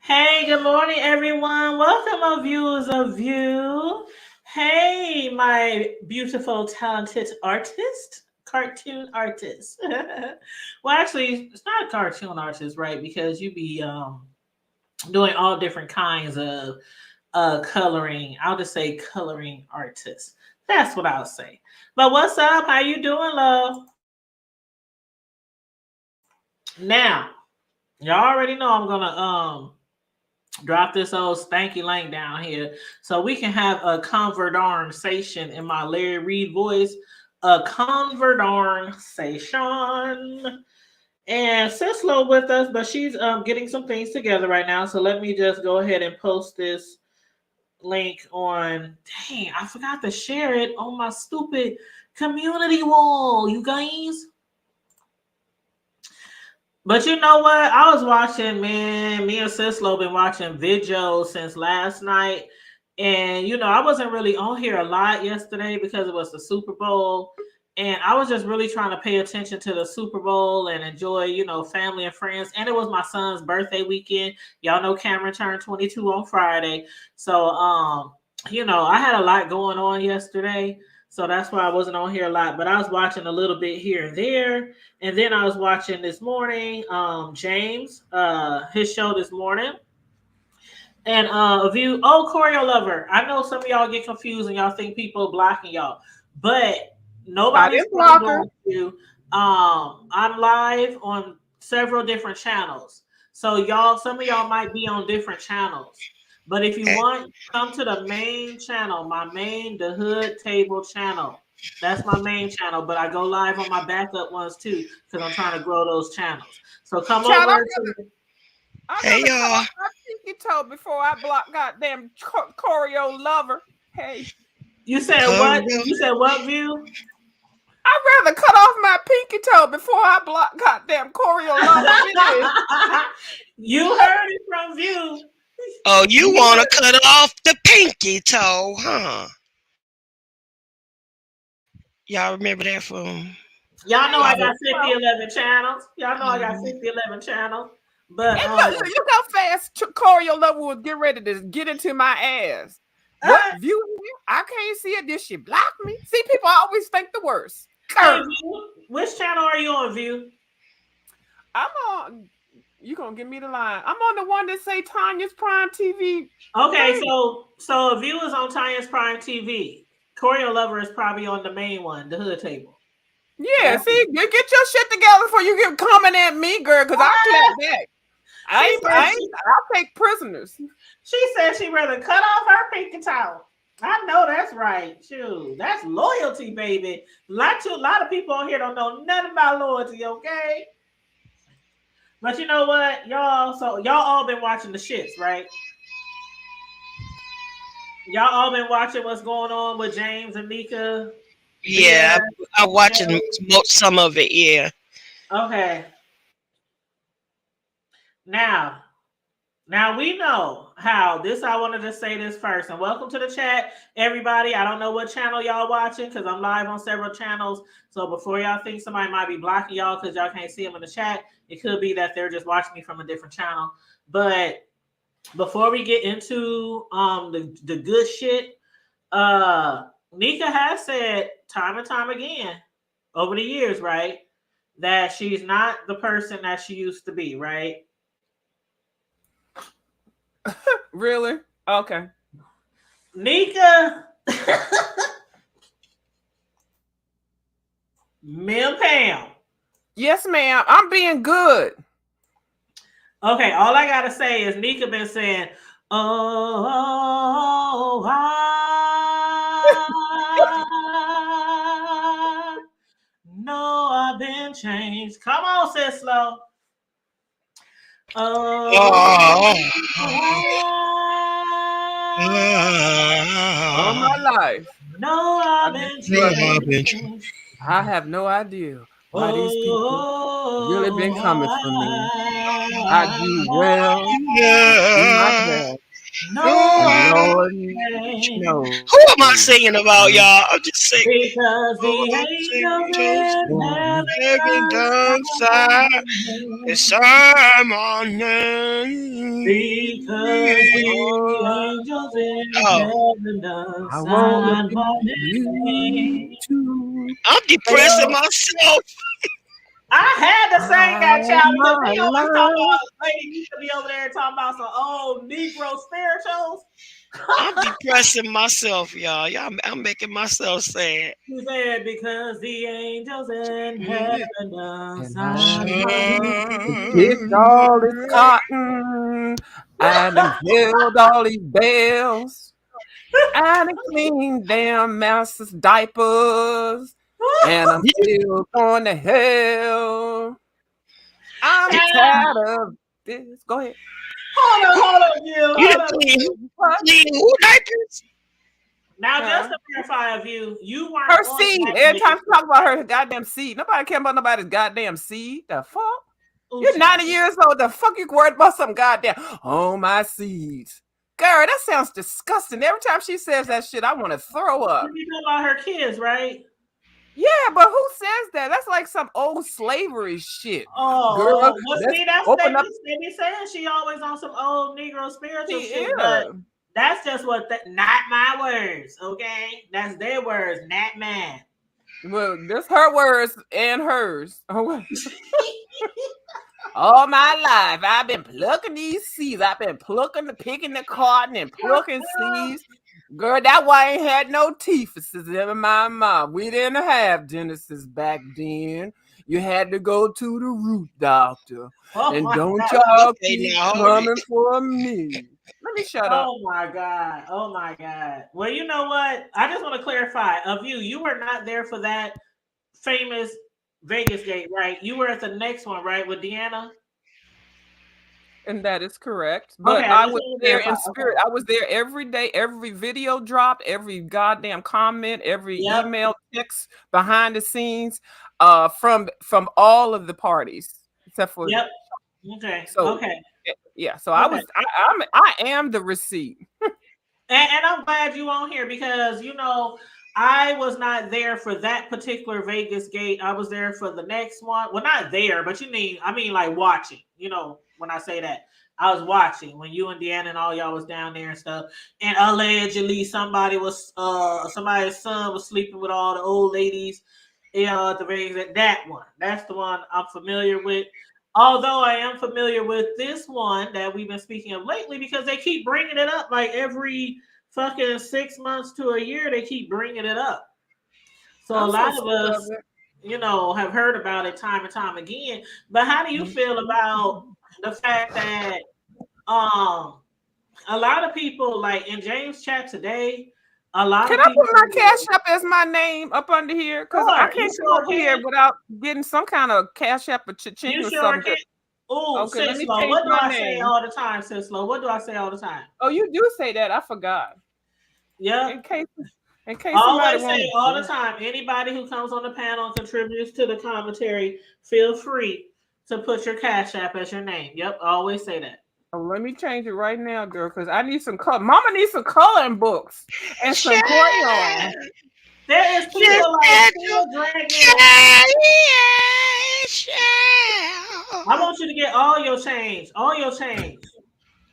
Hey, good morning, everyone. Welcome, viewers of View. Hey, my beautiful, talented artist, cartoon artist. Well, actually, it's not a cartoon artist, right? Because you be doing all different kinds of coloring. I'll just say coloring artist. That's what I'll say. But what's up? How you doing, love? Now, y'all already know I'm gonna drop this old stanky link down here so we can have a conversation in my Larry Reed voice. A conversation. And Cicelo with us, but she's getting some things together right now. So let me just go ahead and post this link on. Dang, I forgot to share it on my stupid community wall, you guys. But you know what? I was watching, man. Me and Cicelo been watching videos since last night. And, I wasn't really on here a lot yesterday because it was the Super Bowl. And I was just really trying to pay attention to the Super Bowl and enjoy, family and friends. And it was my son's birthday weekend. Y'all know Cameron turned 22 on Friday. So, I had a lot going on yesterday. So that's why I wasn't on here a lot, but I was watching a little bit here and there. And then I was watching this morning, James, his show this morning. And a view, Choreo Lover. I know some of y'all get confused and y'all think people blocking y'all, but nobody's blocking you. I'm live on several different channels. So some of y'all might be on different channels. But if you want, come to the main channel, the Hood Table channel. That's my main channel, but I go live on my backup ones too because I'm trying to grow those channels. So come over. Hey y'all! I pinky toe before I block goddamn Choreo Lover. Hey, you said what? You said what, View? I'd rather cut off my pinky toe before I block goddamn Choreo Lover. You heard it from View. Oh, you want to cut off the pinky toe, huh? Y'all remember that from? Y'all know I got 50-11 channels. Y'all know I got 50-11 channels. But you know fast Choreo Lover was getting ready to get into my ass. What View? I can't see it. Did she block me? See, people always think the worst. Hey, View, which channel are you on, View? I'm on. You gonna give me the line? I'm on the one that say Tanya's Prime TV. Okay, so View is on Tanya's Prime TV. Choreo Lover is probably on the main one, the Hood Table. Yeah, see, you get your shit together before you get coming at me, girl, because I'll clap back. I'll take prisoners. She said she'd rather cut off her pinky toe. I know that's right. Shoot, that's loyalty, baby. A lot of people on here don't know nothing about loyalty, okay? But you know what, y'all? So y'all all been watching the shits, right? Y'all all been watching what's going on with James and Nika. Yeah, I'm watching some of it. Yeah. Okay. Now we know how this. I wanted to say this first, and welcome to the chat, everybody. I don't know what channel y'all watching because I'm live on several channels. So before y'all think somebody might be blocking y'all because y'all can't see them in the chat, it could be that they're just watching me from a different channel. But before we get into the good shit, Nika has said time and time again over the years, right, that she's not the person that she used to be, right? Really? Okay. Nika. Ma'am Pam. Yes, ma'am. I'm being good. Okay, all I gotta say is Nika been saying, "Oh, I know I've been changed." Come on, Cicelo. All my life. No, I've been changed. I have no idea why these people really been coming for me. I do well. No, Lord knows. Who am I singing about, y'all? I'm just singing. Because the Oh, angels angels in heaven heaven done done sigh the Simon. sermon. Because the Oh, angels in Oh, heaven done I wanna sign be my you name. too. I'm depressing Well, myself. I had to sing that All child because my they always talk life. about lady used to be over there talking about some old Negro spirituals. I'm depressing myself, y'all. I'm making myself sad. He said, because the angels in heaven done And sign my I name. picked all this cotton and then held all these bells and I cleaned them mouse's diapers and I'm still going to hell. I'm Child, tired of this. Go ahead. hold on, you, You hold done on, clean, you. What? clean who diapers? Now, just Huh? to verify of you, you weren't Her on seed. that Every time list. she talk about her goddamn seed, nobody care about nobody's goddamn seed. The fuck? Ooh, You're child. 90 years old. The fuck you worried about some goddamn oh my seeds? Girl, that sounds disgusting. Every time she says that shit, I want to throw up. You know about her kids, right? Yeah, but who says that? That's like some old slavery shit. Girl, Well, let's see, that's open up. they be saying she always on some old Negro spiritual She shit, but is. that's just what, not my words, okay? That's their words, not mine. Well, this her words and hers. All my life, I've been plucking these seeds. I've been picking the cotton and plucking seeds. Girl, that why I ain't had no teeth. Says ever my mom. We didn't have Genesis back then. You had to go to the root doctor. Oh And my don't god. y'all Okay, keep now hold it. coming for me. Let me shut up. Oh my god. Oh my god. Well, you know what? I just want to clarify of you. You were not there for that famous Vegas gate, right? You were at the next one, right, with Deanna? And that is correct. Okay, But I I just was want to there verify. in Okay. spirit. I was there every day, every video drop, every goddamn comment, every Yep. email, text behind the scenes, from all of the parties, except for Yep. Okay. so Okay. yeah. So Okay. I am the receipt. And I'm glad you on here because I was not there for that particular Vegas gate. I was there for the next one. Well, not there, but I mean like watching. When I say that, I was watching when you and Deanna and all y'all was down there and stuff. And allegedly somebody's son was sleeping with all the old ladies, at the Vegas. That one. That's the one I'm familiar with. Although I am familiar with this one that we've been speaking of lately because they keep bringing it up like every fucking 6 months to a year, they keep bringing it up. So a I'm so lot of sick of us, it. have heard about it time and time again. But how do you feel about the fact that um a lot of people like in James chat today, a lot Can of I put people my cash app as my name up under here? Because I sure, you can't come sure over here can. without getting some kind of cash app or cha-ching You or sure something. can. Oh, Okay, let me Sislo, change what do my I say name. all the time, Sislo? What do I say all the time? Oh, you do say that. I forgot. Yep. In case I somebody always say wants. all the time, anybody who comes on the panel and contributes to the commentary, feel free to put your cash app as your name. Yep, I always say that. Oh, let me change it right now, girl, because I need some color. Mama needs some coloring books and some Child, crayons. There is just people like had to still dragging. carry I want you to get all your change, okay?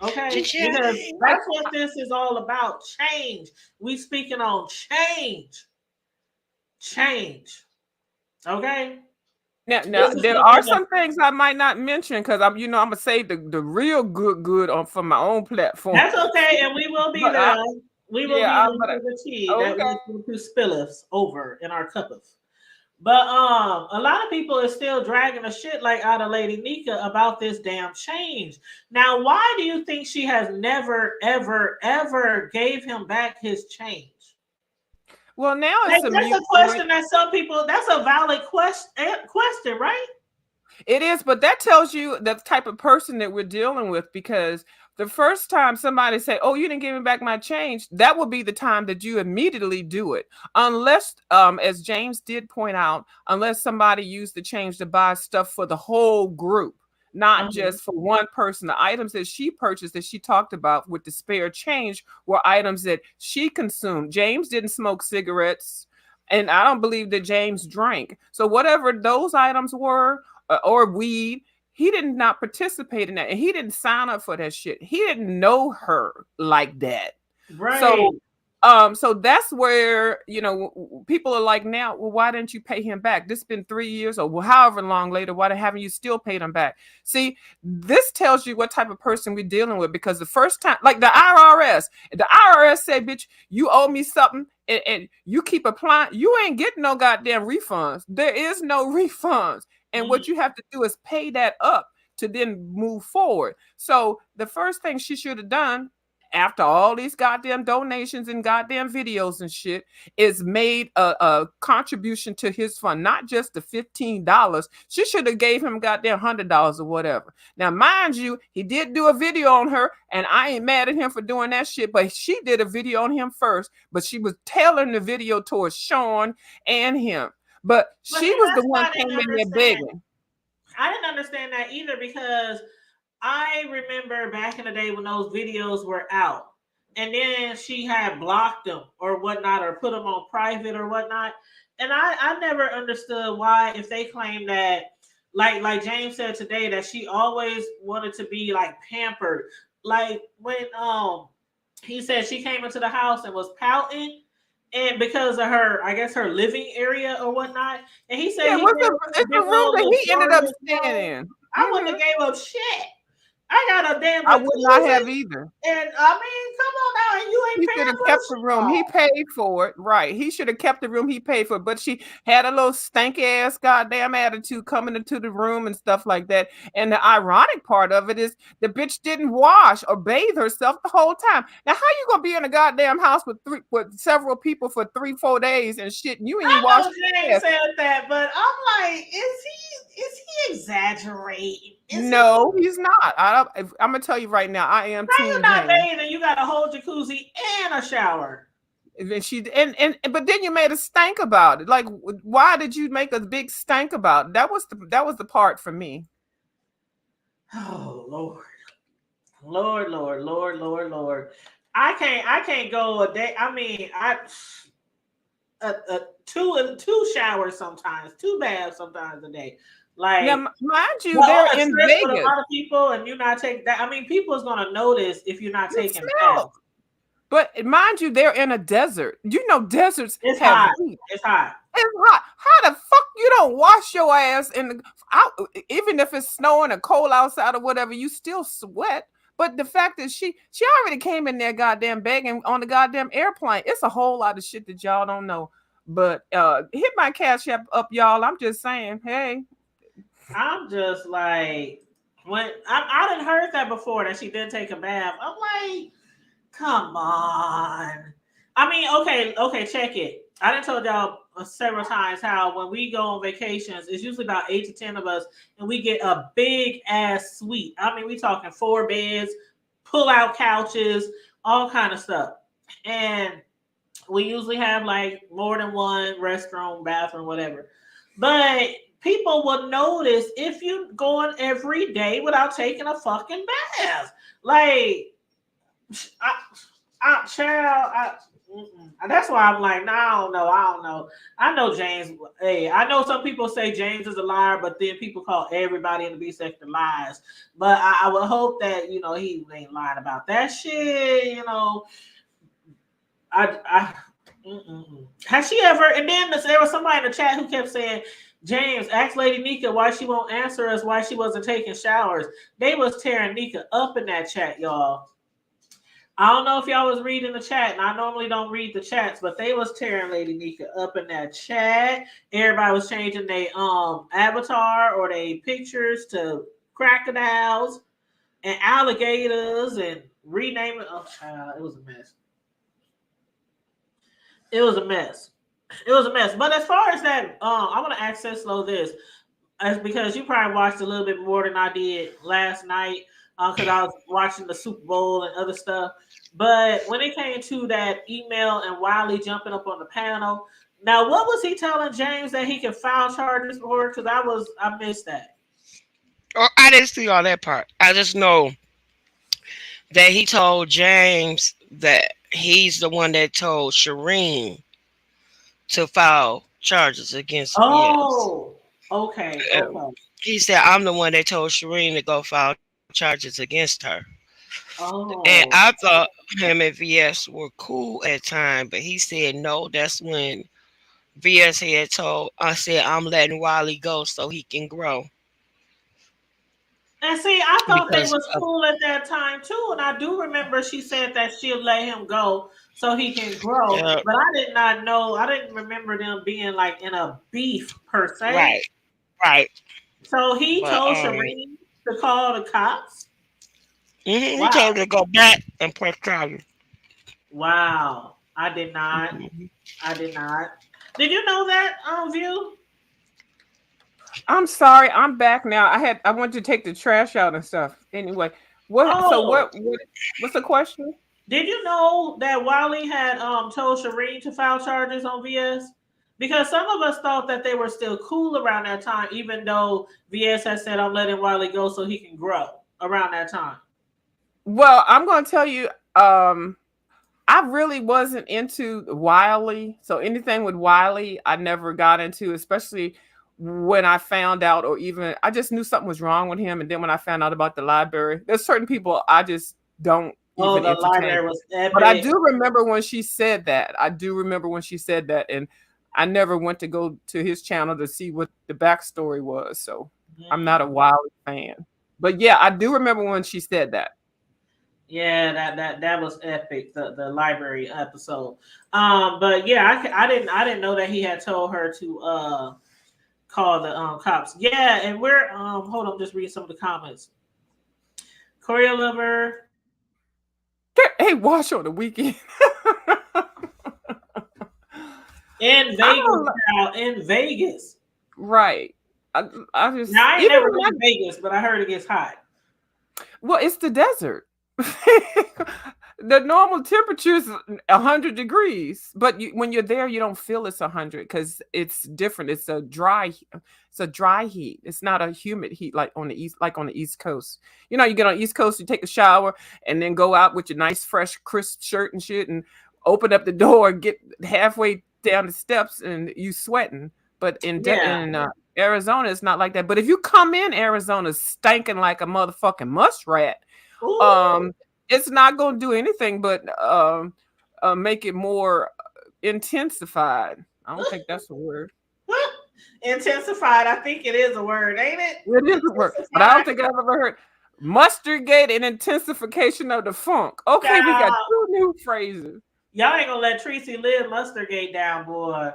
Because child. that's what this is all about. Change. We speaking on change. Okay. Now, This is there what are we're some things I might not mention because I'm gonna save the real good on for my own platform. That's okay, and we will be But I, there. We will yeah, be I there but for the tea that okay. we going to spill us over in our cup of. But a lot of people are still dragging a shit like out of Lady Nika about this damn change. Now, why do you think she has never, ever, ever gave him back his change? Well, now Like it's a that's mute a point. question that some people. That's a valid question, right? It is, but that tells you the type of person that we're dealing with because the first time somebody say, "Oh, you didn't give me back my change," that will be the time that you immediately do it. Unless, as James did point out, unless somebody used the change to buy stuff for the whole group. not just for one person. The items that she purchased that she talked about with the spare change were items that she consumed. James didn't smoke cigarettes, and I don't believe that James drank. So whatever those items were, or weed, he did not participate in that, and he didn't sign up for that shit. He didn't know her like that. Right. So that's where, people are like, now, well, why didn't you pay him back? This has been 3 years or however long later. Why haven't you still paid him back? See, this tells you what type of person we're dealing with, because the first time, like the IRS said, bitch, you owe me something, and you keep applying, you ain't getting no goddamn refunds. There is no refunds. And what you have to do is pay that up to then move forward. So the first thing she should have done, after all these goddamn donations and goddamn videos and shit, is made a contribution to his fund, not just the $15. She should have gave him goddamn $100 or whatever. Now, mind you, he did do a video on her, and I ain't mad at him for doing that shit, but she did a video on him first, but she was tailoring the video towards Sean and him. But she was the one came in there begging. I didn't understand that either, because I remember back in the day when those videos were out, and then she had blocked them or whatnot, or put them on private or whatnot. And I never understood why, if they claim that, like James said today, that she always wanted to be like pampered. Like when he said she came into the house and was pouting, and because of her, I guess her living area or whatnot. And he said, it's the room that he ended up staying in. I wouldn't have gave up shit. I got a damn. I would not have either. And I mean, come on now, and you ain't. He should have kept the room. He paid for it, right? He should have kept the room. He paid for it, but she had a little stanky ass goddamn attitude coming into the room and stuff like that. And the ironic part of it is the bitch didn't wash or bathe herself the whole time. Now, how you gonna be in a goddamn house with several people for 3-4 days and shit, and you ain't washed? James said that, but I'm like, is he exaggerating? No, he's not. I'm gonna tell you right now, I am. How you not bathing? You got a whole jacuzzi and a shower. And but then you made a stank about it. Like, why did you make a big stank about it? That was the part for me. Oh Lord. I can't go a day. I mean, two showers sometimes, 2 baths sometimes a day. Like, now, mind you, they're in Vegas. With a lot of people, and you're not taking that. I mean, people is gonna notice if you're not taking baths. But mind you, they're in a desert. You know, deserts It's hot. It's hot. It's hot. How the fuck you don't wash your ass even if it's snowing or cold outside or whatever, you still sweat. But the fact is, she already came in there goddamn begging on the goddamn airplane. It's a whole lot of shit that y'all don't know. But hit my Cash App up, y'all. I'm just saying, hey. I'm just like, when I didn't heard that before, that she didn't take a bath. I'm like, come on. I mean, okay, check it. I done told y'all several times how when we go on vacations, it's usually about 8 to 10 of us, and we get a big ass suite. I mean, we talking 4 beds, pull out couches, all kind of stuff. And we usually have like more than one restroom, bathroom, whatever. But people will notice if you going every day without taking a fucking bath. Like, that's why I'm like, no, I don't know. I know James. Hey, I know some people say James is a liar, but then people call everybody in the B section lies. But I would hope that, he ain't lying about that shit. Has she ever? And then there was somebody in the chat who kept saying, James, ask Lady Nika why she won't answer us, why she wasn't taking showers. They was tearing Nika up in that chat, y'all. I don't know if y'all was reading the chat, and I normally don't read the chats, but they was tearing Lady Nika up in that chat. Everybody was changing their avatar or their pictures to crocodiles and alligators and renaming. Oh, child, it was a mess. It was a mess. But as far as that, I want to ask Ceslo this, because you probably watched a little bit more than I did last night, because I was watching the Super Bowl and other stuff. But when it came to that email and Wiley jumping up on the panel, now what was he telling James that he can file charges for? Because I missed that. Oh, I didn't see all that part. I just know that he told James that he's the one that told Shireen to file charges against VS. Oh, okay, Um, okay. he said, I'm the one that told Shireen to go file charges against her. And I Oh, thought him and VS were cool at time, but he said no. That's when VS had told, I said, I'm letting Wiley go so he can grow. and see, I thought they Because was cool at that time too, and I do remember she said that she'll let him go so he can grow. yeah, But I did not know. I didn't remember them being like in a beef per se. right, right. So he But told Shireen to call the cops. he Wow, told her to go back and press charges. wow. I did not. Mhm. I did not. Did you know that, View? I'm sorry, I'm back now. I wanted to take the trash out and stuff. Anyway, what? So Oh, what's the question? did you know that Wiley had told Shireen to file charges on VS? Because some of us thought that they were still cool around that time, even though VS had said, I'm letting Wiley go so he can grow around that time. Well, I'm going to tell you. I really wasn't into Wiley, so anything with Wiley, I never got into, especially when I found out, or even I just knew something was wrong with him, and then when I found out about the library, there's certain people I just don't Oh, even the entertain. library was But I epic. do remember when she said that. I do remember when she said that, and I never went to go to his channel to see what the backstory was. So I'm not a Mhm. Wiley fan. But yeah, I do remember when she said that. Yeah, that was epic. The library episode. But yeah, I didn't know that he had told her to call the cops. Yeah, and we're hold on, just read some of the comments. Korea lover Hey, watch on the weekend. in I Vegas don't know. now in Vegas. Right. I Now just I ain't even never when been to Vegas, but I heard it gets hot. well, it's the desert. The normal temperature is 100 degrees, but when you're there, you don't feel it's 100 because it's different. It's a dry heat. It's not a humid heat like on the East Coast. You know, you get on the East Coast, you take a shower, and then go out with your nice, fresh, crisp shirt and shit, and open up the door and get halfway down the steps, and you sweating. But Yeah. Arizona, it's not like that. But if you come in Arizona stinking like a motherfucking muskrat, Ooh. um, it's not going to do anything but make it more intensified. I don't think that's a word. Intensified. I think it is a word, ain't it? It is a word, but I don't Intensified. think I've ever heard mustard gate and intensification of the funk. Okay, we got Child, two new phrases. y'all ain't gonna let Tracy live Mustergate down, boy.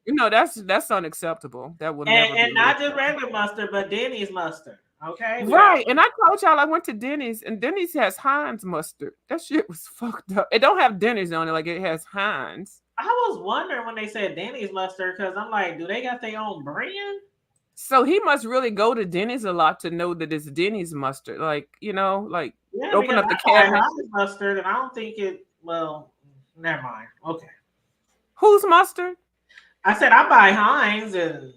You know that's unacceptable. That will never And be not just regular mustard, but Denny's mustard. Okay, we got right. And I told y'all I went to Denny's, and Denny's has Heinz mustard. That shit was fucked up. It don't have Denny's on it like it has Heinz. I was wondering when they said Denny's mustard because I'm like, do they got their own brand? So he must really go to Denny's a lot to know that it's Denny's mustard. Like, like Yeah, open because up the I buy cabinet. Heinz mustard and I don't think it. Well, never mind. Okay, Whose mustard? I said I buy Heinz and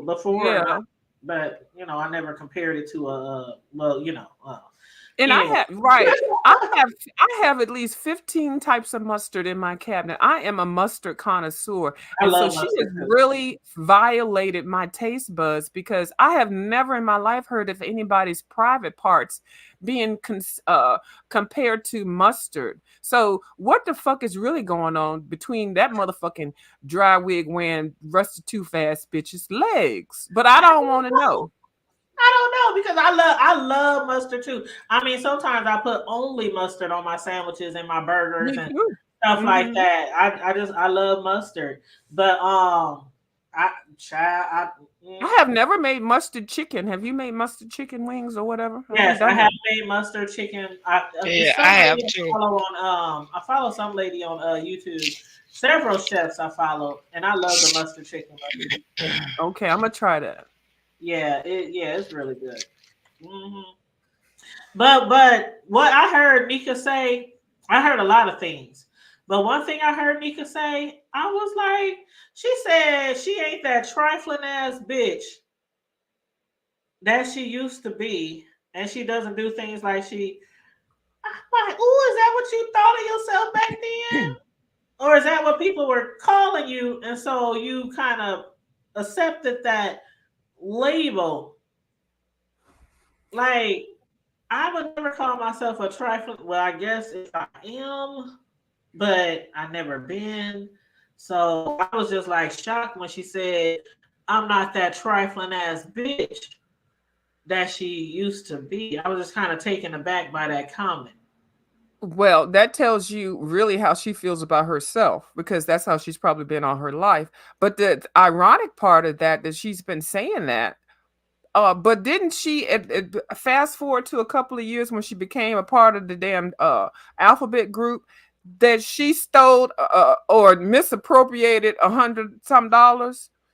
before, Yeah. but I never compared it to well, And I anyway. have right. I have at least 15 types of mustard in my cabinet. I am a mustard connoisseur. I And so love she mustard has too. really violated my taste buds because I have never in my life heard of anybody's private parts being compared to mustard. So what the fuck is really going on between that motherfucking dry wig wearing rusty too fast bitch's legs? But I don't want to know. I don't know because I love mustard too. I mean, sometimes I put only mustard on my sandwiches and my burgers Me and too. stuff like Mhm. that. I love mustard, but I child I mm, I have never made mustard chicken. Have you made mustard chicken wings or whatever? I haven't yes, I done have that. made mustard chicken. Yeah, It's some I have lady too. I follow some lady on YouTube. Several chefs I follow, and I love the mustard chicken. Okay, I'm gonna try that. Yeah, it's really good. Hmm. But what I heard Nika say, I heard a lot of things. But one thing I heard Nika say, I was like, she said she ain't that trifling ass bitch that she used to be, and she doesn't do things like she. I'm like, ooh, is that what you thought of yourself back then? Or is that what people were calling you, and so you kind of accepted that label? Like, I would never call myself a trifling. Well, I guess if I am, but I never been. So I was just like shocked when she said, "I'm not that trifling ass bitch that she used to be." I was just kind of taken aback by that comment. Well, that tells you really how she feels about herself because that's how she's probably been all her life. But the ironic part of that she's been saying that. But didn't she fast forward to a couple of years when she became a part of the damn alphabet group that she stole or misappropriated $100 some?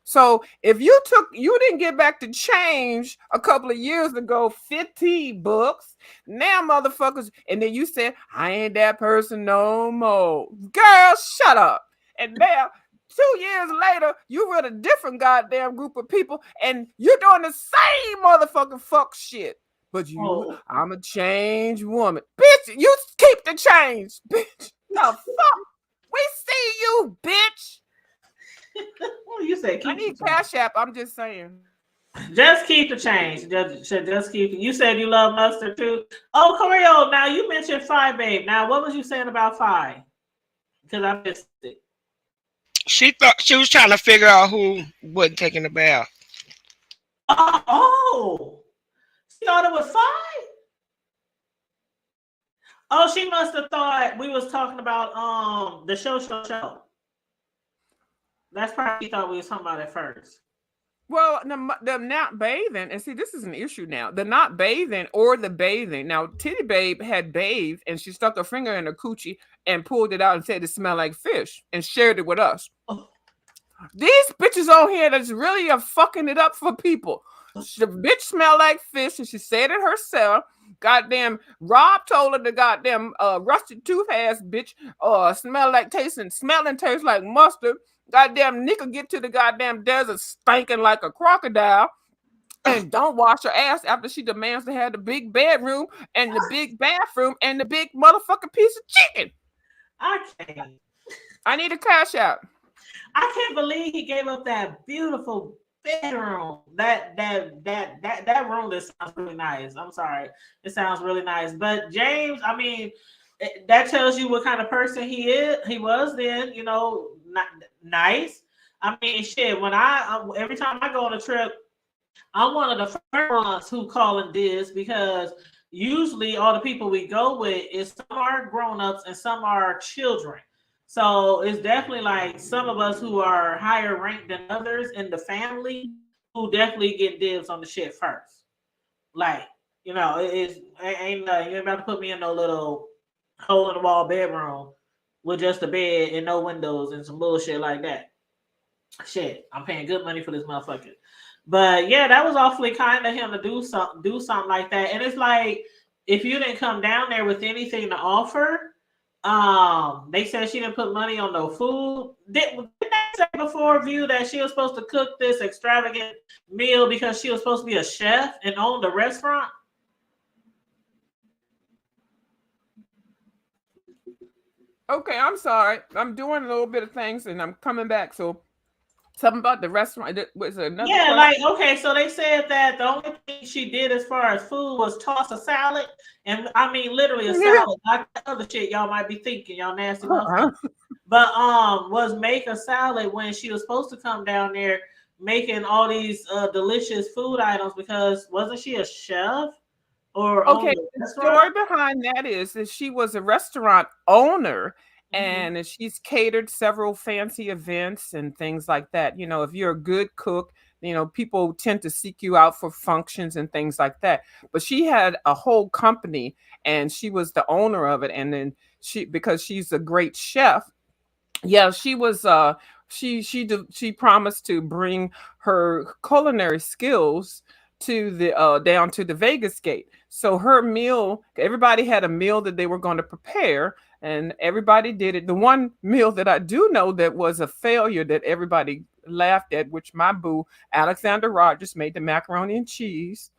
So if you didn't get back to change a couple of years ago, 15 books, now motherfuckers, and then you said, I ain't that person no more. Girl, shut up. And now 2 years later, you with a different goddamn group of people and you're doing the same motherfucking fuck shit. But Oh, I'm a changed woman. Bitch, you keep the change. Bitch, the fuck? We see you, bitch. well, you said I keep the need change. Cash App. I'm just saying. Just keep the change. Just keep. You said you love mustard too. Oh, Corio. Now you mentioned Phi, babe. Now what was you saying about Phi? Because I missed it. She thought she was trying to figure out who wasn't taking the bath. Oh, she thought it was Phi. Oh, she must have thought we was talking about the show. That's probably thought we was talking about it first. Well, the not bathing, and see, this is an issue now. The not bathing or the bathing. Now, Titty Babe had bathed and she stuck her finger in her coochie and pulled it out and said it smelled like fish and shared it with us. Oh. These bitches on here that's really are fucking it up for people. The bitch smell like fish, and she said it herself. Goddamn, Rob told her the goddamn rusty tooth ass bitch smelling tastes like mustard. Goddamn Nika get to the goddamn desert stinking like a crocodile and don't wash her ass after she demands to have the big bedroom and the big bathroom and the big motherfucking piece of chicken. I can't. I need a cash out. I can't believe he gave up that beautiful bedroom. That room that sounds really nice. I'm sorry. It sounds really nice. But James, I mean, that tells you what kind of person he is. He was then, not nice. I mean, shit. When every time I go on a trip, I'm one of the first ones who calling this because usually all the people we go with is some are grown-ups and some are children. So it's definitely like some of us who are higher ranked than others in the family who definitely get dibs on the shit first. Like, ain't you ain't about to put me in no little hole in the wall bedroom with just a bed and no windows and some bullshit like that. Shit, I'm paying good money for this motherfucker. But yeah, that was awfully kind of him to do something like that. And it's like if you didn't come down there with anything to offer, they said she didn't put money on no food. Didn't they say before View that she was supposed to cook this extravagant meal because she was supposed to be a chef and own the restaurant? Okay, I'm sorry. I'm doing a little bit of things and I'm coming back. So something about the restaurant. Was there another Yeah, like question? okay, so they said that the only thing she did as far as food was toss a salad, and I mean literally a salad, not the other shit y'all might be thinking, y'all nasty motherfuckers. But was make a salad when she was supposed to come down there making all these delicious food items because wasn't she a chef or owned Okay, a the restaurant? story behind that is that she was a restaurant owner Mm-hmm. and she's catered several fancy events and things like that. If you're a good cook, people tend to seek you out for functions and things like that. But she had a whole company and she was the owner of it. And then because she's a great chef, yeah, she was she promised to bring her culinary skills to the down to the Vegas gate. So her meal, everybody had a meal that they were going to prepare and everybody did it. The one meal that I do know that was a failure that everybody laughed at, which my boo Alexander Rogers made the macaroni and cheese,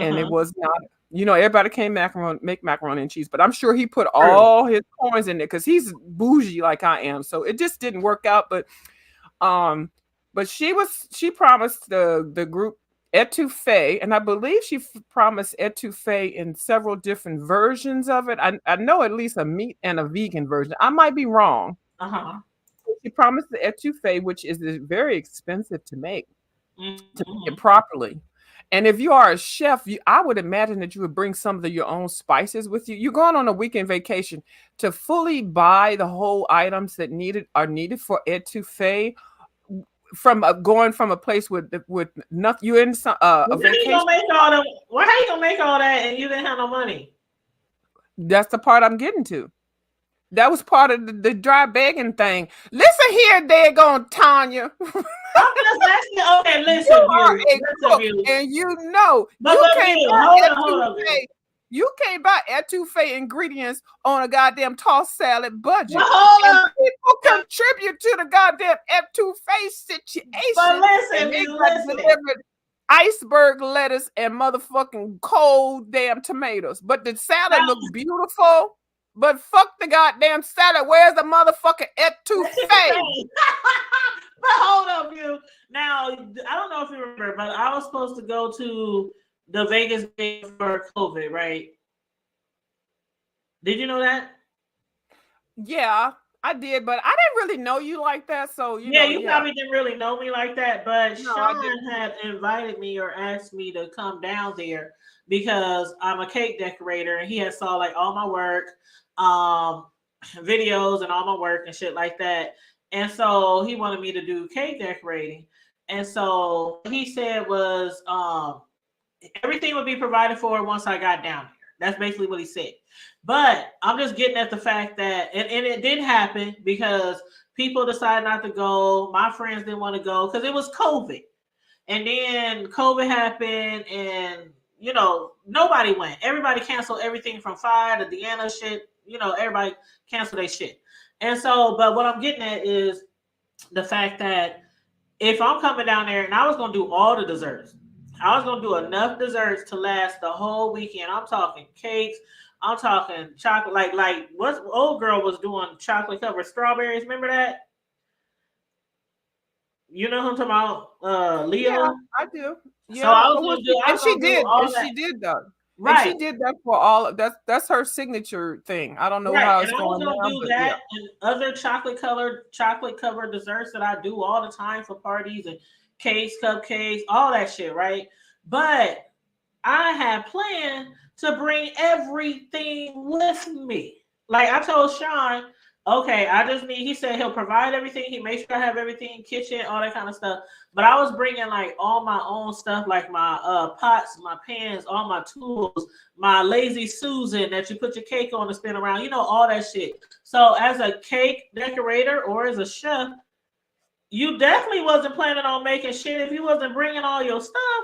and it Uh-huh. was not. Everybody can make macaroni and cheese, but I'm sure he put True. all his coins in there because he's bougie like I am. So it just didn't work out. Um, but she promised the group etouffee, and I believe she promised etouffee in several different versions of it. I know at least a meat and a vegan version. I might be wrong. Uh-huh. She promised the etouffee, which is very expensive to make it Mm-hmm. properly. And if you are a chef, I would imagine that you would bring some of your own spices with you. You're going on a weekend vacation to fully buy the whole items that are needed for etouffee from going from a place with nothing. You're in a Well, how you vacation. gonna make all them? Well, how you gonna make all that and you didn't have no money? That's the part I'm getting to. That was part of the dry begging thing. Listen here, daggone Tanya. I'm just asking. Okay, You are a listen, cook, view. and But you can't view, buy hold on, view. etouffee. You can't buy etouffee ingredients on a goddamn tossed salad Well, budget. hold And on. people contribute to the goddamn etouffee But situation, and listen, they view, got listen. delivered iceberg lettuce and motherfucking cold damn tomatoes. But the salad Now, looked beautiful. But fuck the goddamn salad. Where's the motherfucking etouffee? but hold on, view. Now, I don't know if you remember, but I was supposed to go to the Vegas game for COVID, right? Did you know that? Yeah, I did, but I didn't really know you like that. So, Yeah, you yeah. probably didn't really know me like that, but No, I didn't. Sean had invited me or asked me to come down there because I'm a cake decorator and he had saw like all my work, um, videos and all my work and shit like that. And so he wanted me to do cake decorating. And so what he said was everything would be provided for once I got down here. That's basically what he said. But I'm just getting at the fact that, and it did happen because people decided not to go. My friends didn't want to go because it was COVID. And then COVID happened and, nobody went. Everybody canceled everything from fire to Deanna shit. Everybody canceled their shit. And so, but what I'm getting at is the fact that if I'm coming down there and I was going to do all the desserts, I was going to do enough desserts to last the whole weekend. I'm talking cakes. I'm talking chocolate. Like what old girl was doing chocolate covered strawberries. Remember that? You know who I'm talking about? Yeah, Leo. I do. So Yeah, I was but going to do, I and was she going to do did, all and that. she did that, and she Right. did that for all. That's her signature thing. I don't know Right. how And it's I was going going to now, do but yeah. that and other chocolate covered desserts that I do all the time for parties and cakes, cupcakes, all that shit. Right. But I had planned to bring everything with me. Like I told Sean, okay, he said he'll provide everything. He makes sure I have everything, kitchen, all that kind of stuff. But I was bringing like all my own stuff, like my pots, my pans, all my tools, my lazy Susan that you put your cake on to spin around, all that shit. So as a cake decorator or as a chef, you definitely wasn't planning on making shit if you wasn't bringing all your stuff.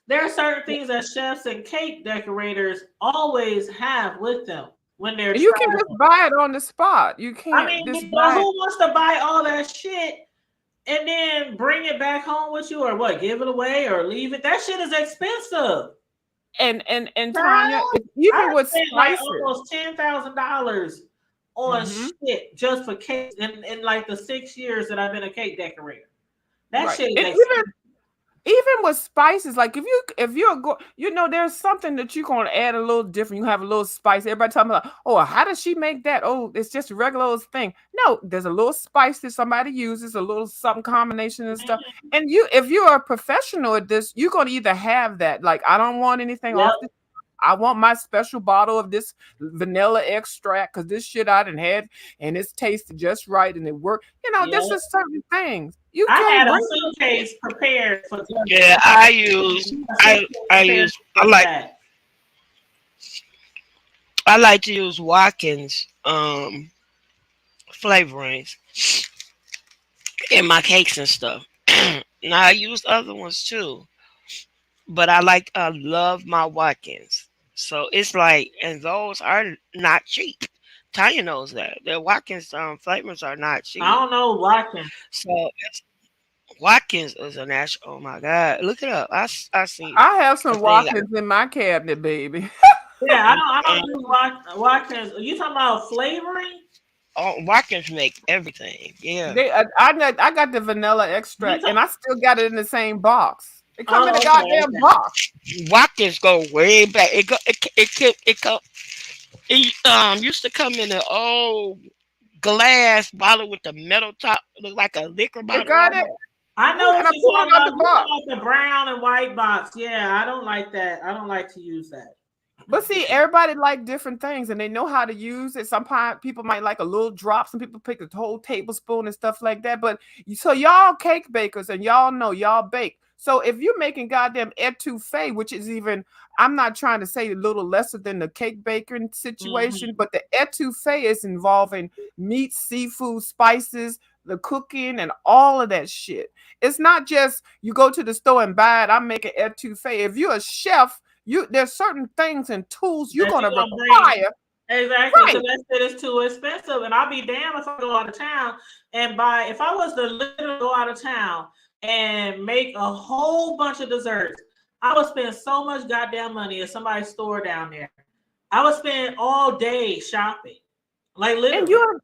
There are certain things that chefs and cake decorators always have with them when they're You can just traveling. buy it on the spot. You I can't mean, just but buy who it. wants to buy all that shit and then bring it back home with you or what? Give it away or leave it? That shit is expensive. And Tanya, Child, I even with spent like spices. almost $10,000 on Hmm. shit just for cakes in like the 6 years that I've been a cake decorator. That Right. shit is And expensive. even with spices, like if you're there's something that you're gonna add a little different. You have a little spice. Everybody talking about, oh, how does she make that? Oh, it's just a regular old thing. No, there's a little spice that somebody uses, a little something combination and stuff. And if you're a professional at this, you're gonna either have that. Like, I don't want anything Yep. off the. I want my special bottle of this vanilla extract because this shit I done had and it's tasted just right and it worked. This Yep. is certain things. You I can't had a bring suitcase prepared for just Yeah, that. I use A I suitcase I prepared use for just that. I like to use Watkins flavorings in my cakes and stuff. Now I use other ones too, but I love my Watkins. So it's like, and those are not cheap. Tanya knows that the Watkins flavors are not I cheap. don't know watching. So Watkins is a national. Oh my God, look it up. I see I have a some thing. Watkins in my cabinet, baby. Yeah, I don't Mm-mm. do Watkins. You talking about flavoring? Oh, Watkins make everything. Yeah. I got the vanilla You extract, and talk, I still got it in the same box. It come in the oh, okay, goddamn okay. box. Watkins go way back. It used to come in an old glass bottle with the metal top, look like a liquor It bottle got it, almost. I know and what I you're pulled talking it out about. the You box. talking about the brown and white box? Yeah, I don't like that. I don't like to use that. But see, everybody like different things, and they know how to use it. Some people might like a little drop. Some people pick a whole tablespoon and stuff like that. But so y'all cake bakers, and y'all know y'all bake. So if you're making goddamn etouffee, which is even, I'm not trying to say a little lesser than the cake baking situation, Hmm. but the etouffee is involving meat, seafood, spices, the cooking, and all of that shit. It's not just you go to the store and buy it. I'm making etouffee. If you're a chef, there's certain things and tools you're That gonna you gonna bring require. exactly Right. because that shit is too expensive, and I'll be damned if I go out of town and buy. If I was to literally go out of town and make a whole bunch of desserts, I would spend so much goddamn money at somebody's store down there. I would spend all day shopping, like And literally. you're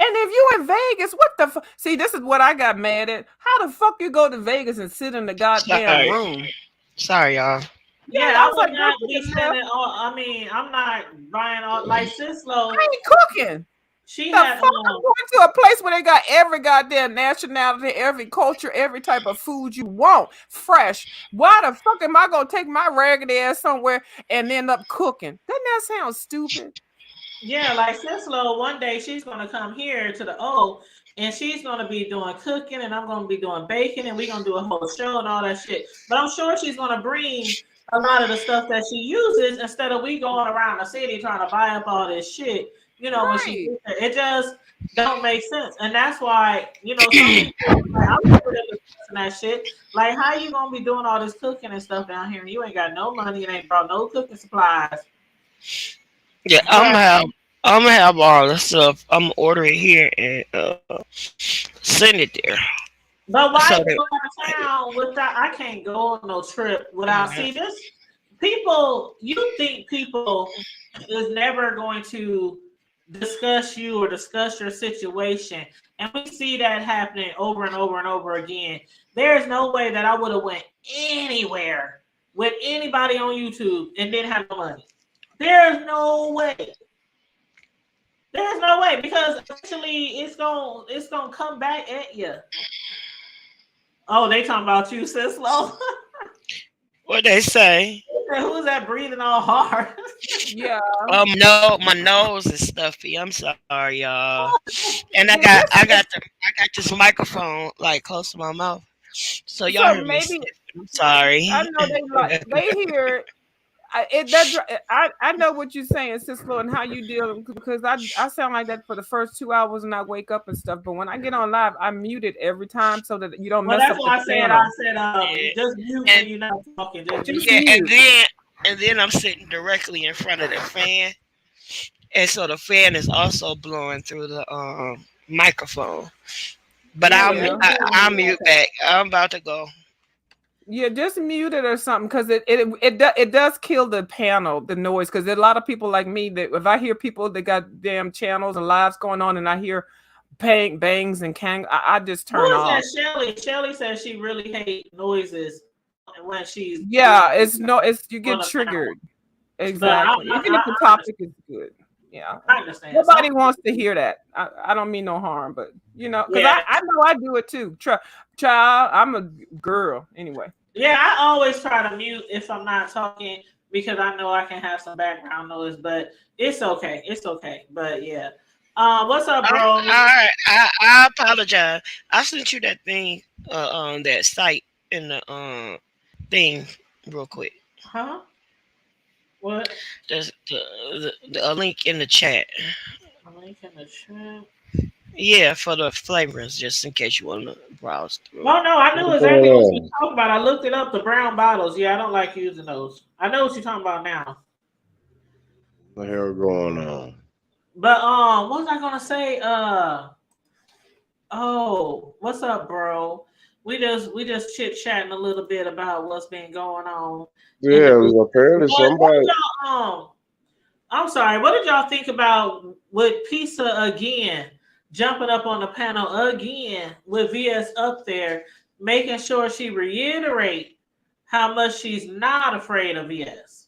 and if you in Vegas, what the see, this is what I got mad at. How the fuck you go to Vegas and sit in the goddamn Sorry, room? sorry, y'all. Yeah, Yeah, I I was would like, girl, not take be a left. spending all. I mean, I'm not buying all like Sislo. I ain't cooking. She The had fuck, I'm going to a place where they got every goddamn nationality, every culture, every type of food you want, fresh. Why the fuck am I gonna take my raggedy ass somewhere and end up cooking? Doesn't that sound stupid? yeah, like Sislo. One day she's gonna come here to the O, and she's gonna be doing cooking, and I'm gonna be doing baking, and we're gonna do a whole show and all that shit. But I'm sure she's gonna bring a lot of the stuff that she uses instead of we going around the city trying to buy up all this shit. You know, when she Right. gets there, it just don't make sense, and that's why some people like I'm never discussing that shit. Like, how you gonna be doing all this cooking and stuff down here, and you ain't got no money and ain't brought no cooking supplies? Yeah, But I'm gonna have all the stuff. I'm gonna order it here and send it there. why So that, go out of town without? I can't go on no trip without. See this people. You think people is never going to discuss you or discuss your situation, and we see that happening over and over and over again. There's no way that I would have went anywhere with anybody on YouTube and didn't have no money. There's no way. There's no way because eventually it's gonna come back at you. Oh, they talking about you, sis. Low. what they say? Who's that breathing all hard? Yeah. No, my nose is stuffy. I'm sorry, y'all. And Yeah, I got this microphone like close to my mouth, so y'all so hear me maybe sniffing. I'm sorry. I know they hear I know what you're saying, Cisco, and how you deal because I sound like that for the first 2 hours and I wake up and stuff. But when I get on live, I mute it every time so that you don't Well, mess that's up the why I said channel. just mute when and you're not talking. Just Just mute. yeah, mute. and then I'm sitting directly in front of the fan, and so the fan is also blowing through the microphone. But Yeah, well, Yeah. I'll mute back. I'm about to go. Yeah, just mute it or something because it does kill the panel, the noise. Because there are a lot of people like me that if I hear people that got damn channels and lives going on, and I hear bangs and I just who turn is that? off. Shelly. Shelly says she really hates noises when she's doing Yeah, it's you on get the panel. triggered. But Exactly. Even if the topic is good. Yeah. I understand. Some Nobody wants to hear that. I don't mean no harm, but because yeah, I know I do it too. Child, I'm a girl anyway. yeah. I always try to mute if I'm not talking because I know I can have some background noise, but it's okay. It's okay. But yeah. What's up, All bro? right, I apologize. I sent you that thing on that site in the thing real quick. Huh? What? There's a link in the chat. A link in the chat. Yeah, for the flavorings, just in case you want to browse through. Oh no, I knew What's going exactly what you on? were talking about. I looked it up. The brown bottles. Yeah, I don't like using those. I know what you're talking about now. What the hell going on? But what was I gonna say? Oh, what's up, bro? we just chit chatting a little bit about what's been going on in the Yeah, news. apparently What did somebody. y'all I'm sorry. What did y'all think about with Pizza again jumping up on the panel again with VS up there, making sure she reiterate how much she's not afraid of VS.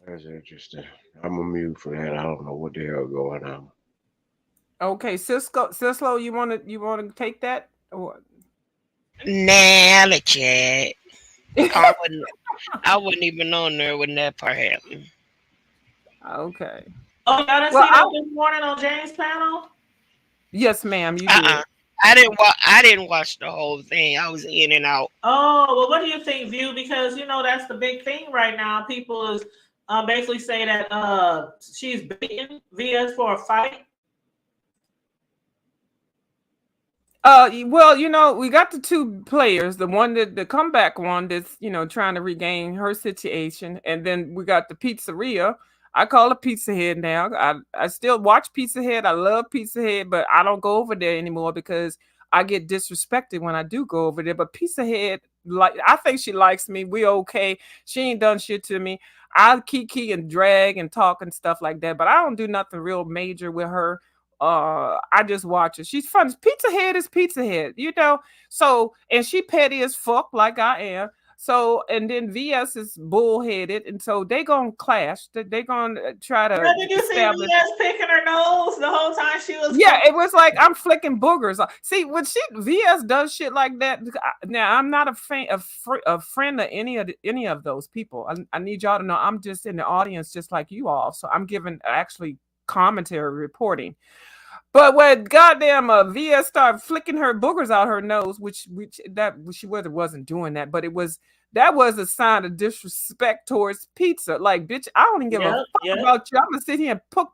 That's interesting. I'm a mute for that. I don't know what the hell going on. Okay, Cisco, you wanna take that? Or Nah, I'll let you at. I wasn't even on there when that part happened. okay. Oh, y'all didn't Well, see that this morning on James' panel? yes, ma'am, you Uh-uh. did. I didn't watch the whole thing. I was in and out. Oh, well, what do you think, View? Because that's the big thing right now. People is basically say that she's beating VS for a fight. Well, we got the two players, the one that the comeback one that's trying to regain her situation, and then we got the pizzeria. I call it Pizza Head now. I still watch Pizza Head. I love Pizza Head, but I don't go over there anymore because I get disrespected when I do go over there. But Pizza Head, like, I think she likes me. We okay. She ain't done shit to me. I kiki and drag and talk and stuff like that, but I don't do nothing real major with her. I just watch it. She's fun. Pizza Head is Pizza Head. So, and she petty as fuck like I am. So, and then VS is bullheaded, and so they gonna clash. They gonna try to Girl, did you see establish. VS picking her nose the whole time she was Yeah, going? it was like I'm flicking boogers. See, when VS does shit like that. Now I'm not a friend of any of those people. I need y'all to know I'm just in the audience, just like you all. So I'm giving actually commentary reporting. But when goddamn VS started flicking her boogers out her nose, which that she wasn't doing that, but that was a sign of disrespect towards pizza. Like, bitch, I don't even give a Yep, fuck yep. about you. I'm gonna sit here and poke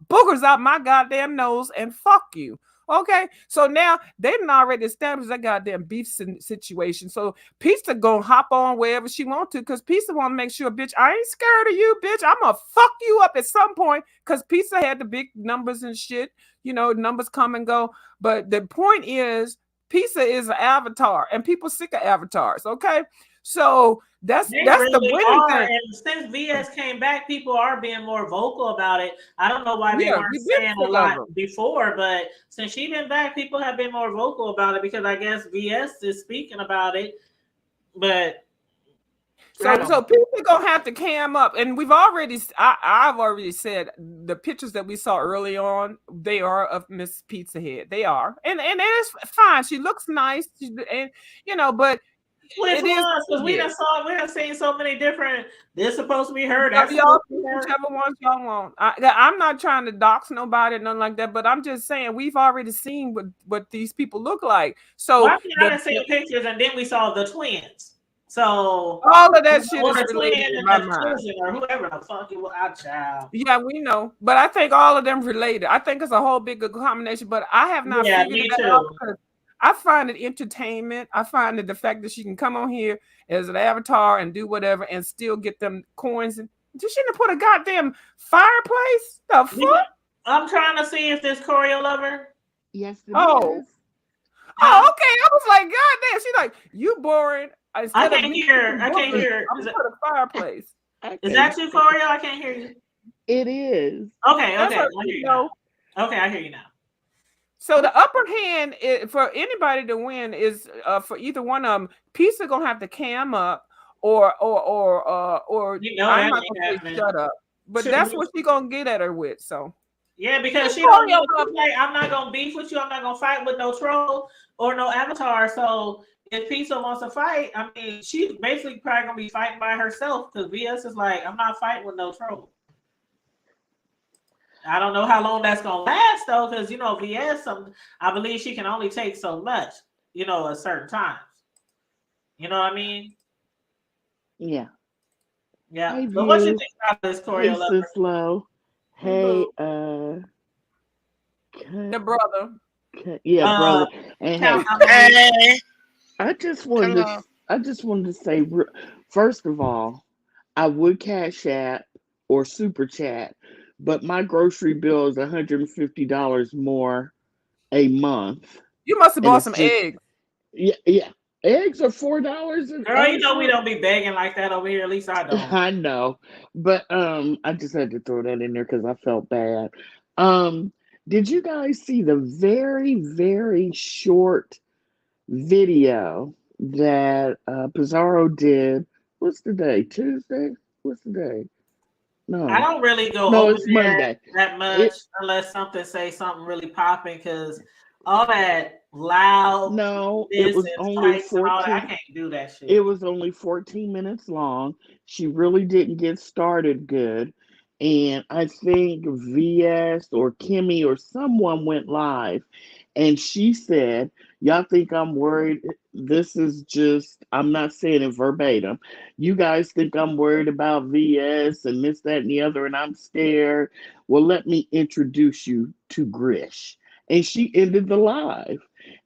boogers out my goddamn nose and fuck you. Okay, so now they done already established that goddamn beef situation. So Pizza gonna hop on wherever she want to, because Pizza want to make sure, bitch, I ain't scared of you, bitch. I'm gonna fuck you up at some point, because Pizza had the big numbers and shit. Numbers come and go. But the point is, pizza is an avatar, and people sick of avatars. Okay, so that's They the really winning are. thing. And since VS came back, people are being more vocal about it. I don't know why they Yeah, weren't we been saying a sick of lot them. before, but since she been back, people have been more vocal about it because I guess VS is speaking about it. But I So don't know. people gonna have to cam up, and I've already said the pictures that we saw early on, they are of Miss Pizza Head. They are, and it's fine. She looks nice, and but Which it is ones? what Because it is. we done seen so many different. This supposed to be her. Y'all That's supposed to be choose her. whichever ones y'all want. I'm not trying to dox nobody, nothing like that. But I'm just saying we've already seen what these people look like. Well, So I mean, I done seen pictures, and then we saw the twins. So, all of that shit or is the twin related in and my the mind. cousin, or whoever the fuck it was. Our child. Yeah, we know, but I think all of them related. I think it's a whole big combination. But I have not Yeah, figured me that out too. because I find it entertainment. I find that the fact that she can come on here as an avatar and do whatever and still get them coins. And she shouldn't have put a goddamn fireplace. The fuck? I'm trying to see if this choreo lover. Yes, it Oh, is. Huh? okay. I was like, God damn. She's like, you boring. I Instead of can't me hear. putting I can't boogers, hear. I'm gonna put a fireplace. Is Okay. that you, choreo? I can't hear you. It is. Okay, That's okay. what I hear you you know. now. Okay, I hear you now. So the upper hand for anybody to win is for either one of them. Pizza gonna have to cam up, or You know I'm that not ain't gonna say happening. shut up. But that's what she gonna get at her with. So Yeah, because and she don't need Mario to. Like, I'm not gonna beef with you. I'm not gonna fight with no troll or no avatar. So if Pizza wants to fight, I mean, she's basically probably gonna be fighting by herself because VS is like, I'm not fighting with no troll. I don't know how long that's gonna last though, because VS, I believe she can only take so much, at certain times. You know what I mean? Yeah. Yeah. Hey, But what you View. think about this Hey, choreo lover? Cislo. boo, Hey, the brother. yeah, Uh, brother. And Count hey, Dominique. Hey, I just wanted to, hello. I just wanted to say, first of all, I would Cash App or Super Chat, but my grocery bill is $150 more a month, You must have and bought it's some just eggs. yeah, yeah. Eggs are $4 Girl, a you know we short. don't be begging like that over here. At least I don't. I know, but I just had to throw that in there because I felt bad. Did you guys see the very short video that Pizarro did? What's the day? Tuesday? What's the day? I No, don't really go no, over it's there Monday. that much It unless something say something really popping because all that loud no, it this was and only fights and all that, I 14. can't do that It shit. was only 14 minutes long. She really didn't get started good. And I think VS or Kimmy or someone went live and she said, y'all think I'm worried? This is just, I'm not saying it verbatim. You guys think I'm worried about VS and this, that, and the other, and I'm scared. Well, let me introduce you to Grish. And she ended the live.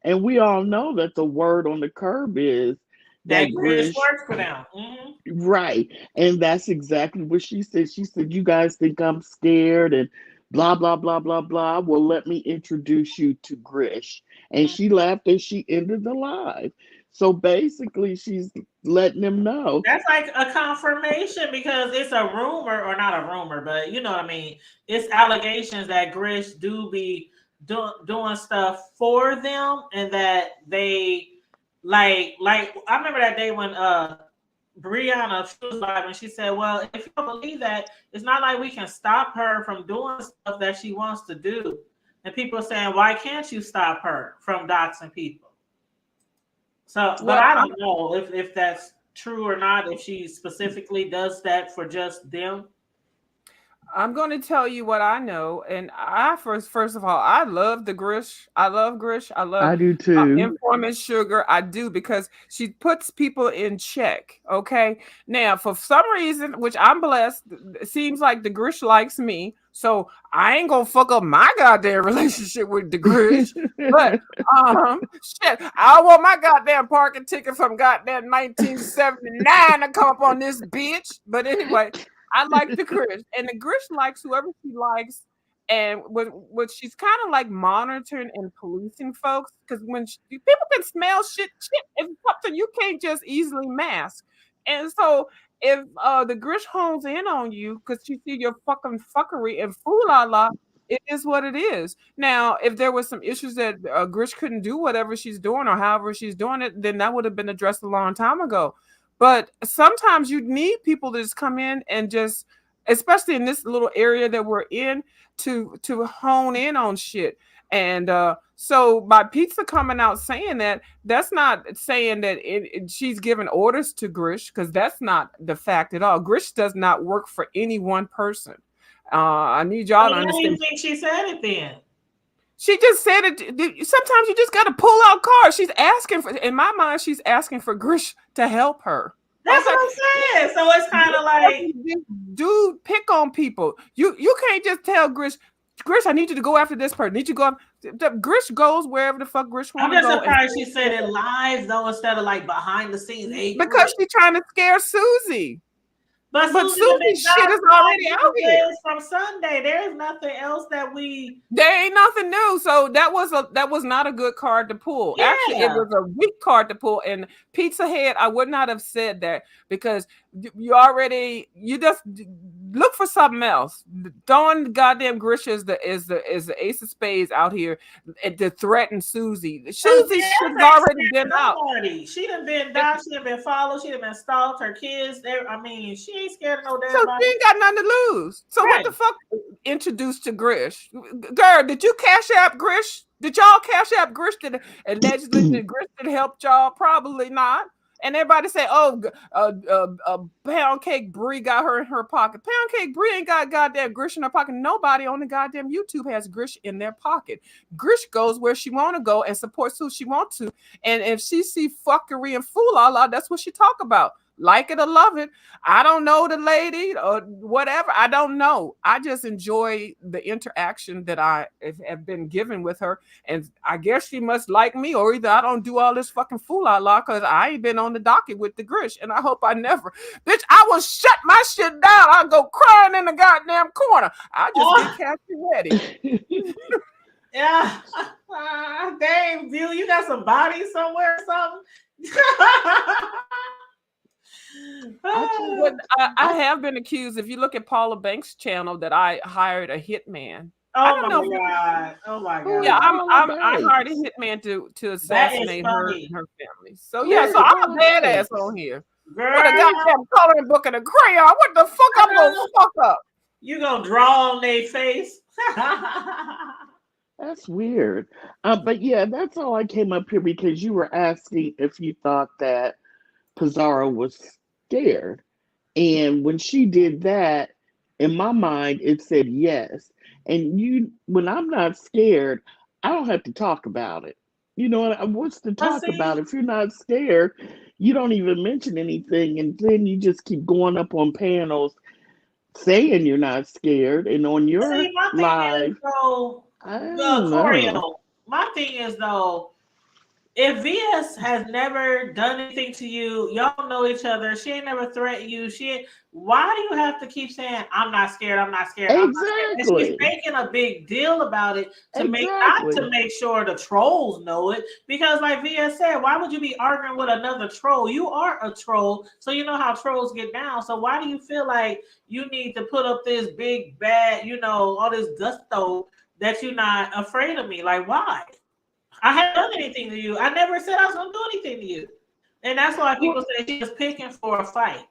And we all know that the word on the curb is That that Chris Grish, works for them. right. And that's exactly what she said. She said, you guys think I'm scared and blah, blah, blah, blah, blah. Well, let me introduce you to Grish. And Hmm. she laughed and she ended the live. So basically, she's letting them know. That's like a confirmation because it's a rumor, or not a rumor, but you know what I mean. It's allegations that Grish do be doing stuff for them, and that they like. I remember that day when Brianna, she was live and she said, "Well, if you don't believe that, it's not like we can stop her from doing stuff that she wants to do." And people are saying, "Why can't you stop her from doxing people?" So, but Well, I don't know if that's true or not. If she specifically does that for just them. I'm going to tell you what I know, and I first of all, I love the Grish. I love Grish. I love I do too. Informant Sugar. I do because she puts people in check. Okay, now for some reason, which I'm blessed, it seems like the Grish likes me, so I ain't gonna fuck up my goddamn relationship with the Grish. But shit, I want my goddamn parking ticket from goddamn 1979 to come up on this bitch. But anyway. I like the Grish, and the Grish likes whoever she likes, and what she's kind of like monitoring and policing folks because when people can smell shit is something you can't just easily mask, and so if the Grish hones in on you because she see your fucking fuckery and fool la la. It is what it is. Now, if there was some issues that Grish couldn't do whatever she's doing or however she's doing it, then that would have been addressed a long time ago. But sometimes you need people to just come in and just, especially in this little area that we're in, to hone in on shit. And so by Pizza coming out saying that, that's not saying that she's giving orders to Grish because that's not the fact at all. Grish does not work for any one person. I need So y'all to why do you understand. think she said it then? She just said it. Sometimes you just got to pull out cards. She's asking for, in my mind, she's asking for Grish to help her. That's Okay, what I'm saying. So it's kind of like dude, pick on people. You can't just tell Grish, I need you to go after this person. Need you to go. Grish goes wherever the fuck Grish I'm want to just go, and surprised she said it live though instead of like behind the scenes. Hey, because Chris. she's trying to scare Susie. But But Susie the big Susie's shit is gospel all already out these here. days from Sunday. There is nothing else that we. There ain't nothing new. So that was not a good card to pull. Actually, it Yeah. was a weak card to pull. And Pizza Head, I would not have said that because you just look for something else. Throwing goddamn Grisha is the ace of spades out here to threaten Susie. Cause Susie's shit has Jazz ain't already scared been of out. nobody. She done been down. She done been followed. She done been stalked. Her kids. I mean, she ain't scared of no So damn she body. ain't got nothing to lose. So what Right. the fuck introduced to Grish? Girl, did you cash app Grish? Did y'all cash app Grish? Did allegedly did Grish did help y'all? Probably not. And everybody say, "Oh, Pound Cake Brie got her in her pocket." Pound Cake Brie ain't got goddamn Grish in her pocket. Nobody on the goddamn YouTube has Grish in their pocket. Grish goes where she want to go and supports who she want to. And if she see fuckery and fool la la, that's what she talk about. Like it or love it. I don't know the lady or whatever. I don't know. I just enjoy the interaction that I have been given with her. And I guess she must like me, or either I don't do all this fucking fool la because I ain't been on the docket with the Grish. And I hope I never. Bitch, I will shut my shit down. I'll go crying in the goddamn corner. I just get Cassie ready. Yeah. Dang, View, you got some body somewhere or something? I have been accused. If you look at Paula Banks' channel, that I hired a hitman. I Oh don't my know. God. Oh my Who Yeah, is God. Paula I hired a Banks? hitman to That is assassinate her funny. and her family. So Who yeah, is so I'm a Paula badass Banks? on here. With a Girl, goddamn coloring book and a crayon. What the fuck I'm gonna fuck up? you gonna draw on their face? That's weird. But yeah, that's all I came up here because you were asking if you thought that Pizarro was scared. And when she did that, in my mind, it said yes. And when I'm not scared, I don't have to talk about it. You know what's to But talk about? see, If you're not scared, you don't even mention anything, and then you just keep going up on panels saying you're not scared, and on your my thing is live, though, I the don't know. choreo. My thing is though, if VS has never done anything to you, y'all know each other. She ain't never threatened you. Why do you have to keep saying, I'm not scared, I'm not scared, I'm not scared? And she's Exactly. making a big deal about it not to Exactly. make sure the trolls know it. Because like VS said, why would you be arguing with another troll? You are a troll, so you know how trolls get down. So why do you feel like you need to put up this big bad, all this gusto that you're not afraid of me? Like why? I haven't done anything to you. I never said I was going to do anything to you. And that's why Well, people say she was picking for a fight.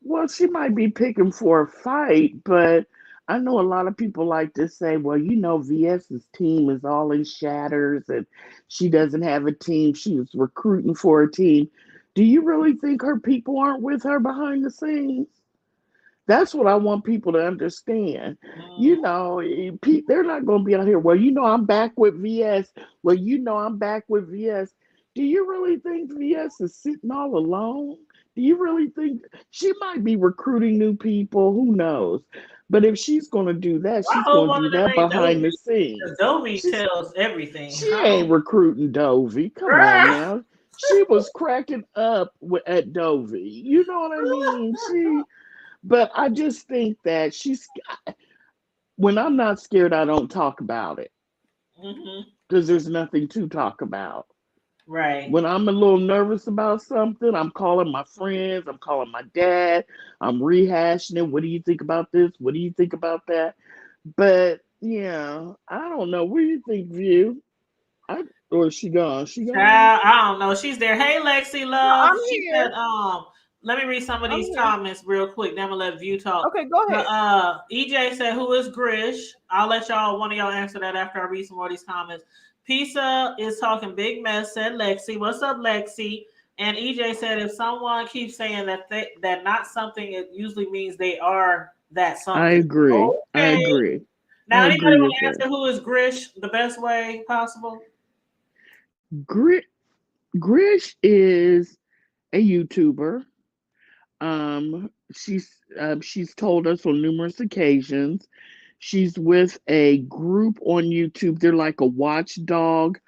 well, she might be picking for a fight, but I know a lot of people like to say, well, VS's team is all in shatters and she doesn't have a team. She was recruiting for a team. Do you really think her people aren't with her behind the scenes? That's what I want people to understand. Mm. They're not going to be out here. Well, I'm back with VS. Well, I'm back with VS. Do you really think VS is sitting all alone? Do you really think she might be recruiting new people? Who knows? But if she's going to do that, I she's hope going to one do of them that ain't behind Dovey. the Because scenes. Dovey She's tells everything. she ain't recruiting Dovey. Come on now. She was cracking up at Dovey. You know what I mean? But I just think that when I'm not scared, I don't talk about it Hmm. because there's nothing to talk about. Right. When I'm a little nervous about something, I'm calling my friends, I'm calling my dad, I'm rehashing it. What do you think about this? What do you think about that? But yeah, I don't know. What do you think, View? Or is she gone? She gone? Child, I don't know. She's there. Hey, Lexi No, Love. I'm She here. said, let me read some of I'm these here. comments real quick. Then I'm gonna let View talk. Okay, go ahead. EJ said, who is Grish? I'll let one of y'all answer that after I read some more of these comments. Pisa is talking big mess, said Lexi. What's up, Lexi? And EJ said, if someone keeps saying that not something, it usually means they are that I something. agree. I Okay. agree. I Now, anybody agree want with to her. answer who is Grish the best way possible? Grit Grish is a YouTuber. She's told us on numerous occasions. She's with a group on YouTube. They're like a watchdog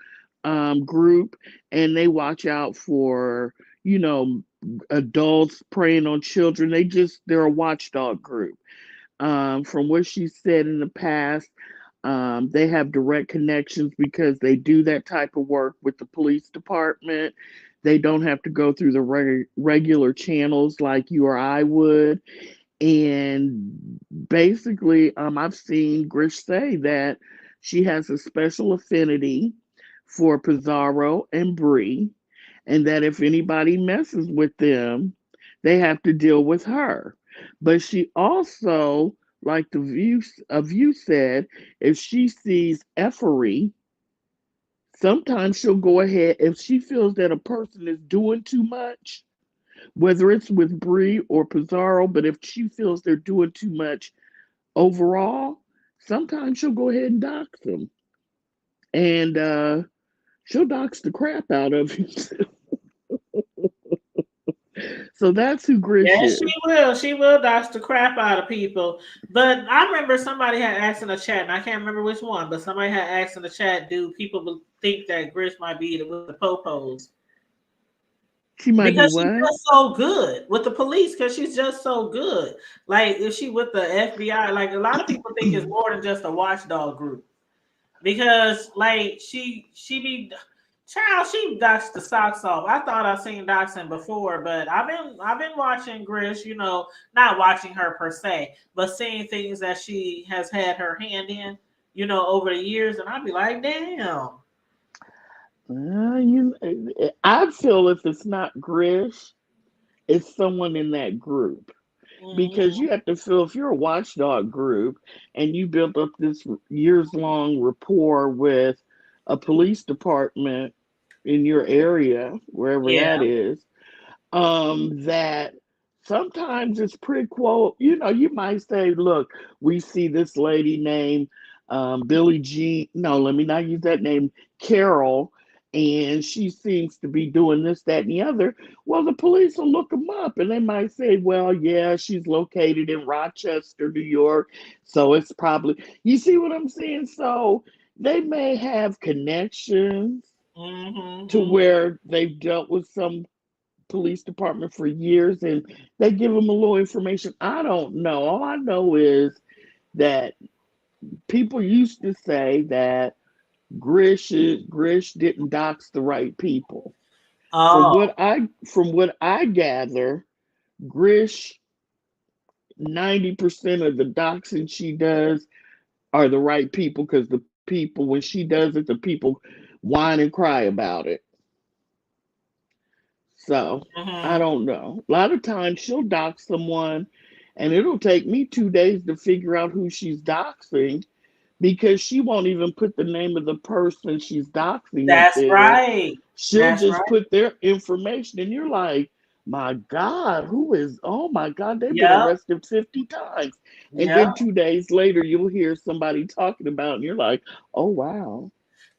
group, and they watch out for you know adults preying on children. They're a watchdog group. From what she said in the past, they have direct connections because they do that type of work with the police department. They don't have to go through the regular channels like you or I would. And basically, I've seen Grish say that she has a special affinity for Pizarro and Bree, and that if anybody messes with them, they have to deal with her. But she also, like the view said, if she sees effery, sometimes she'll go ahead if she feels that a person is doing too much, whether it's with Bree or Pizarro, but if she feels they're doing too much overall, sometimes she'll go ahead and dox them. And she'll dox the crap out of you. So that's who Grish Yes, she is. will. She will dox the crap out of people. But I remember somebody had asked in the chat, and I can't remember which one, but somebody had asked in the chat, do people think that Grish might be with the popos? She might be Because she's what? just so good with the police, because she's just so good. Like, if she with the FBI, like a lot of people think it's more than just a watchdog group. because like she be child, she ducks the socks off. I thought I seen Doxing before, but I've been watching Grish, not watching her per se, but seeing things that she has had her hand in, over the years, and I'd be like, damn. I feel if it's not Grish, it's someone in that group. Because Hmm. you have to feel if you're a watchdog group and you build up this years long rapport with a police department in your area, wherever Yeah. that is, that sometimes it's pretty quote, you might say, look, we see this lady named Billie Jean, no, let me not use that name, Carol, and she seems to be doing this, that, and the other. Well, the police will look them up and they might say, well, yeah, she's located in Rochester, New York, so it's probably, you see what I'm saying? So they may have connections to Hmm. where they've dealt with some police department for years and they give them a little information. I don't know. All I know is that people used to say that Grish didn't dox the right people. From Oh. what I gather, Grish 90% of the doxing she does are the right people because the people when she does it, the people whine and cry about it. So I Hmm. don't know. A lot of times she'll dox someone and it'll take me 2 days to figure out who she's doxing because she won't even put the name of the person she's doxing up That's there. right. She'll That's just right. put their information and you're like, my God, oh my God, they've been Yep. arrested 50 times. And Yep. then 2 days later, you'll hear somebody talking about it and you're like, oh, wow.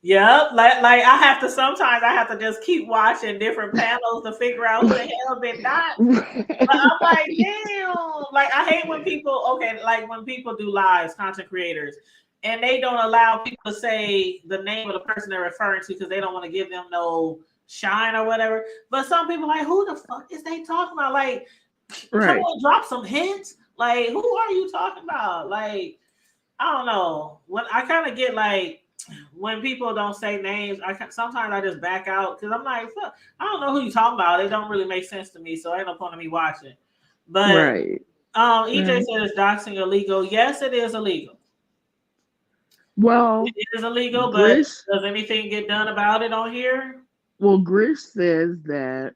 Yep. Like I have to just keep watching different panels to figure out who the hell been doxxed. But I'm like, damn. Like, I hate when people, okay, like when people do lives, content creators, and they don't allow people to say the name of the person they're referring to because they don't want to give them no shine or whatever. But some people like, who the fuck is they talking about? Like, come Right. on, drop some hints. Like, who are you talking about? Like, I don't know. When I kind of get like when people don't say names, sometimes I just back out because I'm like, fuck, I don't know who you talking about. It don't really make sense to me, so ain't no point in me watching. But Right. EJ Right. said is doxing illegal? Yes, it is illegal. Well, It is illegal, but Grish, does anything get done about it on here? Grish says that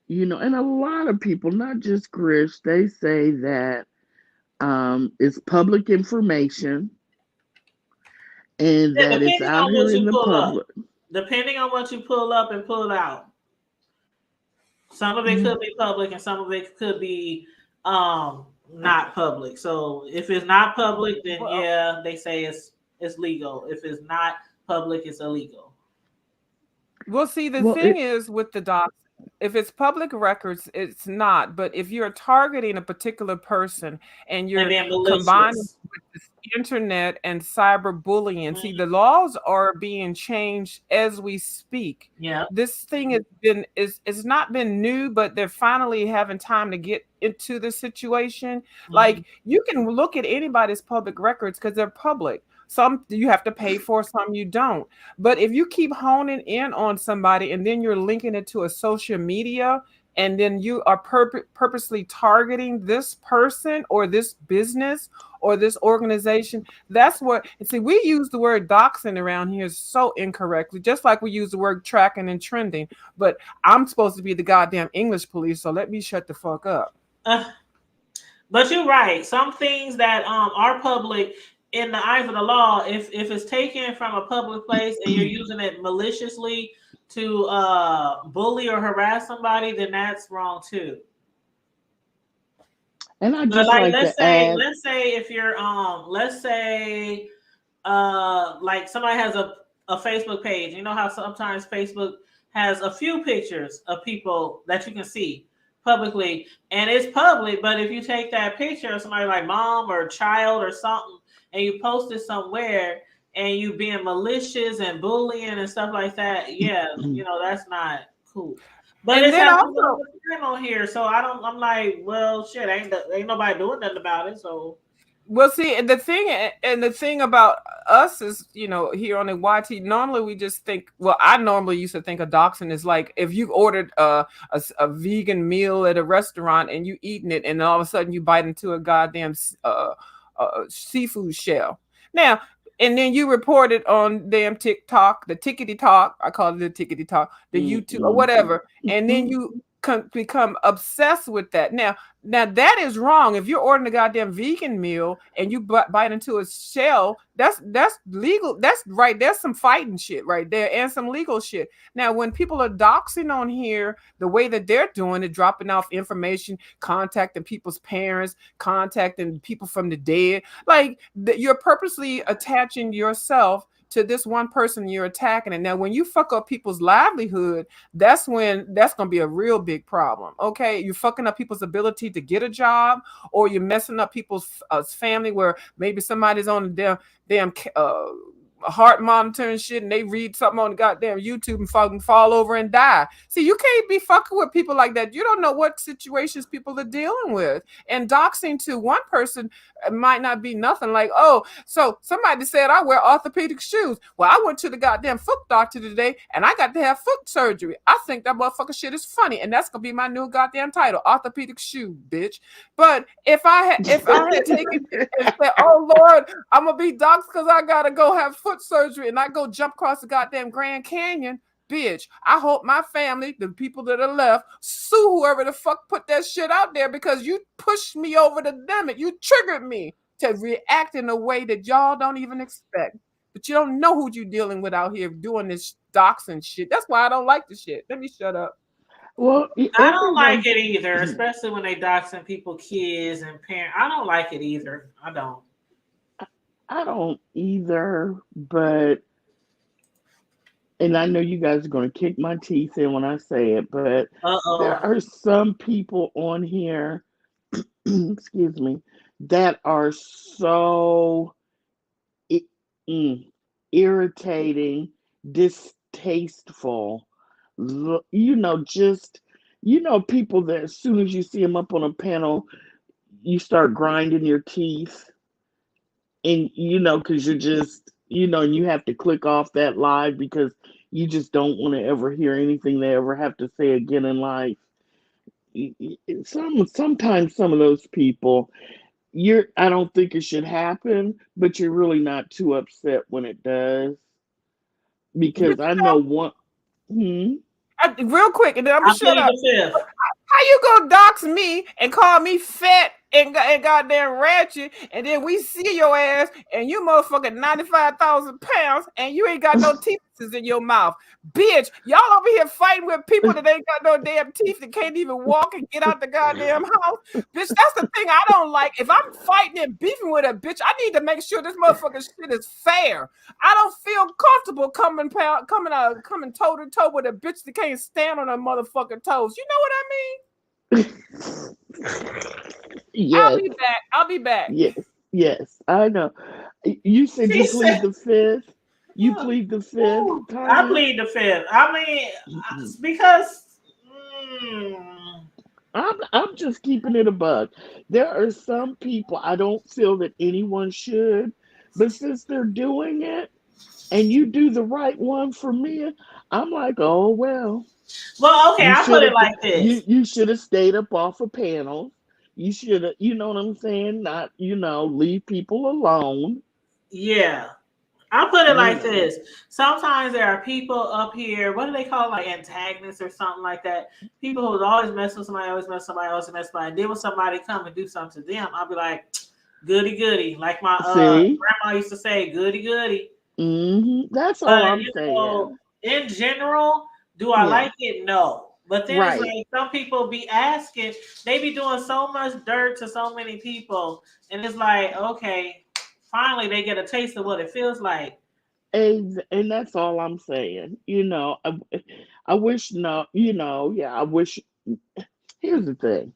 and a lot of people, not just Grish, they say that it's public information and Yeah, that it's depending out on here what in you the pull up. public. Depending on what you pull up and pull out. Some of it could be public and some of it could be not public. So if it's not public, then Well, yeah, they say it's legal. If it's not public, it's illegal. well, see, the Well, thing is with the docs, if it's public records, it's not. But if you're targeting a particular person and And you're being combining malicious. with this internet and cyberbullying, see, Mhm. the laws are being changed as we speak. Yeah. This thing has been is it's not been new, but they're finally having time to get into the situation. Mhm. Like you can look at anybody's public records because they're public. Some you have to pay for, some you don't. But if you keep honing in on somebody and then you're linking it to a social media and then you are purposely targeting this person or this business or this organization, that's what, and see, we use the word doxing around here so incorrectly, just like we use the word tracking and trending. But I'm supposed to be the goddamn English police, so let me shut the fuck up. Uh, but you're right. Some things that are public in the eyes of the law, if it's taken from a public place and you're using it maliciously to bully or harass somebody, then that's wrong too. and I But just like like let's to say add, let's say if you're let's say like somebody has a Facebook page. You know how sometimes Facebook has a few pictures of people that you can see publicly and it's public, but if you take that picture of somebody like mom or child or something and you post it somewhere and you being malicious and bullying and stuff like that, yeah, that's not cool. But And it's then happening also, all the time on here, so I'm like, well, shit, ain't nobody doing nothing about it, so Well, see, and the thing about us is, here on the YT, normally we just think. Well, I normally used to think of doxing is like if you ordered a vegan meal at a restaurant and you eating it, and all of a sudden you bite into a goddamn seafood shell. Now, and then you report it on damn TikTok, the tickety talk. I call it the tickety talk, the YouTube or Mm-mm. whatever, and then you become obsessed with that. Now that is wrong. If you're ordering a goddamn vegan meal and you bite into a shell, that's legal. That's right. There's some fighting shit right there and some legal shit. Now, when people are doxing on here, the way that they're doing it, dropping off information, contacting people's parents, contacting people from the dead, like you're purposely attaching yourself to this one person you're attacking. And now when you fuck up people's livelihood, that's when that's going to be a real big problem. Okay, you're fucking up people's ability to get a job, or you're messing up people's family, where maybe somebody's on the damn heart monitor and shit, and they read something on the goddamn YouTube and fucking fall over and die. See, you can't be fucking with people like that. You don't know what situations people are dealing with. And doxing to one person might not be nothing. Like, oh, so somebody said I wear orthopedic shoes. Well, I went to the goddamn foot doctor today and I got to have foot surgery. I think that motherfucker shit is funny, and that's gonna be my new goddamn title, orthopedic shoe, bitch. But if I had taken and said, oh Lord, I'm gonna be doxxed because I gotta go have foot surgery, and I go jump across the goddamn Grand Canyon. Bitch, I hope my family, the people that are left, sue whoever the fuck put that shit out there, because you pushed me over the limit. You triggered me to react in a way that y'all don't even expect. But you don't know who you're dealing with out here doing this doxing shit. That's why I don't like the shit. Let me shut up. Well, I don't like everyone. it either, especially when they doxing people, kids and parents. I don't like it either. I don't. I don't either, but and I know you guys are going to kick my teeth in when I say it, but Uh there oh. are some people on here, excuse me, that are so i- mm, irritating, distasteful. Just people that as soon as you see them up on a panel, you start grinding your teeth, and because you're just and you have to click off that live because you just don't want to ever hear anything they ever have to say again in life. Sometimes some of those people, I don't think it should happen, but you're really not too upset when it does, But because I know one. Hmm? real quick, and then I'm gonna I shut plead up. the fifth. How you gonna dox me and call me fat and goddamn ratchet, and then we see your ass and you motherfucking 95,000 pounds and you ain't got no teeth in your mouth, bitch? Y'all over here fighting with people that ain't got no damn teeth, that can't even walk and get out the goddamn house, bitch. That's the thing I don't like. If I'm fighting and beefing with a bitch, I need to make sure this motherfucking shit is fair. I don't feel comfortable coming toe to toe with a bitch that can't stand on her motherfucking toes. You know what I mean? I'll Yes, be back. I'll be back. yes, yes. I know. You said you She plead said, the fifth. You plead the fifth, "Ooh, I Tanya. plead the fifth." I mean, because mm, I'm just keeping it a bug. There are some people I don't feel that anyone should, but since they're doing it and you do the right one for me, I'm like, oh well. well, okay, You I should put it have like this. you should have stayed up off of panels. You should have, you know what I'm saying? Not, leave people alone. Yeah. I put it You like know. this. Sometimes there are people up here, what do they call it, like antagonists or something like that? People who's always mess with somebody, always mess with somebody, always mess with somebody. And then when somebody come and do something to them, I'll be like, goody goody. Like my See? grandma used to say, goody goody. That's all But I'm saying. in general, do I Yeah. like it? No. But then it's Right. like some people be asking, they be doing so much dirt to so many people, and it's like, okay, finally they get a taste of what it feels like. And that's all I'm saying. I wish, no, yeah, I wish. Here's the thing.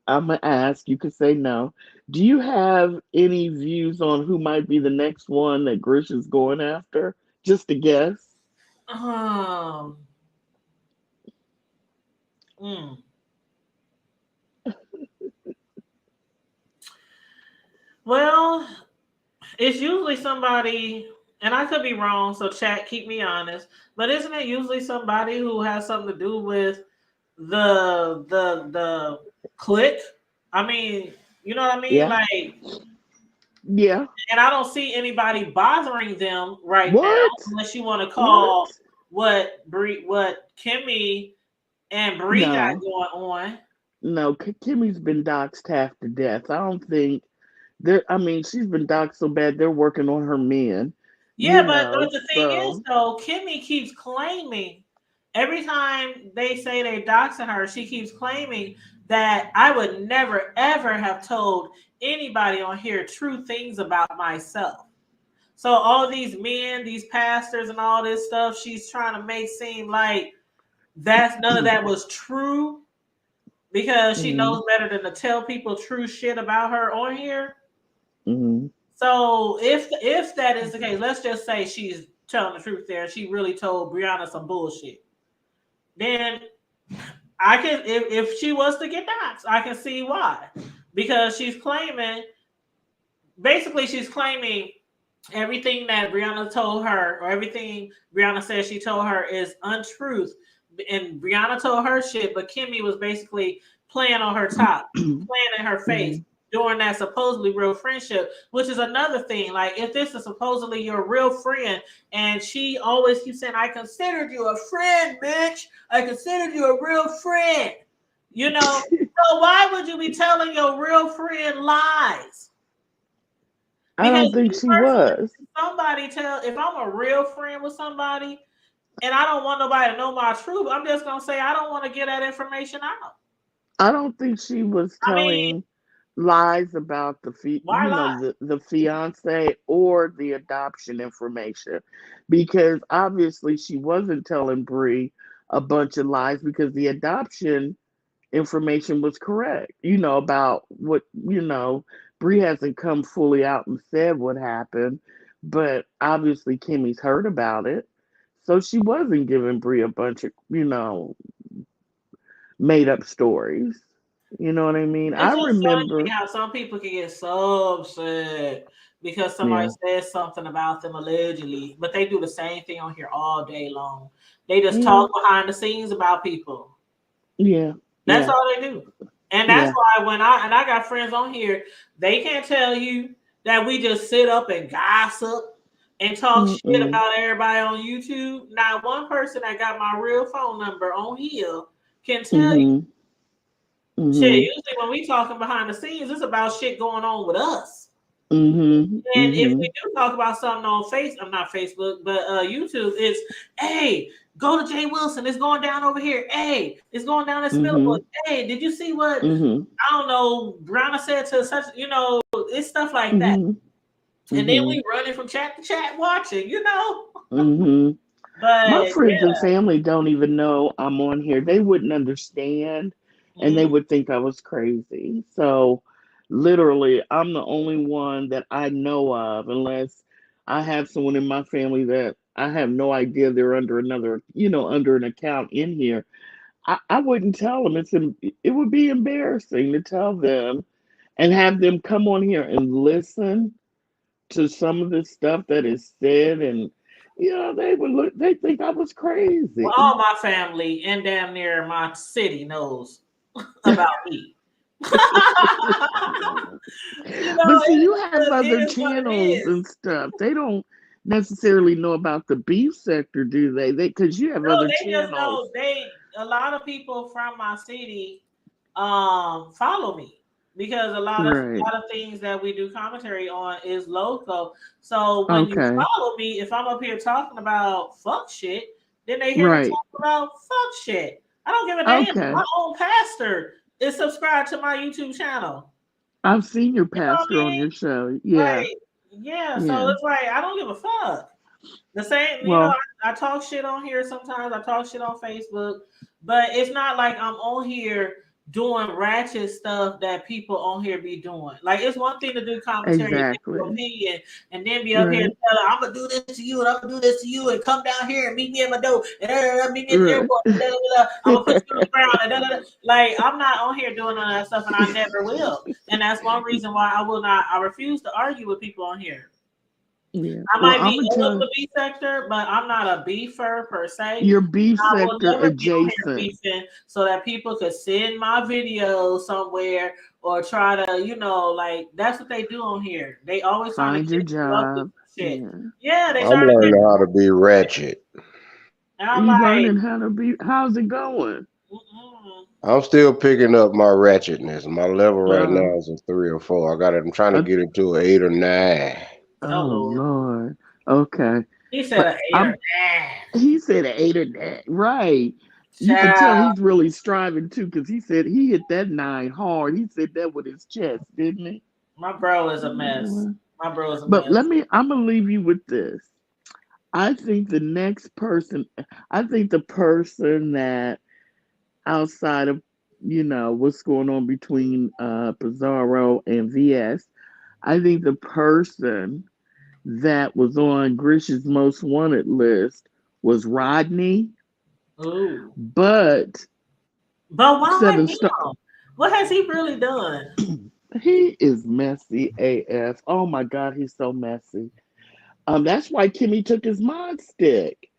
I'm going to ask, you could say no. Do you have any views on who might be the next one that Grish is going after? Just a guess. Um, mm. Well, it's usually somebody, and I could be wrong, so chat, keep me honest. But isn't it usually somebody who has something to do with the click? I mean, you know what I mean? Yeah. Like, Yeah. and I don't see anybody bothering them right now, What? unless you want to What? call what Kimmy and Bree got No. going on. No. Kimmy's been doxxed half to death. I don't think there. I mean, she's been doxxed so bad they're working on her men. Yeah, You but know. the thing is So. though, Kimmy keeps claiming every time they say they doxing her, she keeps claiming that I would never ever have told anybody on here true things about myself. So all these men, these pastors, and all this stuff, she's trying to make seem like that's none of that was true because she Mm-hmm. knows better than to tell people true shit about her on here. Mm-hmm. So if that is the case, let's just say she's telling the truth there. She really told Brianna some bullshit. Then I can, if she was to get doxxed, I can see why. Because she's claiming, basically, she's claiming everything that Brianna told her, or everything Brianna says she told her, is untruth. And Brianna told her shit, but Kimmy was basically playing on her top, playing in her face Mm-hmm. during that supposedly real friendship, which is another thing. Like, if this is supposedly your real friend, and she always keeps saying, I considered you a friend, bitch. I considered you a real friend. You know, so why would you be telling your real friend lies? I Because don't think me she personally, was. if I'm a real friend with somebody and I don't want nobody to know my truth, I'm just gonna say I don't want to get that information out. I don't think she was I mean, telling lies about why lie? the fiance or the adoption information, because obviously she wasn't telling Bree a bunch of lies because the adoption information was correct. About what Bree hasn't come fully out and said what happened, but obviously Kimmy's heard about it. So she wasn't giving Bree a bunch of, made up stories. You know what I mean? I It's just funny to me remember. how some people can get so upset because somebody Yeah. says something about them allegedly, but they do the same thing on here all day long. They just Yeah. talk behind the scenes about people. Yeah. That's Yeah. all they do. And that's Yeah. why I got friends on here, they can't tell you that we just sit up and gossip and talk shit Mm-mm. about everybody on YouTube. Not one person that got my real phone number on here can tell you Mm-hmm. shit. Mm-hmm. Usually when we talking behind the scenes, it's about shit going on with us. Mm-hmm. And if Mm-hmm. we do talk about something on I'm not Facebook, but YouTube, it's hey, go to Jay Wilson. It's going down over here. Hey, it's going down at Mm-hmm. Spillable. Hey, did you see what Mm-hmm. I don't know Brianna said to such? It's stuff like that. Mm-hmm. And then Mm-hmm. we running from chat to chat watching. Mm-hmm. My But friends and family don't even know I'm on here. They wouldn't understand and they yeah. would think I was crazy. So literally I'm the only one that I know of, unless I have someone in my family that I have no idea they're under another, under an account in here. I wouldn't tell them. It would be embarrassing to tell them and have them come on here and listen to some of the stuff that is said, and they think I was Well, crazy. all my family and damn near my city knows about me. But see, you have It other is what it channels is. and stuff. They don't necessarily know about the beef sector, do they? Because you have No, other they just channels. know a lot of people from my city follow me because Right. a lot of things that we do commentary on is local. So when you Okay. follow me, if I'm up here talking about fuck shit, then they hear me Right. talk about fuck shit. I don't give a damn. Okay. My own pastor is subscribed to my YouTube channel. I've seen your You know what pastor I on mean? your show. Yeah. Like, yeah, so Yeah. it's like I don't give a fuck. The same, Well, I talk shit on here sometimes. I talk shit on Facebook, but it's not like I'm on here doing ratchet stuff that people on here be doing. Like it's one thing to do commentary and your Exactly. opinion, and then be up here and Right. tell, I'm gonna do this to you, and I'm gonna do this to you, and come down here and meet me at my door, and meet me at the Right. airport, and I'm gonna put you on the ground, and like I'm not on here doing all that stuff, and I never will. And that's one reason why I will not. I refuse to argue with people on here. Yeah. I Well, might I'm be gonna of tell the beef sector, but I'm not a beefer per se. your beef I will sector never be on here adjacent. beefing so that people could send my video somewhere or try to, like that's what they do on here. They always trying to Find your catch you up with job. some shit. Yeah. Yeah, they I'm trying to catch learning how you. to be ratchet. And I'm You like, learning how to be? How's it going? mm-mm. I'm still picking up my ratchetness. My level right Uh, now is a 3 or 4. I'm trying to uh, get it to an 8 or 9. Oh oh Lord. Lord. Okay. He said But an 8 or I'm. 9. He said an 8 or 9. Right. You could tell Child, he's really striving too, because he said he hit that 9 hard. He said that with his chest, didn't he? my bro is a Oh mess. boy. My bro is a But mess. I'm gonna leave you with this. I think the next person, I think the person that outside of what's going on between Pizarro and VS, I think the person that was on Grish's most wanted list was Rodney, Ooh. but But why Seven Star. him? What has he really done? He is messy AF. Oh my God, he's so messy. That's why Kimmy took his mod stick.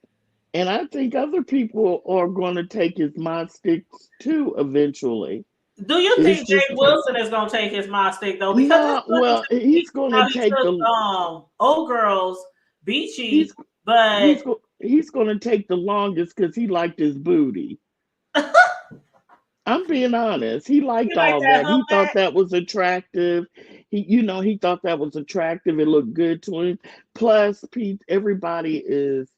And I think other people are going to take his mod sticks too eventually. Do you It's think Jay just Wilson is gonna take his mod stick though? Because that's no. what he Well, took. he's going How to he take took the old girls beachy, he's but he's going to take the longest because he liked his booty. he I'm being honest. He liked like all that that. He thought humpback. that was attractive. He thought that was attractive. It looked good to him. Plus, Pete, everybody is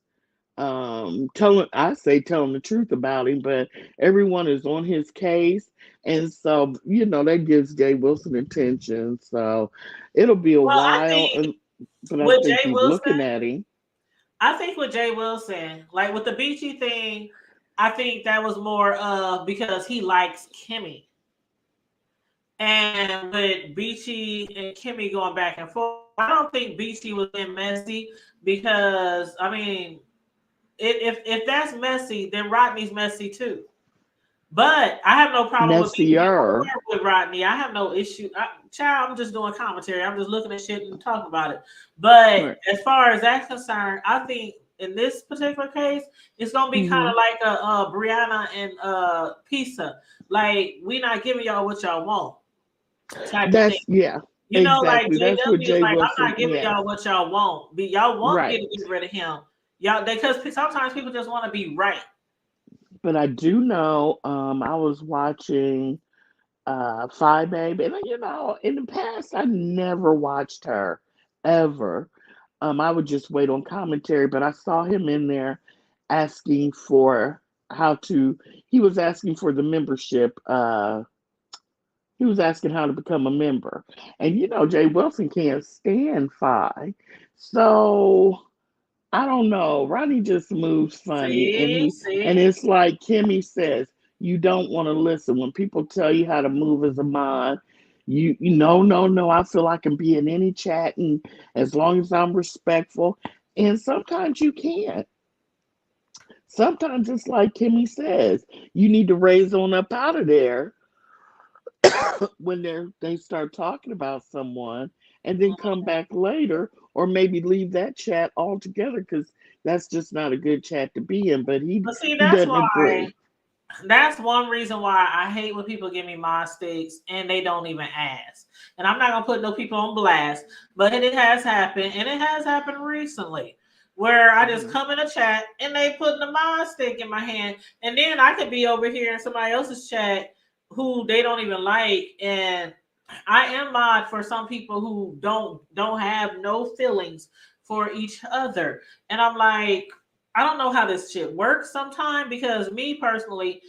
telling the truth about him, but everyone is on his case, and so that gives Jay Wilson attention. So it'll be a Well, I while, think but I with think Jay he's Wilson, looking at him. like with the beachy thing, I think that was more because he likes Kimmy. And with Beachy and Kimmy going back and forth, I don't think Beachy was in messy because I mean, if that's messy, then Rodney's messy too. But I have no problem with being Messier. with Rodney. I have no issue. Child, I'm just doing commentary. I'm just looking at shit and talking about it. But Right. as far as that's concerned, I think in this particular case, it's gonna be kind Hmm. of like a Brianna and Pisa. Like we not giving y'all what y'all want type of thing. That's yeah, Like exactly. That's what JW is Jay like, I'm Wilson. not giving Yes, y'all what y'all want. Y'all want me right. to get rid of him. Y'all because sometimes people just want to be right. But I do know. I was watching Phi Baby, and in the past, I never watched her ever. I would just wait on commentary, but I saw him in there asking for how to. He was asking for the membership. He was asking how to become a member, and Jay Wilson can't stand Phi, so I don't know. Ronnie just moves funny, and See, see. it's like Kimmy says, you don't want to listen when people tell you how to move as a mod. You know, no. I feel I can be in any chat, and as long as I'm respectful. And sometimes you can't. Sometimes it's like Kimmy says, you need to raise on up out of there when they start talking about someone, and then come back later, or maybe leave that chat altogether because that's just not a good chat to be in. But But see, he doesn't agree. that's one reason why I hate when people give me my sticks and they don't even ask. And I'm not gonna put no people on blast, but it has happened, and it has happened recently, where I just Mhm. come in a chat and they putting the mod stick in my hand, and then I could be over here in somebody else's chat who they don't even like, and I am mod for some people who don't have no feelings for each other, and I'm like, I don't know how this shit works sometimes because me personally,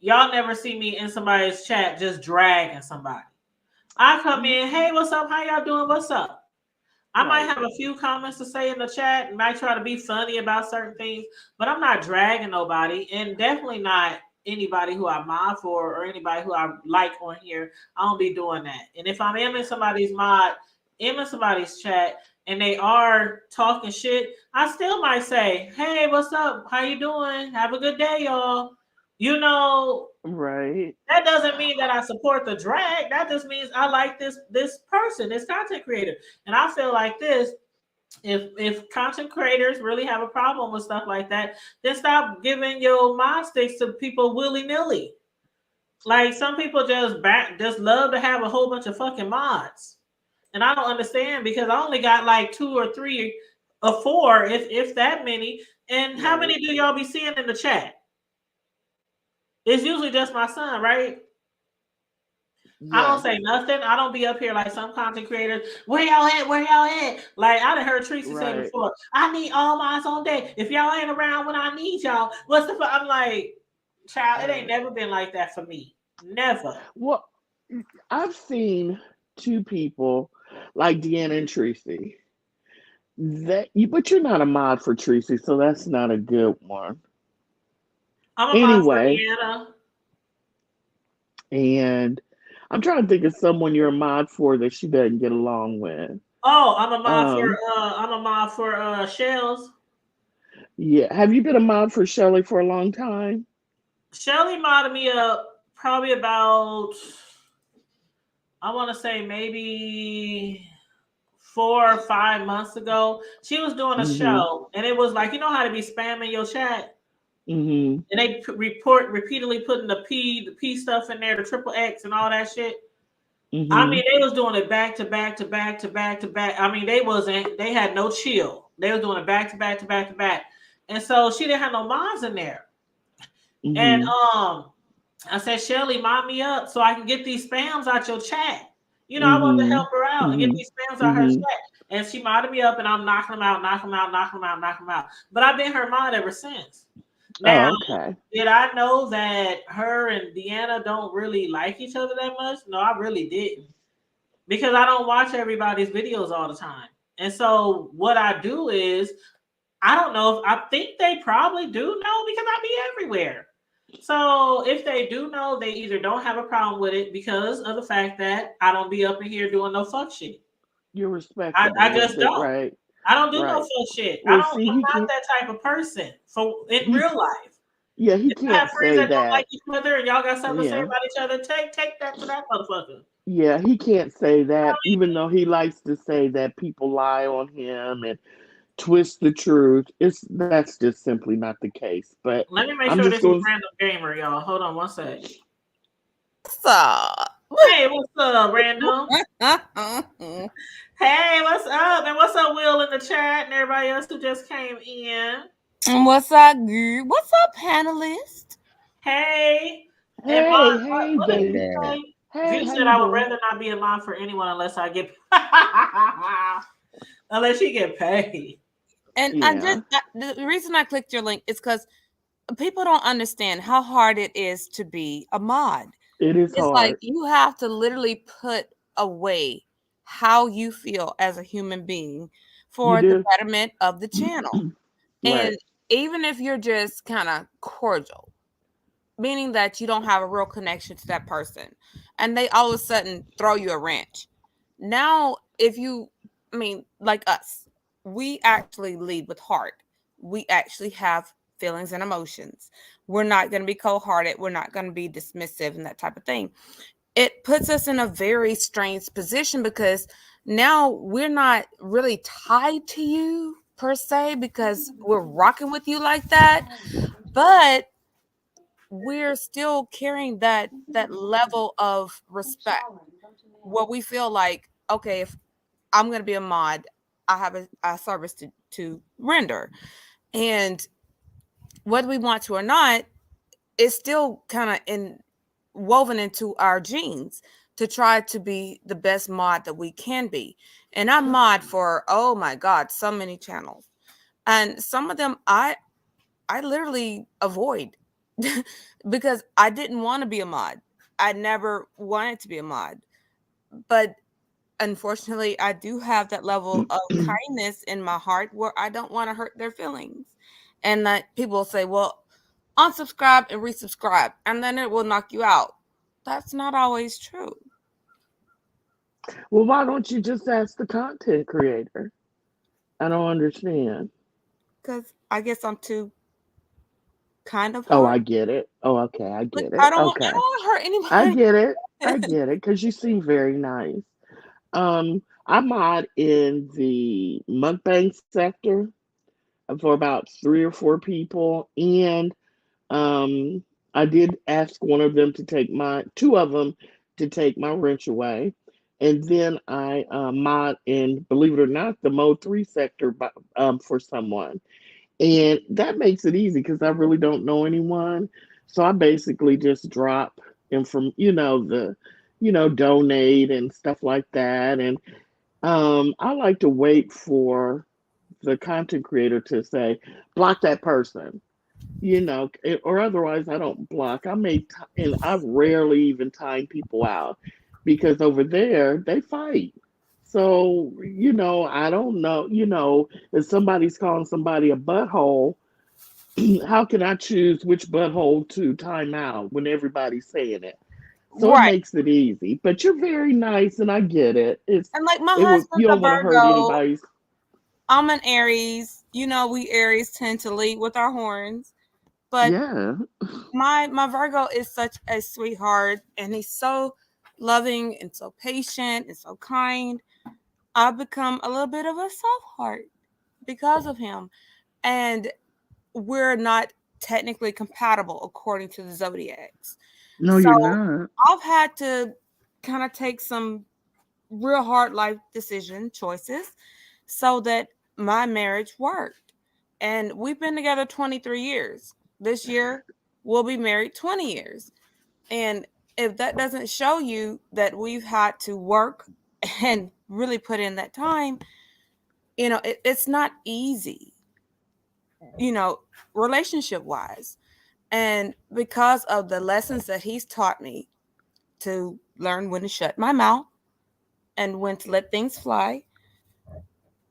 y'all never see me in somebody's chat just dragging somebody. I come Mm, in, hey, what's up? How y'all doing? What's up? I might right. have a few comments to say in the chat and might try to be funny about certain things, but I'm not dragging nobody, and definitely not anybody who I mod for or anybody who I like on here. I don't be doing that. And if I'm in somebody's mod, in somebody's chat, and they are talking shit, I still might say, "Hey, what's up? How you doing? Have a good day, y'all." You know, Right. that doesn't mean that I support the drag. That just means I like this person, this content creator. And I feel like this, if content creators really have a problem with stuff like that, then stop giving your mod sticks to people willy-nilly. Like some people just love to have a whole bunch of fucking mods. And I don't understand because I only got like 2 or 3 or 4, if that many. And how many Right. do y'all be seeing in the chat? It's usually just my son, right? I don't Yes. say nothing. I don't be up here like some content creators. Where y'all at? Where y'all at? Like I done heard Tracy say Right. before. I need all mine on deck. If y'all ain't around when I need y'all, what's the? I'm like, child. It ain't Right. never been like that for me. Never. Well, I've seen two people like Deanna and Tracy. But you're not a mod for Tracy, so that's not a good one. I'm a mod for Anyway, Deanna. and I'm trying to think of someone you're a mod for that she doesn't get along with. Oh, I'm a mod for Um, Shells. yeah. Have you been a mod for Shelly for a long time? Shelly modded me up probably about, I want to say maybe 4 or 5 months ago. She was doing a Mm-hmm. show, and it was like, you know how to be spamming your chat, Mm-hmm. and they repeatedly putting the P stuff in there, the triple X and all that shit. I Mm-hmm. mean, they was doing it back to back to back to back to back. I mean, they had no chill. They was doing it back to back to back to back, and so she didn't have no mods in there. And Mm-hmm. I said, Shelly, mod me up so I can get these spams out your chat. You know, I wanted to Mm-hmm. help her out and get Mm-hmm. these spams out her Mm-hmm. chat. And she modded me up, and I'm knocking them out, knocking them out, knocking them out, knocking them out. But I've been her mod ever since. Now, Oh, okay. did I know that her and Deanna don't really like each other that much? No, I really didn't. Because I don't watch everybody's videos all the time. And so what I do is, I don't know if I think they probably do know because I be everywhere. So if they do know, they either don't have a problem with it because of the fact that I don't be up in here doing no fuck shit. You're I respectable with just it, don't. right? I don't do no Right. fuck shit. Well, I'm see, he not can't. that type of person. For in He, real life. yeah, he If I have can't friends say that don't like that. each other and y'all got something to say Yeah, about each other, take that to that motherfucker. yeah, he can't say I that. Even though he likes to say that people lie on him and twist the truth, that's just simply not the case. But Let me make I'm sure just this is going. random gamer, y'all. Hold on one sec. So, Hey, what's up, random? Hey, what's up? And what's up, Will in the chat and everybody else who just came in? what's up, girl? What's up, panelist? Hey, and Hey, Mon, hey, what did Hey V baby. there. say? Hey, V how said you I would doing? rather not be a mom for anyone unless I get unless she get paid. And Yeah, the reason I clicked your link is because people don't understand how hard it is to be a mod. it is It's like hard. you have to literally put away how you feel as a human being You for the do. betterment of the channel. Right. And even if you're just kind of cordial, meaning that you don't have a real connection to that person, and they all of a sudden throw you a wrench. Now, if you, I mean, like us, we actually lead with heart. We actually have feelings and emotions. We're not going to be cold hearted. We're not going to be dismissive and that type of thing. It puts us in a very strange position because now we're not really tied to you per se because we're rocking with you like that. But we're still carrying that level of respect where we feel like, okay, if I'm going to be a mod, I have a service to render, and whether we want to or not, it's still kind of in woven into our genes to try to be the best mod that we can be. And I mod for, oh my god, so many channels, and some of them I literally avoid because I didn't want to be a mod. I never wanted to be a mod. But unfortunately, I do have that level of kindness in my heart where I don't want to hurt their feelings. And that people say, well, unsubscribe and resubscribe, and then it will knock you out. That's not always true. Well, why don't you just ask the content creator? I don't understand. Because I guess I'm too kind of Oh, hard. I get it. Oh, okay, I Like get I it. don't want I Okay. don't want to hurt I anybody. get it. I get it. Because you seem very nice. I mod in the mukbang sector for about 3 or 4 people, and um, I did ask one of them to take my two of them to take my wrench away, and then I mod in, believe it or not, the mode 3 sector for someone, and that makes it easy because I really don't know anyone, so I basically just drop in from donate and stuff like that, and I like to wait for the content creator to say, block that person, or otherwise I don't block. And I rarely even time people out because over there they fight. So, I don't know, if somebody's calling somebody a butthole, how can I choose which butthole to time out when everybody's saying it? So it Right. makes it easy. But you're very nice and I get it. And like my It would husband's you a don't want to hurt Virgo. anybody's. I'm an Aries. We Aries tend to lead with our horns. But Yeah. my Virgo is such a sweetheart, and he's so loving and so patient and so kind. I've become a little bit of a soft heart because of him. And we're not technically compatible according to the zodiacs. No, So you're not. I've had to kind of take some real hard life choices so that my marriage worked. And we've been together 23 years. This year we'll be married 20 years. And if that doesn't show you that we've had to work and really put in that time, it's not easy, you know, relationship wise. And because of the lessons that he's taught me to learn when to shut my mouth and when to let things fly,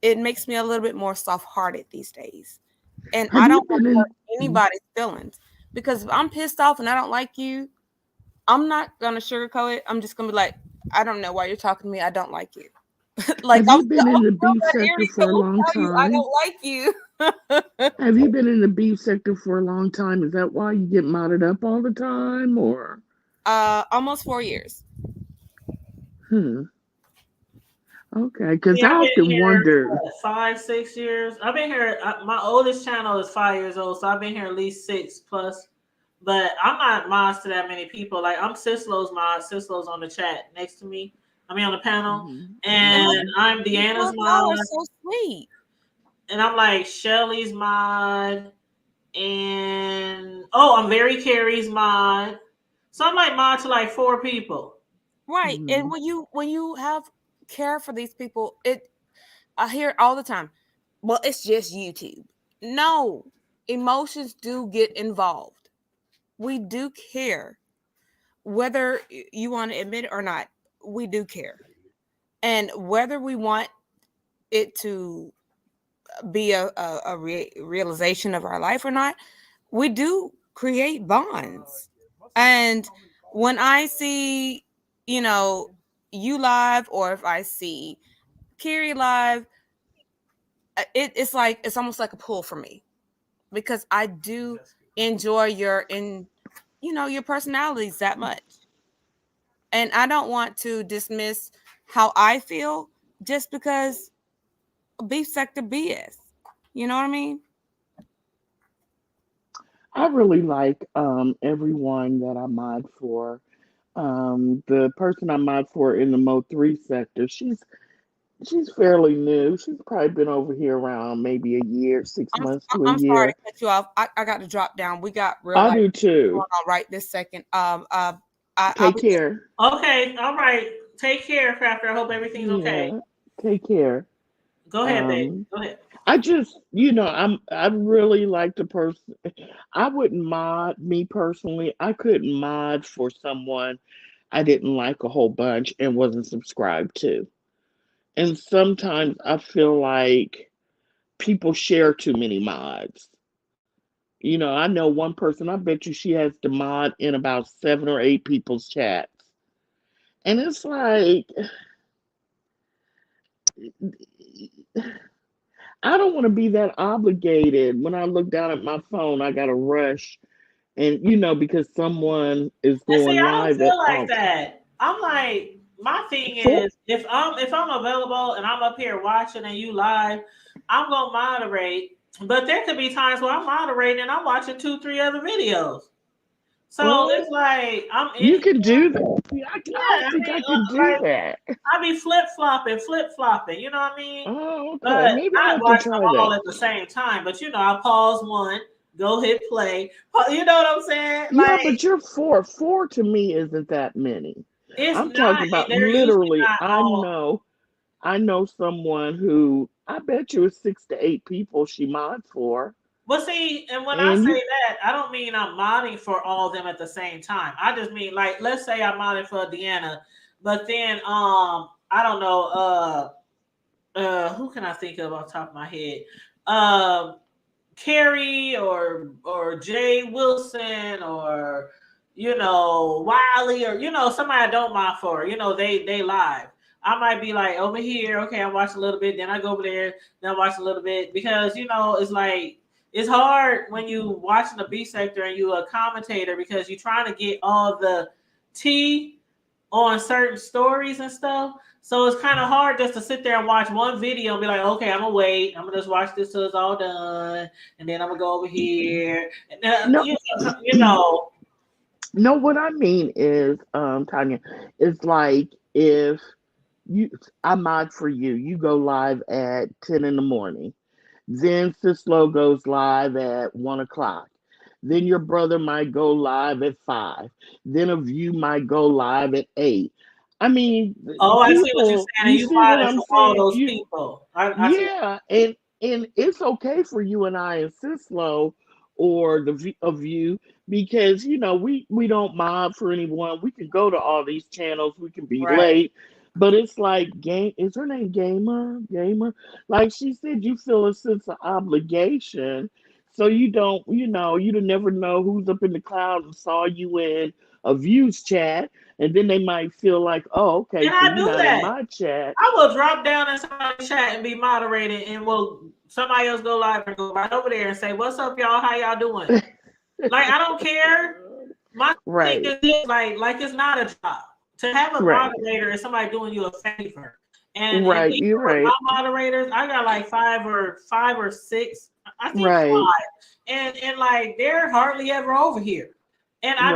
it makes me a little bit more soft hearted these days. And I Have you don't want been to in? hurt anybody's feelings because if I'm pissed off and I don't like you, I'm not going to sugarcoat it. I'm just going to be like, I don't know why you're talking to me. I don't like you. Like Have I'm you still, been in I'm the still beef that sector Aries that for a will long tell you I time? don't like you. Have you been in the beef sector for a long time? Is that why you get modded up all the time, or? Almost 4 years. Hmm. Okay, because Yeah, I I've been often here wonder. what, 5, 6 years. I've been here. My oldest channel is 5 years old, so I've been here at least 6 plus. But I'm not mods to that many people. Like I'm Cislow's mod. Cislow's on the chat next to me. I mean on the panel, Mhm, And and like, mhm. I'm people Deanna's of y'all are mod, so sweet. and I'm like Shelly's mod, and I'm Very Carey's mod. So I'm like mod to like 4 people. Right. And Mhm. when you have care for these people, I hear it all the time. Well, it's just YouTube. No, emotions do get involved. We do care, whether you want to admit it or not. We do care, and whether we want it to be a realization of our life or not, we do create bonds. And when I see, you know, you live, or if I see Kiri live, it's like it's almost like a pull for me because I do enjoy your personalities that much, and I don't want to dismiss how I feel just because beef sector BS. You know what I mean? I really like everyone that I mod for. The person I mod for in the Mo 3 sector, she's fairly new. She's probably been over here around maybe a year, six I'm months to a I'm sorry year. to cut you off. I got to drop down. We got real I life do going too. on right this second. I'll Take be care. Okay, all right. Take care, Crafter. I hope everything's okay. Yeah. Take care. Go ahead, babe. Um, Go ahead. I just, I really like the person. I wouldn't mod me personally. I couldn't mod for someone I didn't like a whole bunch and wasn't subscribed to. And sometimes I feel like people share too many mods. I know one person, I bet you she has to mod in about 7 or 8 people's chats. And it's like, I don't want to be that obligated. When I look down at my phone, I got to rush. And, because someone is And see, going I don't live at feel like that. I'm like, my thing four. is, if I'm available and I'm up here watching and you live, I'm gonna moderate. But there could be times where I'm moderating and I'm watching 2, 3 other videos. So Well, it's like I'm you in. can do that. See, I Yeah, don't I think mean, I can do like that. I be flip flopping. You know what I mean? Oh, okay. But Maybe I I have to watch them try all that. at the same time. But I pause one, go hit play. You know what I'm saying? Yeah, Like but you're four. Four to me isn't that many. it's I'm talking not. about They're usually literally, not I all. know. I know someone who I bet you it's 6 to 8 people she mods for. Well, see, and when I And say you that, I don't mean I'm modding for all of them at the same time. I just mean like, let's say I'm modding for Deanna, but then I don't know, who can I think of off the top of my head? Um, Carrie or Jay Wilson or Wiley or somebody I don't mind for. They live. I might be like over here, okay, I watch a little bit, then I go over there, then I watch a little bit because it's like it's hard when you watching the B sector and you a commentator because you're trying to get all the tea on certain stories and stuff. So it's kind of hard just to sit there and watch one video and be like, okay, I'm gonna wait. I'm gonna just watch this till it's all done, and then I'm gonna go over here. And no, you know. no. What I mean is, Tanya, it's like if you I mod for you, you go live at 10 in the morning. Then Cislo goes live at 1 o'clock. Then your brother might go live at 5. Then a view might go live at 8. I mean, Oh, I see what you're people, saying, you and you see what modded I'm for all saying? those You people. I see. Yeah, and it's okay for you and I and Cislo or of you because we don't mob for anyone. We can go to all these channels. We can be Right. late, but it's like game. Is her name Gamer? Like she said, you feel a sense of obligation, so you don't. You never know who's up in the cloud and saw you in a views chat, and then they might feel like, oh, okay, And so I you're do not in that. my chat. I will drop down in somebody's chat and be moderated, and will somebody else go live and go right over there and say, "What's up, y'all? How y'all doing?" Like I don't care. My thing Right. is this, like it's not a job. To have a Right. moderator is somebody doing you a favor. And Right. even You're with my right. moderators, I got like five or six, I think Right. 5. And like they're hardly ever over here. And Right.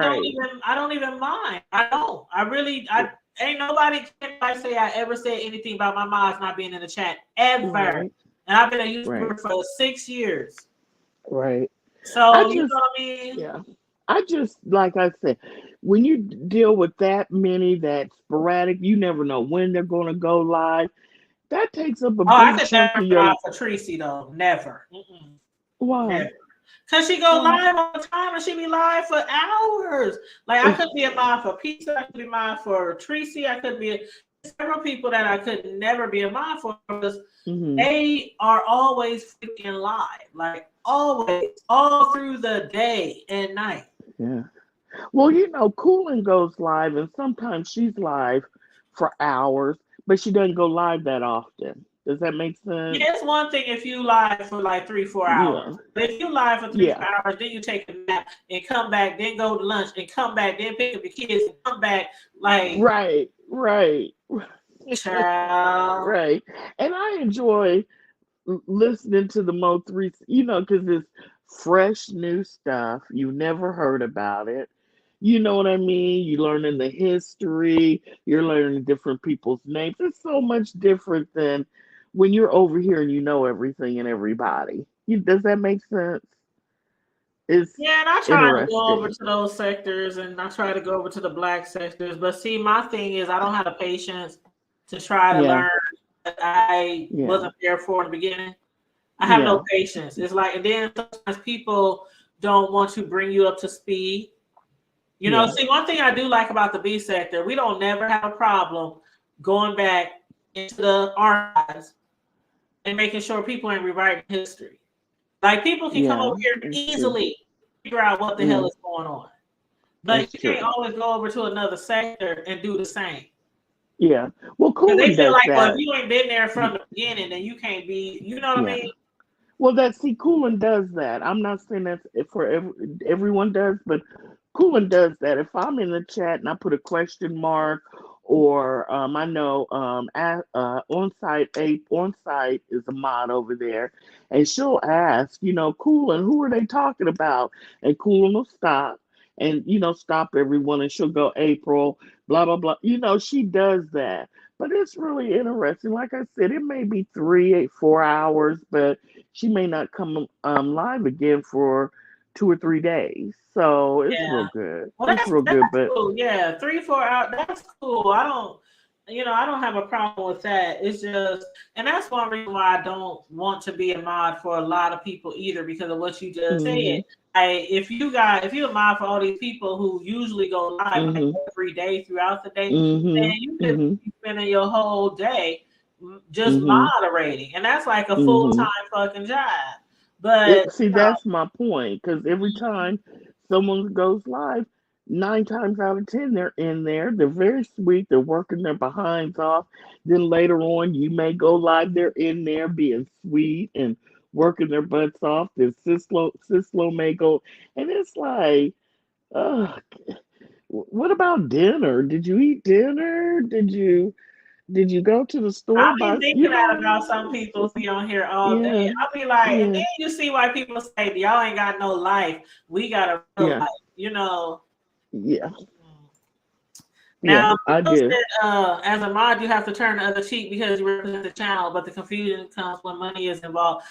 I don't even mind. I don't. I ain't nobody can like say I ever said anything about my mods not being in the chat ever. Right. And I've been a Right. YouTuber for 6 years. Right. I So you know just, what I mean? yeah. I just, like I said, when you deal with that many that sporadic, you never know when they're going to go live. That takes up a Oh, I big could chunk never of lie your. for Tracy though. Never. Mm-mm. Why? Never. Cause she go Why? live all the time and she be live for hours. Like I couldn't be a mod for Pizza, I could be mod for Tracy, I could be several people that I could never be a mod for because Hmm. they are always freaking live. Like always, all through the day and night. Yeah. Well, Cooling goes live, and sometimes she's live for hours, but she doesn't go live that often. Does that make sense? Yeah, it's one thing if you live for like 3, 4 hours. Yeah. But if you live for three, Yeah. 4 hours, then you take a nap and come back, then go to lunch and come back, then pick up your kids and come back. Like, Right. Right. child. Right. And I enjoy listening to the most recent, because it's fresh new stuff. You never heard about it. You know what I mean? You're learning the history, you're learning different people's names. It's so much different than when you're over here and you know everything and everybody. Does that make sense? It's Yeah, and I try to go over interesting. to those sectors and I try to go over to the black sectors. But see, my thing is I don't have the patience to try to Yeah, learn that I yeah, wasn't there for in the beginning. I have no yeah, patience. It's like, and then sometimes people don't want to bring you up to speed. yeah, See, one thing I do like about the B sector, we don't never have a problem going back into the archives and making sure people ain't rewriting history. Like people can come Yeah, over here it's true. easily figure out what the hell Mm, is going on. But that's you can't true. always go over to another sector and do the same. Yeah. Well, Because they Coolin feel does like, well, if that. you ain't been there from the beginning, then you can't be, you know what I Yeah. mean? Well, that see, Coolin does that. I'm not saying that for everyone does, but Coolin does that. If I'm in the chat and I put a question mark, or I know on site is a mod over there, and she'll ask, Coolin, who are they talking about? And Coolin will stop and stop everyone, and she'll go April, blah blah blah. She does that. But it's really interesting. Like I said, it may be 4 hours, but she may not come live again for 2 or 3 days. So it's real Yeah. good. Well, It's real good. that's But cool. Yeah, 3 4 hours. That's cool. I don't have a problem with that. It's just, and that's one reason why I don't want to be a mod for a lot of people either, because of what you just said. mhm, If you're a mod for all these people who usually go live like mhm, every day throughout the day, then mhm, you could mhm, be spending your whole day just mhm, moderating, and that's like a full mhm. time fucking job. But See, that's my point. Because every time someone goes live, 9 times out of 10, they're in there. They're very sweet. They're working their behinds off. Then later on, you may go live. They're in there being sweet and working their butts off. Then Cislo may go, and it's like, ugh. What about dinner? Did you eat dinner? Did you go to the store I by be thinking that about some people be on here all day. yeah, I'll be like, and yeah, then you see why people say y'all ain't got no life. We got a real yeah, life, you know. yeah, yeah, Now, I Bill do. said, as a mod, you have to turn the other cheek because you represent the channel, but the confusion comes when money is involved.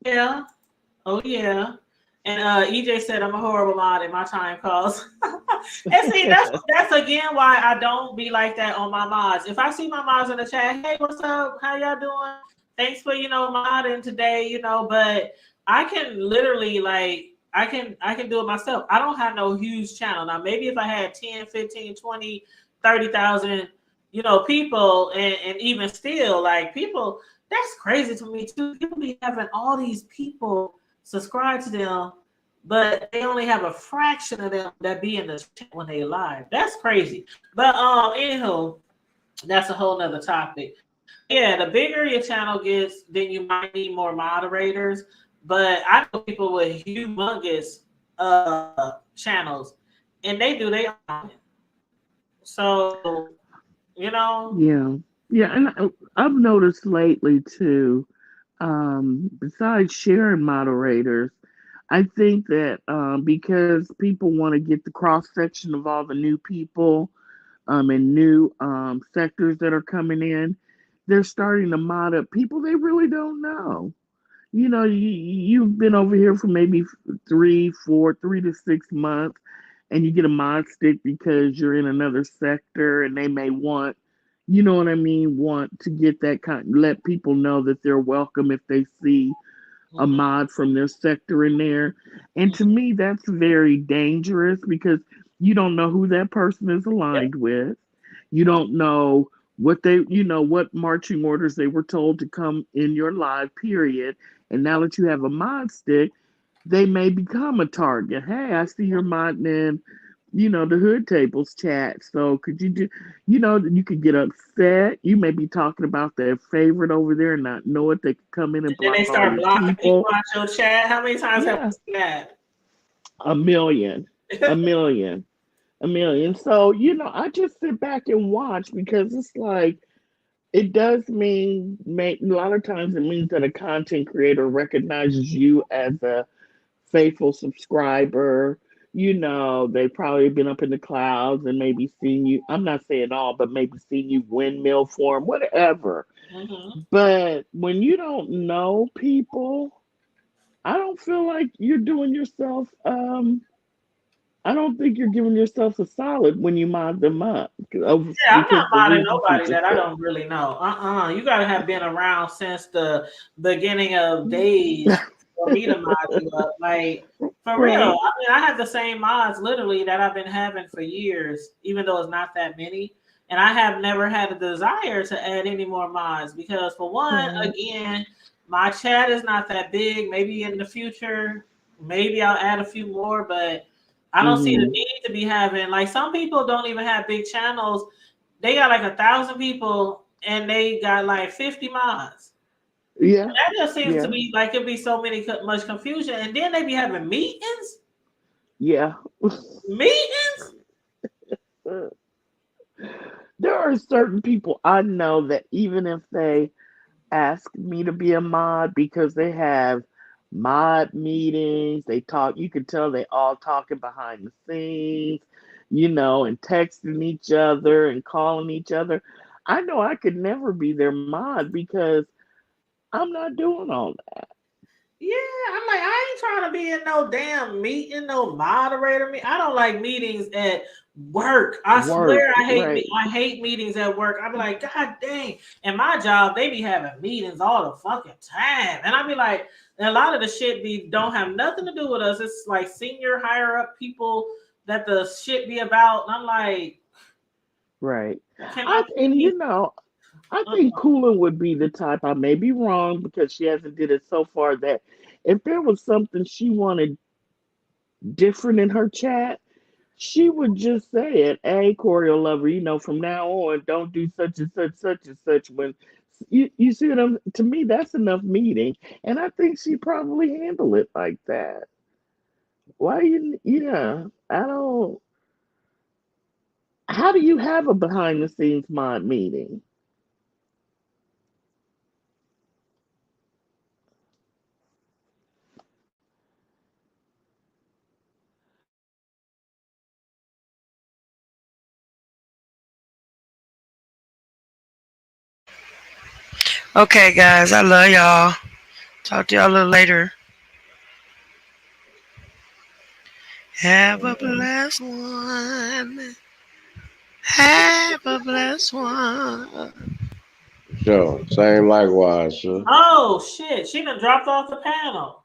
Yeah, oh yeah. And EJ said I'm a horrible mod and my time calls. And see, that's again why I don't be like that on my mods. If I see my mods in the chat, hey, what's up? How y'all doing? Thanks for modding today, but I can literally I can do it myself. I don't have no huge channel. Now maybe if I had 10, 15, 20, 30,000, people and even still like people, that's crazy to me too. People be having all these people subscribe to them, but they only have a fraction of them that be in the chat when they live. That's crazy. But anywho, that's a whole nother topic. Yeah, the bigger your channel gets, then you might need more moderators. But I know people with humongous channels, and they do their own. So you know, Yeah, yeah, and I've noticed lately too. Besides sharing moderators, I think that because people want to get the cross section of all the new people and new sectors that are coming in, they're starting to mod up people they really don't know. You've been over here for maybe 3 to 6 months, and you get a mod stick because you're in another sector, and they may want, what I mean, want to get that let people know that they're welcome if they see a mhm, mod from their sector in there. And to me, that's very dangerous because you don't know who that person is yep. aligned with. You don't know what marching orders they were told to come in your live period. And now that you have a mod stick, they may become a target. Hey, I see you're modding in, the hood tables chat. So could you do, you could get upset. You may be talking about their favorite over there and not know it. They could come in and Then block they all start your blocking people people. out your chat. How many times have Yeah, we seen that? a million, a million, a million. So, I just sit back and watch because it's like, it does a lot of times it means that a content creator recognizes you as a faithful subscriber. They probably been up in the clouds and maybe seen you. I'm not saying all, but maybe seen you windmill form, whatever. Hmm. But when you don't know people, I don't feel like you're doing yourself. I don't think you're giving yourself a solid when you mod them up Yeah, I'm because not the modding reasons you nobody just that I said. don't really know. You gotta have been around since the beginning of days for me to mod you up. Like for real. I Right. mean, I have the same mods literally that I've been having for years, even though it's not that many. And I have never had a desire to add any more mods because for one, Right. again, My chat is not that big. Maybe in the future, maybe I'll add a few more, but I don't see the Mm-hmm. need to be having like some people don't even have big channels. They got like 1,000 people and they got like 50 mods. Yeah. That just seems to Yeah. be like it'd be so much confusion, and then they be having meetings. Yeah. Meetings. There are certain people I know that even if they ask me to be a mod because they have mod meetings, they talk, you can tell they all talking behind the scenes, and texting each other and calling each other. I know I could never be their mod because I'm not doing all Yeah, I'm like, I ain't trying to be in no damn meeting, no moderator. I don't like meetings at work. that I work, swear right? I hate meetings at work. I be like, God dang. And my job, they be having meetings all the fucking time. And I be like, and a lot of the shit be don't have nothing to do with us. It's like senior higher up people that the shit be about. And I'm like, Right. can I I and please? I think Uh-uh. Cooling would be the type. I may be wrong because she hasn't did it so far. That if there was something she wanted different in her chat, she would just say it. Hey, Choreo lover, from now on, don't do such and such. When you see what I'm. To me, that's enough meeting, and I think she probably handle it like that. Why you? Yeah, I don't. How do you have a behind the scenes mod meeting? Okay, guys, I love y'all. Talk to y'all a little later. Have a blessed one. Have a blessed one. Sure. Same likewise, sir. Oh shit, she done dropped off the panel.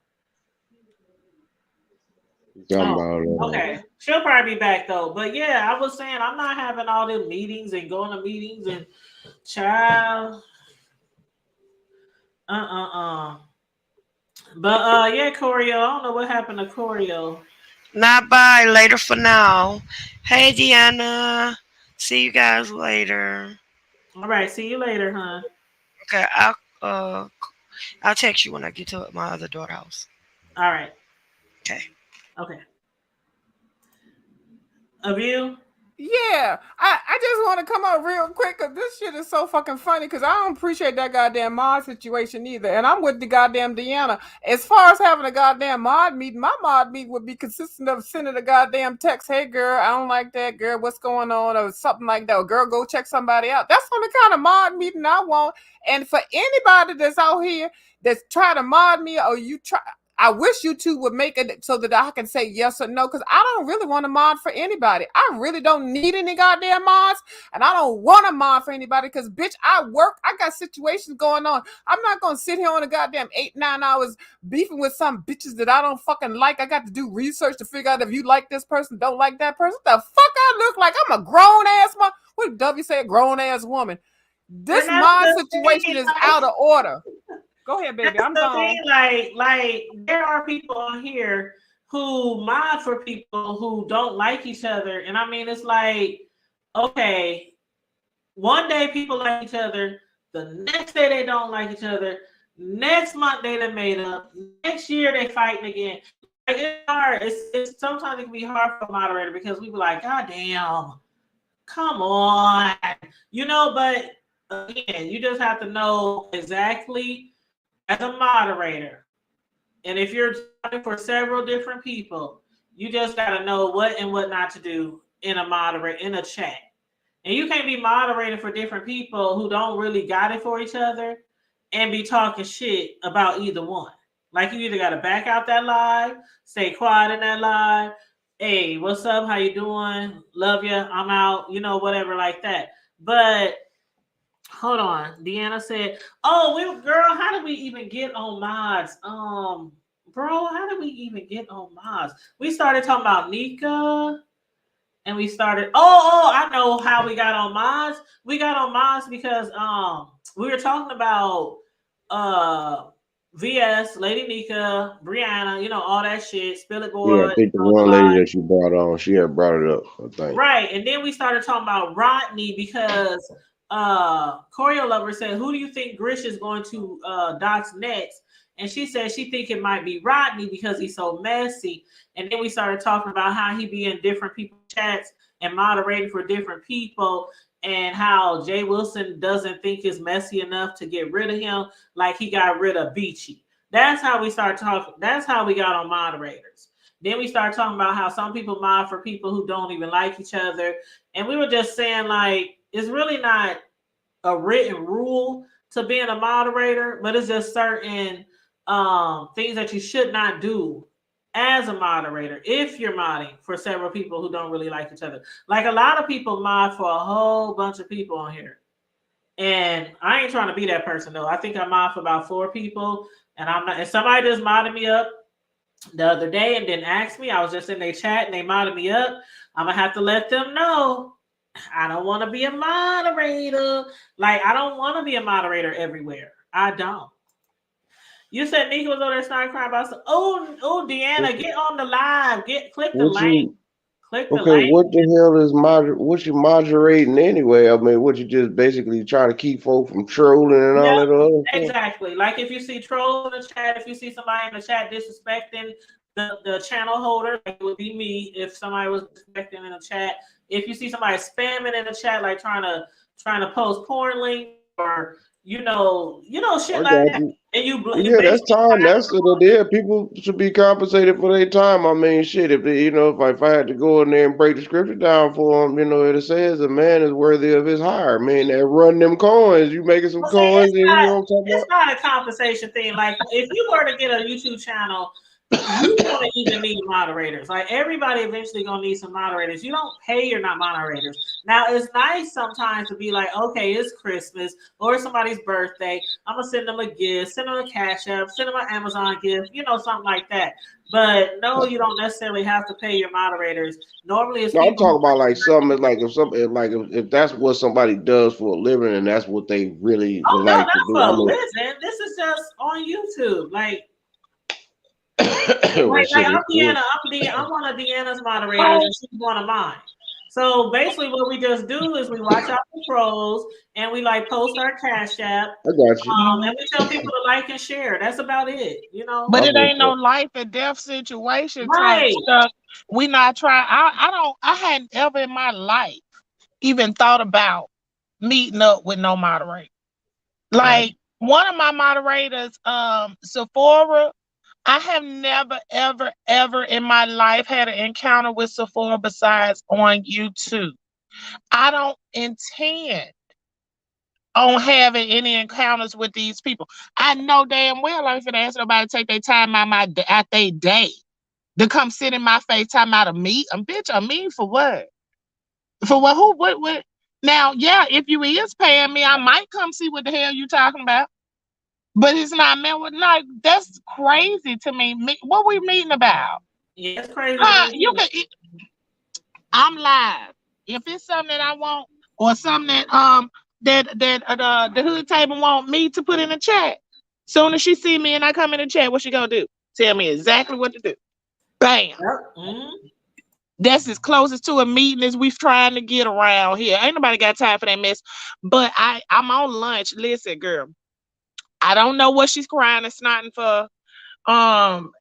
You talking Oh, about okay. She'll probably be back though. But yeah, I was saying I'm not having all them meetings and going to meetings and child. Uh. But yeah, Choreo. I don't know what happened to Choreo. Not bye. Later for now. Hey, Deanna. See you guys later. All right, see you later, huh? Okay, I'll text you when I get to my other daughter house. All right. Okay. Okay. A view. Yeah, I just want to come out real quick because this shit is so fucking funny because I don't appreciate that goddamn mod situation either. And I'm with the goddamn Deanna. As far as having a goddamn mod meeting, my mod meeting would be consistent of sending a goddamn text, hey girl, I don't like that, girl, what's going on? Or something like that. Or, girl, go check somebody out. That's the only kind of mod meeting I want. And for anybody that's out here that's trying to mod me or you try, I wish you two would make it so that I can say yes or no, because I don't really want to mod for anybody. I really don't need any goddamn mods, and I don't want to mod for anybody because, bitch, I work. I got situations going on. I'm not going to sit here on a goddamn 8-9 hours beefing with some bitches that I don't fucking like. I got to do research to figure out if you like this person, don't like that person. What the fuck I look like? I'm a grown ass mom. What did W say? A grown ass woman. And This that's mod the situation thing. is out of order. Go ahead, baby. That's I'm the thing. gone. Like there are people on here who mod for people who don't like each other, and I mean, it's like, okay, one day people like each other, the next day they don't like each other, next month they done made up, next year they fighting again. Like it's hard. It's sometimes it can be hard for a moderator because we be like, God damn, come on, But again, you just have to know exactly as a moderator. And if you're talking for several different people, you just got to know what and what not to do in a chat. And you can't be moderating for different people who don't really got it for each other and be talking shit about either one. Like you either got to back out that live, stay quiet in that live. Hey, what's up? How you doing? Love you. I'm out. Whatever like that. But hold on. Deanna said, "Oh, girl, how did we even get on mods? Bro, how did we even get on mods? We started talking about Nika, and we started. I know how we got on mods. We got on mods because we were talking about uh VS, Lady Nika, Brianna, all that shit, Spill It Yeah, I Boy, think the one lady that you brought on, she had brought it up, I think. Right. And then we started talking about Rodney because Choreo Lover said, who do you think Grish is going to dox next? And she said she think it might be Rodney because he's so messy. And then we started talking about how he be in different people's chats and moderating for different people, and how Jay Wilson doesn't think it's messy enough to get rid of him like he got rid of Beachy. That's how we started talking. That's how we got on moderators. Then we started talking about how some people mod for people who don't even like each other. And we were just saying, like, it's really not a written rule to being a moderator, but it's just certain things that you should not do as a moderator if you're modding for several people who don't really like each other. Like, a lot of people mod for a whole bunch of people on here. And I ain't trying to be that person though. I think I mod for about 4 people, and I'm not. And somebody just modded me up the other day and didn't ask me. I was just in their chat and they modded me up. I'm gonna have to let them know I don't want to be a moderator. Like, I don't want to be a moderator everywhere. I don't. You said Nika was over there starting crying about some. Oh, Deanna, get on the live. Click the What link. you Click the Okay, link. what the hell is what you moderating anyway? I mean, what you just basically trying to keep folk from trolling and Yeah, all that other stuff? exactly. Like, if you see trolls in the chat, if you see somebody in the chat disrespecting the channel holder, like it would be me if somebody was disrespecting in the chat. If you see somebody spamming in the chat, like trying to post porn links or shit I like got that, you. and you Well, yeah, that's basically time. That's the deal. People should be compensated for their time. I mean, shit. If they, if I had to go in there and break the scripture down for them, it says a man is worthy of his hire. Man, that run them coins. You making some well, see, coins, and you know what I'm talking it's about? not a compensation thing. Like, if you were to get a YouTube channel, you don't even need moderators. Like, everybody eventually gonna need some moderators. You don't pay your not moderators. Now, it's nice sometimes to be like, okay, it's Christmas or it's somebody's birthday. I'm gonna send them a gift, send them a Cash App, send them an Amazon gift, something like that. But no, you don't necessarily have to pay your moderators. Normally, it's No, I'm people who. talking about like something like if that's what somebody does for a living and that's what they really would Oh no, like to not do. for I a mean, living. This is just on YouTube. Like, well, shit, I'm it's Deanna. good. I'm one of Deanna's moderators, Oh, and she's one of mine. So basically, what we just do is we watch out for trolls, and we like post our Cash App, I got you. and we tell people to like and share. That's about it. but I'm it with ain't no that. life and death situation type Right. stuff. We not trying. I hadn't ever in my life even thought about meeting up with no moderator. Right. Like, one of my moderators, Sephora, I have never, ever, ever in my life had an encounter with Sephora besides on YouTube. I don't intend on having any encounters with these people. I know damn well I ain't finna ask nobody to take their time out their day to come sit in my face talking about a meet. Bitch, a meet for what? For what? Who? What? Now, yeah, if you is paying me, I might come see what the hell you talking about. But it's not meant with like that's crazy to me. What we meeting about? Yeah, it's crazy to me You too. can. I'm live. If it's something that I want, or something that the hood table want me to put in the chat. Soon as she see me and I come in the chat, what she gonna do? Tell me exactly what to do. Bam. Yep. Mm-hmm. That's as close as to a meeting as we've trying to get around here. Ain't nobody got time for that mess. But I'm on lunch. Listen, girl. I don't know what she's crying and snotting for.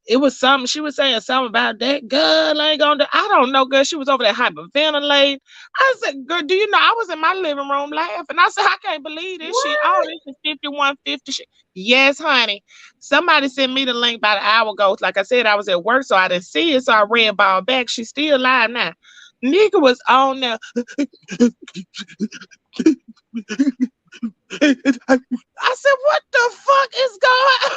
It was something she was saying something about that girl ain't gonna do. I don't know, girl. She was over there hyperventilating. I said, girl, do you know I was in my living room laughing? I said, I can't believe this shit. Oh, What? this is 5150 shit. Yes, honey. Somebody sent me the link about an hour ago. Like I said, I was at work, so I didn't see it. So I ran ball back. She's still live now. Nigga was on there. I said, what the fuck is going on?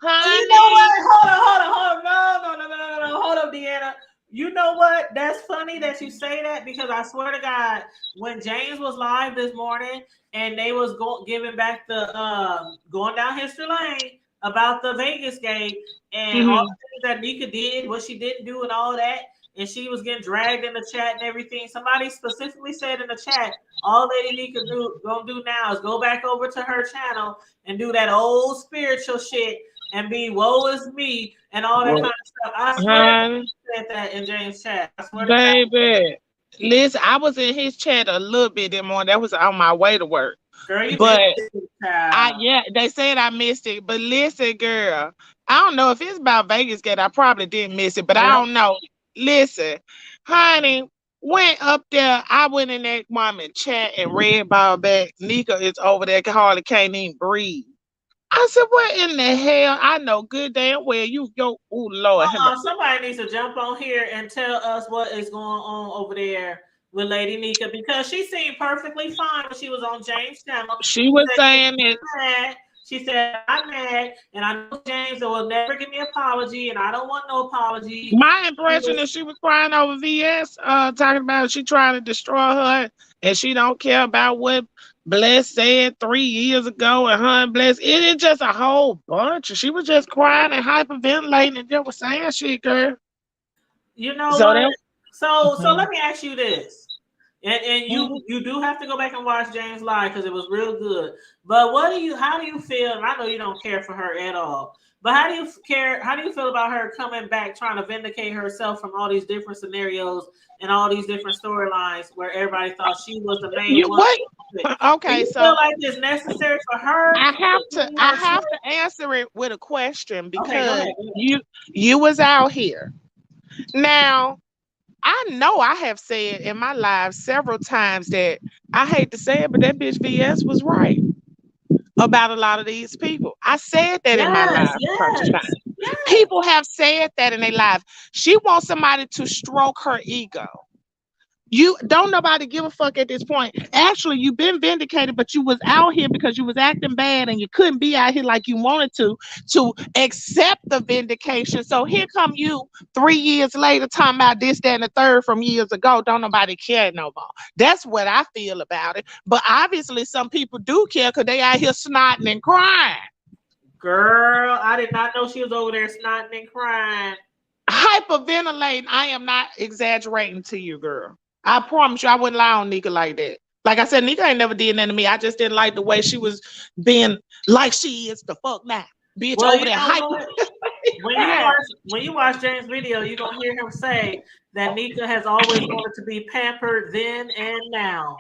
You know Honey. what? Hold on. No. Hold up, Deanna. You know what? That's funny that you say that, because I swear to God, when James was live this morning and they was giving back the going down history lane about the Vegas game and all Mhm. the things that Nika did, what she didn't do, and all that. and she was getting dragged in the chat and everything. Somebody specifically said in the chat, all Lady Nika gonna do now is go back over to her channel and do that old spiritual shit and be woe is me and all that kind of stuff. I swear Honey, to said that in James' chat. I swear to God. baby. Listen, I was in his chat a little bit that morning. That was on my way to work. Girl, you missed But it, child. they said I missed it. But listen, girl, I don't know if it's about Vegas Gate. I probably didn't miss it, but I Yeah. don't know. Listen, honey, went up there. I went in that woman chat and read about back. Nika is over there, hardly can't even breathe. I said, what in the hell? I know good damn well oh Lord. Somebody needs to jump on here and tell us what is going on over there with Lady Nika because she seemed perfectly fine when she was on James' channel. She was saying it. She said, I'm mad, and I know James will never give me an apology, and I don't want no apology. My impression is she was crying over VS, talking about she trying to destroy her, and she don't care about what Bless said 3 years ago, and her and Bless. It is just a whole bunch. She was just crying and hyperventilating and just was saying shit, girl. You know So what? So Mhm. let me ask you this. And you do have to go back and watch James live because it was real good. But how do you feel? And I know you don't care for her at all. But how do you feel about her coming back trying to vindicate herself from all these different scenarios and all these different storylines where everybody thought she was the main one? Okay, do you so feel like it's necessary for her? I have to answer it with a question because Okay, you was out here. Now, I know I have said in my life several times that I hate to say it, but that bitch VS was right about a lot of these people. I said that in my life. yes. People have said that in their life. She wants somebody to stroke her ego. You don't nobody give a fuck at this point. Actually, you've been vindicated, but you was out here because you was acting bad and you couldn't be out here like you wanted to accept the vindication. So here come you 3 years later talking about this, that, and the third from years ago. Don't nobody care no more. That's what I feel about it. But obviously some people do care because they out here snotting and crying. Girl, I did not know she was over there snotting and crying. Hyperventilating. I am not exaggerating to you, girl. I promise you, I wouldn't lie on Nika like that. Like I said, Nika ain't never did nothing to me. I just didn't like the way she was being like she is the fuck now. Bitch Well, over there hyper. When you watch James' video, you're gonna hear him say that Nika has always wanted to be pampered then and now.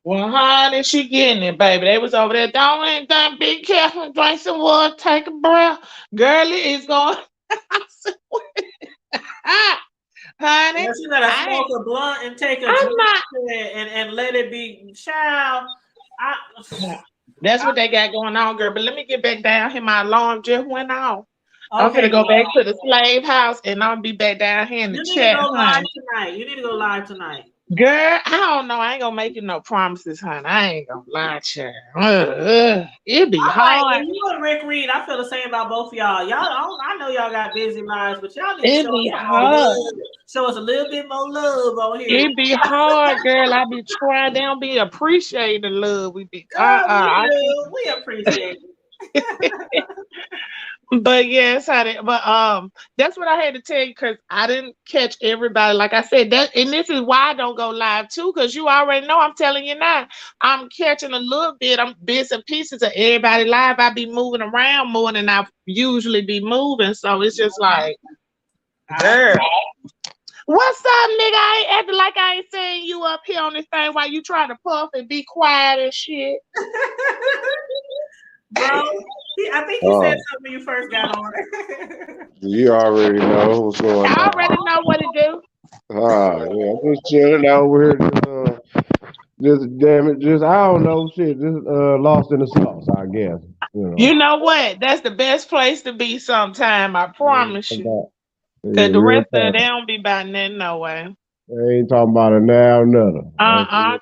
Well, honey, she getting it, baby. They was over there. Don't be careful. Drink some water. Take a breath. Girlie is going. Honey, She gotta smoke a blunt and take a drink and let it be. Child, that's what they got going on, girl. But let me get back down here. My alarm just went off. Okay, I'm gonna go back to the slave house and I'll be back down here in the chat. You need to go live tonight. Girl, I don't know. I ain't gonna make you no promises, honey. I ain't gonna lie to you. It be hard. Like, you and Rick Reed, I feel the same about both of y'all. I know y'all got busy lives, but y'all need to show us a little bit more love on here. It be hard, girl. I be trying. They don't be appreciating the love. We be we appreciate it. But yes, honey. But that's what I had to tell you because I didn't catch everybody. Like I said, and this is why I don't go live too, because you already know. I'm telling you now. I'm catching a little bit. I'm bits and pieces of everybody live. I be moving around more than I usually be moving, so it's just like, girl. What's up, nigga? I ain't acting like I ain't saying you up here on this thing while you trying to puff and be quiet and shit. Bro, I think you said something when you first got on. You already know what's going on. I already know what to do. Yeah, I'm just chilling out here. Just damn it, just I don't know, shit. Just lost in the sauce, I guess. You know what? That's the best place to be sometime. I promise you. Cause the rest of it, they don't be about nothing no way. They ain't talking about it now, nothing.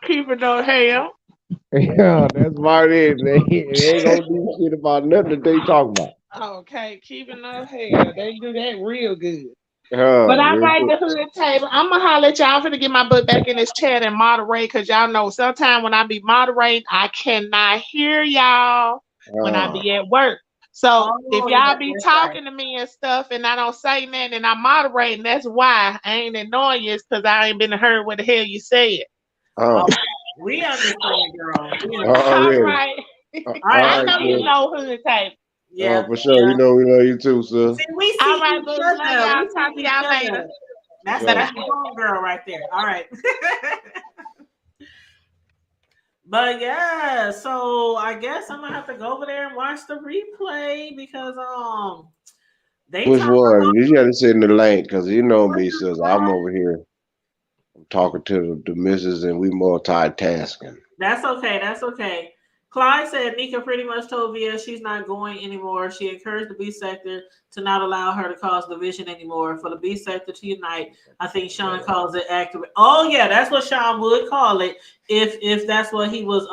Keep it no hell. Yeah, that's about it. They ain't gonna do shit about nothing that they talk about. Okay, keep it no hell. They do that real good. But I like the hood table. I'm gonna holler at y'all. I'm gonna get my butt back in this chat and moderate, cause y'all know sometimes when I be moderating, I cannot hear y'all when I be at work. So if Oh, yeah, y'all be that's right. talking to me and stuff and I don't say nothing and I'm moderating, that's why I ain't ignoring you. It's because I ain't been heard what the hell you said. Oh, Oh, we understand, girl. We understand. All already. right. All right, I I'm All gonna right, know see you sis. you. know hood tape. Yeah, For sure. yeah. You know we love you too, sir. See, we All see right, each boo. Love other. y'all. We Talk see to each y'all later. other. For That's sure. your home girl right there. All right. But yeah, so I guess I'm gonna have to go over there and watch the replay because they Which talk one? You got to send the link because you know me, sis. I'm about. over here talking to the missus and we multitasking. That's okay. That's okay. Clyde said Nika pretty much told Via she's not going anymore. She encouraged the B sector to not allow her to cause division anymore. For the B sector to unite, I think Sean calls it active. Oh yeah, that's what Sean would call it if that's what he was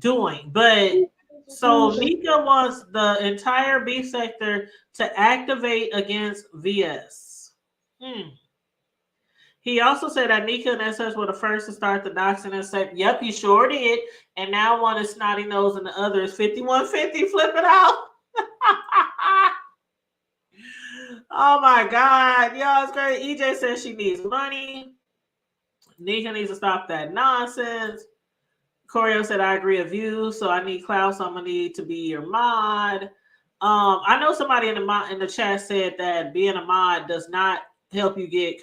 doing. But so Nika wants the entire B sector to activate against VS. Hmm. He also said that Nika and SS were the first to start the doxing and said, yep, he sure did. And now one is snotty nose and the other is 5150 flipping out. Oh my God. Yo, it's great. EJ says she needs money. Nika needs to stop that nonsense. Corio said, I agree with you. So I need clout. So I'm going to need to be your mod. I know somebody in the chat said that being a mod does not help you get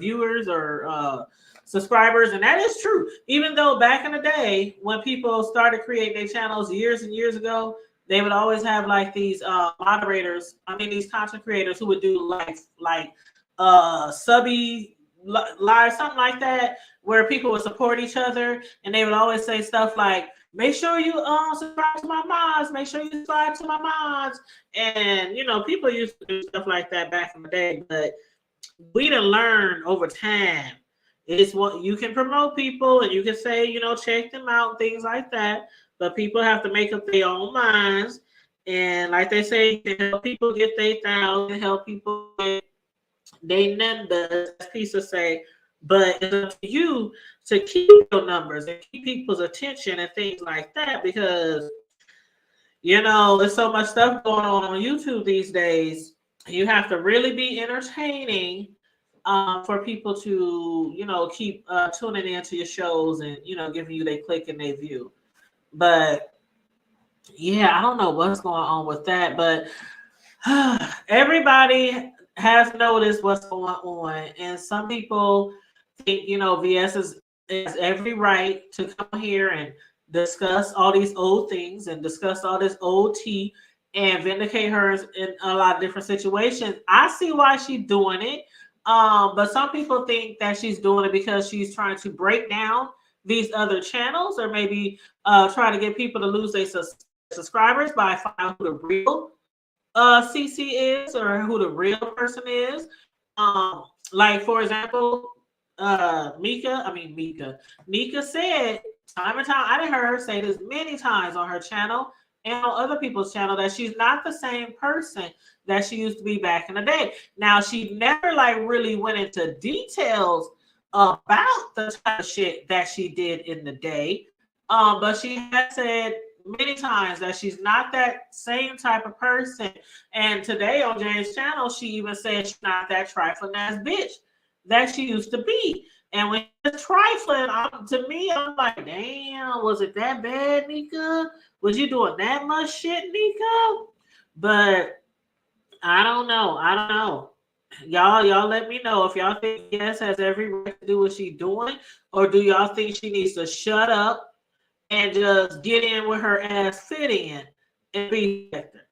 viewers or subscribers, and that is true. Even though back in the day when people started creating their channels years and years ago, they would always have like these moderators. I mean, these content creators who would do like subby live, something like that, where people would support each other, and they would always say stuff like, make sure you subscribe to my mods. Make sure you subscribe to my mods. And you know, people used to do stuff like that back in the day, but we done learned over time. It's what you can promote people and you can say, you know, check them out and things like that. But people have to make up their own minds. And like they say, you can help people get their thousand, help people get they numbers, as Pisa say, but it's up to you to keep your numbers and keep people's attention and things like that because you know there's so much stuff going on YouTube these days. You have to really be entertaining for people to you know keep tuning into your shows and you know giving you their click and their view. But yeah, I don't know what's going on with that, but everybody has noticed what's going on, and some people think you know VS is every right to come here and discuss all these old things and discuss all this old tea and vindicate her in a lot of different situations. I see why she's doing it, but some people think that she's doing it because she's trying to break down these other channels or maybe try to get people to lose their subscribers by finding out who the real CC is or who the real person is. Like for example, Nika said time and time. I didn't hear her say this many times on her channel and on other people's channel that she's not the same person that she used to be back in the day. Now she never like really went into details about the type of shit that she did in the day. But she has said many times that she's not that same type of person. And today on Jane's channel, she even said she's not that trifling ass bitch that she used to be. And when it's trifling, to me, I'm like, damn, was it that bad, Nika? Was you doing that much shit, Nika? But I don't know. I don't know. Y'all let me know if y'all think Yes has every right to do what she's doing, or do y'all think she needs to shut up and just get in with her ass fit in and be sector?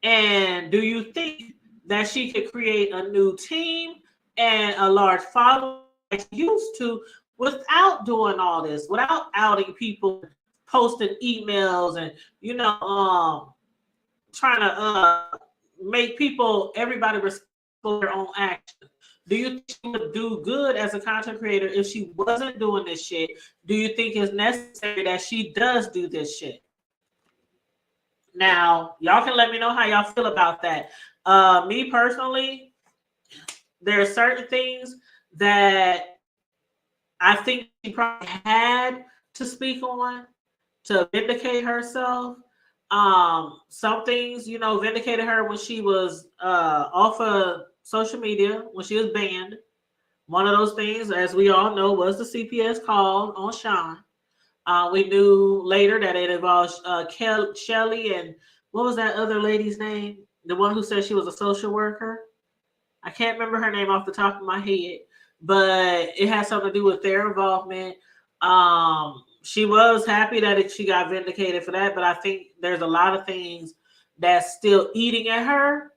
And do you think that she could create a new team and a large following like she used to without doing all this, without outing people, posting emails, and you know, trying to make people everybody responsible for their own actions? Do you think she would do good as a content creator if she wasn't doing this shit? Do you think it's necessary that she does do this shit? Now, y'all can let me know how y'all feel about that. Me personally, there are certain things that I think she probably had to speak on to vindicate herself. Some things, vindicated her when she was off of social media, when she was banned. One of those things, as we all know, was the CPS call on Sean. We knew later that it involved Shelly and what was that other lady's name? The one who said she was a social worker. I can't remember her name off the top of my head, but it has something to do with their involvement. She was happy that she got vindicated for that, but I think there's a lot of things that's still eating at her,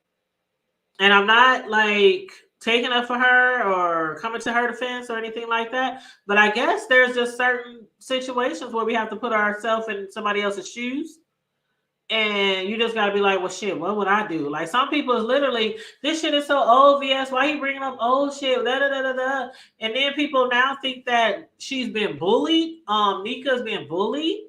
and I'm not like taking up for her or coming to her defense or anything like that. But I guess there's just certain situations where we have to put ourselves in somebody else's shoes. And you just gotta be like, well, shit, what would I do? Like some people is literally, this shit is so obvious. Why he bringing up old shit? Da, da, da, da, da. And then people now think that she's been bullied. Nika's been bullied.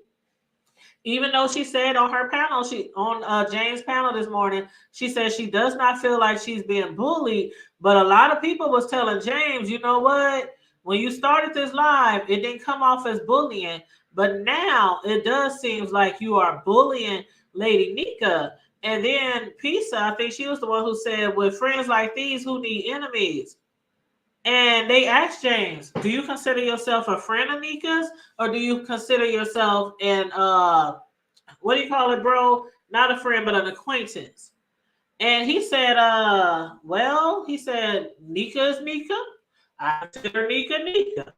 Even though she said on her panel, she on James' panel this morning, she said she does not feel like she's being bullied. But a lot of people was telling James, you know what? When you started this live, it didn't come off as bullying, but now it does seem like you are bullying Lady Nika. And then Pisa, I think she was the one who said, with friends like these, who need enemies? And they asked James, do you consider yourself a friend of Nika's, or do you consider yourself an what do you call it, bro? Not a friend, but an acquaintance. And he said, well, he said, Nika is Nika. I consider Nika Nika.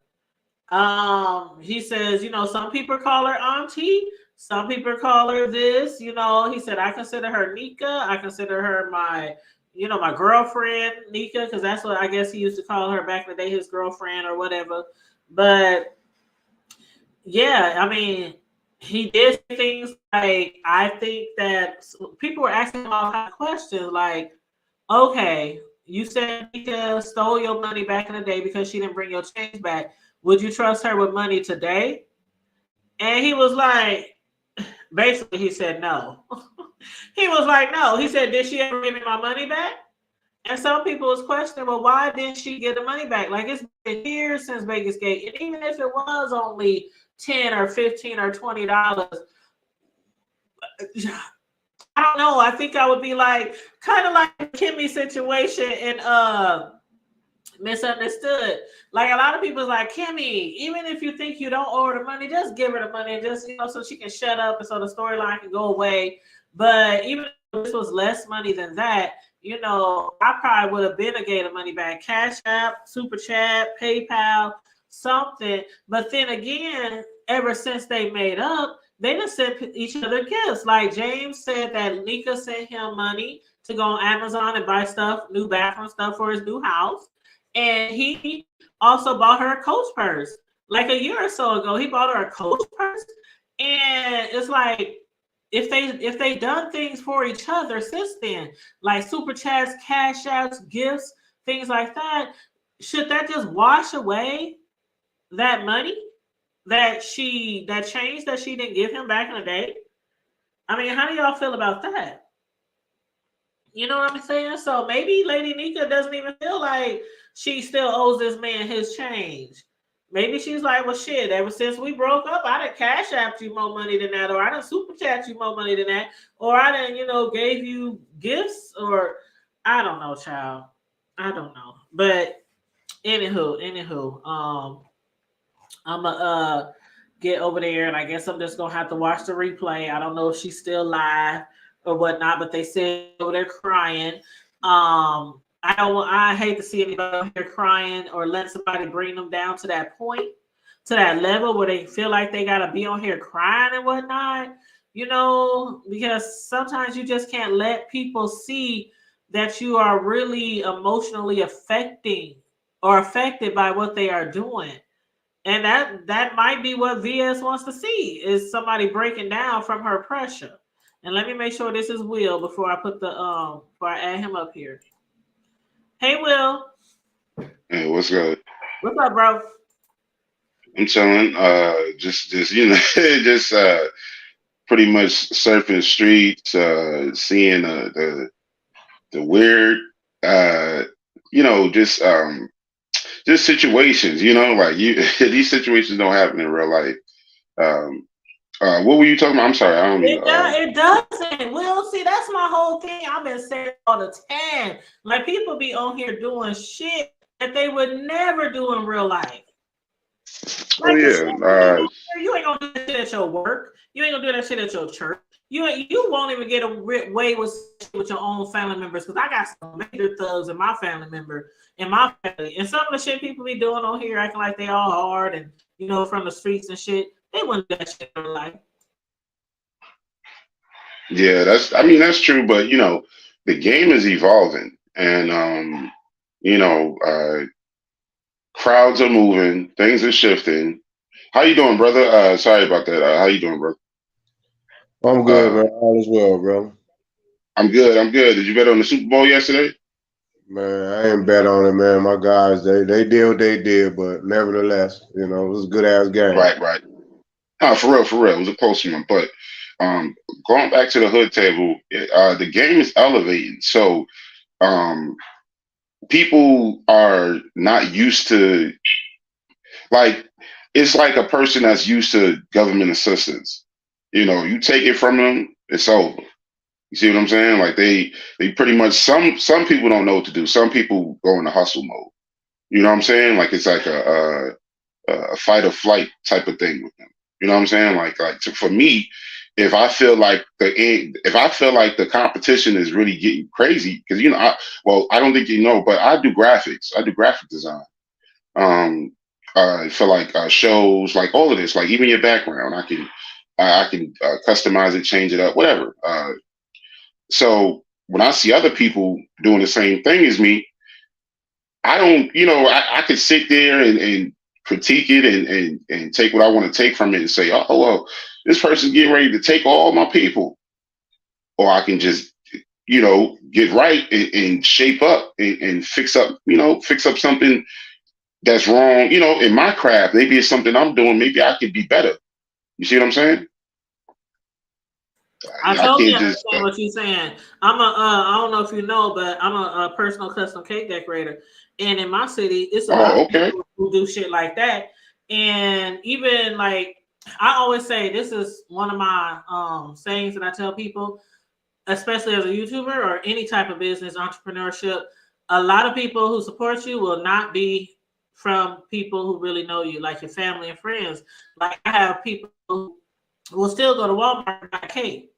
He says, some people call her auntie, some people call her this, he said, I consider her Nika. I consider her my girlfriend, Nika, because that's what I guess he used to call her back in the day, his girlfriend or whatever. But yeah, I mean, he did things like, I think that people were asking him all kinds of questions like, okay, you said Nika stole your money back in the day because she didn't bring your change back. Would you trust her with money today? And he was like, basically, he said no. He was like, no. He said, did she ever give me my money back? And some people was questioning, well, why didn't she get the money back? Like, it's been years since Vegas Gate. And even if it was only $10 or $15 or $20, I don't know. I think I would be like, kind of like the Kimmy situation and Misunderstood. Like a lot of people's like, Kimmy, even if you think you don't owe her the money, just give her the money and just, so she can shut up and so the storyline can go away. But even if this was less money than that, I probably would have been a gave the money back. Cash App, Super Chat, PayPal, something. But then again, ever since they made up, they just sent each other gifts. Like James said that Nika sent him money to go on Amazon and buy stuff, new bathroom stuff for his new house. And he also bought her a Coach purse. Like a year or so ago, he bought her a Coach purse. And it's like, if they done things for each other since then, like super chats, cash outs, gifts, things like that, should that just wash away that money that change that she didn't give him back in the day? I mean, how do y'all feel about that? You know what I'm saying? So maybe Lady Nika doesn't even feel like she still owes this man his change. Maybe she's like, well, shit, ever since we broke up, I done cash apped you more money than that, or I done super chat you more money than that, or I done, gave you gifts, or I don't know, child. I don't know. But anywho, I'm gonna get over there, and I guess I'm just gonna have to watch the replay. I don't know if she's still live or whatnot, but they said over there crying. I hate to see anybody here crying or let somebody bring them down to that point, to that level where they feel like they gotta be on here crying and whatnot, because sometimes you just can't let people see that you are really emotionally affected by what they are doing. And that might be what VS wants to see, is somebody breaking down from her pressure. And let me make sure this is Will before I put before I add him up here. Hey, Will. Hey, what's good? What's up, bro? I'm chilling. Just just pretty much surfing the streets, seeing the weird, just situations. Like these situations don't happen in real life. What were you talking about? I'm sorry. I don't mean. It doesn't. Well, see, that's my whole thing. I've been saying all the time. Like people be on here doing shit that they would never do in real life. Oh Like the shit yeah. you do on here, you ain't gonna do that shit at your work. You ain't gonna do that shit at your church. You won't even get away with your own family members because I got some major thugs in my family member in my family, and some of the shit people be doing on here, acting like they all hard and from the streets and shit. They wouldn't do that shit in real life. Yeah, I mean that's true, but the game is evolving and crowds are moving, things are shifting. How you doing, brother? Sorry about that. How you doing, bro? I'm good, Uh man. All is well, bro. I'm good, I'm good. Did you bet on the Super Bowl yesterday? Man, I ain't bet on it, man. My guys, they did what they did, but nevertheless, it was a good ass game. Right, right. No, for real, for real. It was a close one. But going back to the hood table, the game is elevating. So um people are not used to, like, it's like a person that's used to government assistance. You take it from them, it's over. You see what I'm saying? Like they pretty much, some people don't know what to do. Some people go into hustle mode. You know what I'm saying? Like it's like a fight or flight type of thing with them. You know what I'm saying? So for me, if I feel like the competition is really getting crazy, because I don't think you know, but I do graphics. I do graphic design. Um, for like shows, like all of this, like even your background, I can customize it, change it up, whatever. So when I see other people doing the same thing as me, I don't, I could sit there and critique it and take what I want to take from it and say, oh, well, this person's getting ready to take all my people. Or I can just, get right and shape up and fix up something that's wrong, in my craft. Maybe it's something I'm doing. Maybe I could be better. You see what I'm saying? I I totally can't just, understand what you're saying. I don't know if you know, but I'm a personal custom cake decorator, and in my city, it's a lot oh, of okay. people who do shit like that. And even like I always say, this is one of my sayings that I tell people, especially as a YouTuber or any type of business entrepreneurship. A lot of people who support you will not be from people who really know you, like your family and friends. Like I have people who will still go to Walmart and buy cake.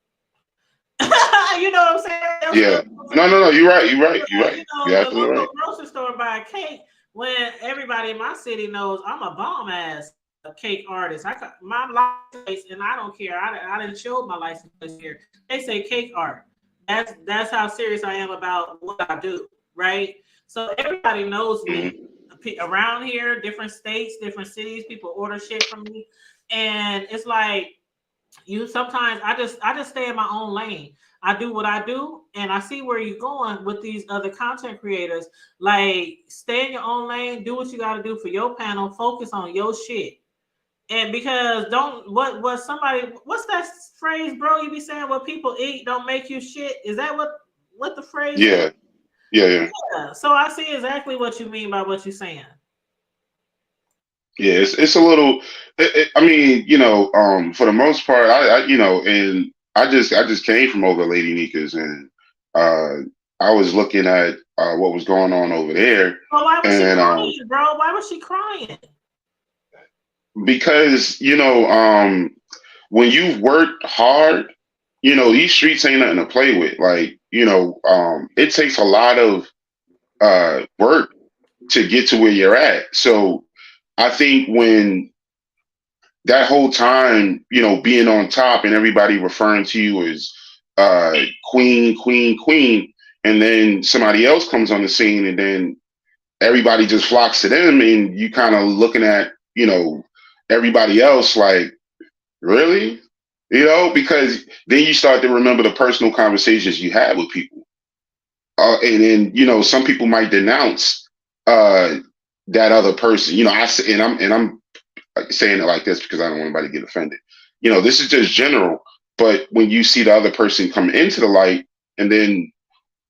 You know what I'm saying? They'll Yeah. still go No, no, no. You're right. You're right. You're to, right. You're they'll go absolutely to right. a grocery store and buy a cake when everybody in my city knows I'm a bomb ass cake artist. I got my license and I don't care. I didn't show my license plate here. They say cake art. That's how serious I am about what I do, right? So everybody knows me Mhm. around here, different states, different cities. People order shit from me, and it's like sometimes I just stay in my own lane. I do what I do, and I see where you're going with these other content creators. Like, stay in your own lane, do what you got to do for your panel, focus on your shit. And because don't what somebody what's that phrase, bro? You be saying what people eat don't make you shit. Is that what the phrase is? Yeah. Yeah. Yeah. Yeah. So I see exactly what you mean by what you're saying. Yeah. It's a little. I mean, for the most part, and I just came from over Lady Nika's, and uh, I was looking at what was going on over there, Well, why was she and crying, bro? Why was she crying? because when you've worked hard, these streets ain't nothing to play with. Like, it takes a lot of work to get to where you're at. So I think when that whole time, being on top and everybody referring to you as queen, queen, queen, and then somebody else comes on the scene and then everybody just flocks to them and you kind of looking at, everybody else like, really? Because then you start to remember the personal conversations you had with people. And then, some people might denounce uh, that other person. I say, and I'm saying it like this because I don't want anybody to get offended. This is just general. But when you see the other person come into the light, and then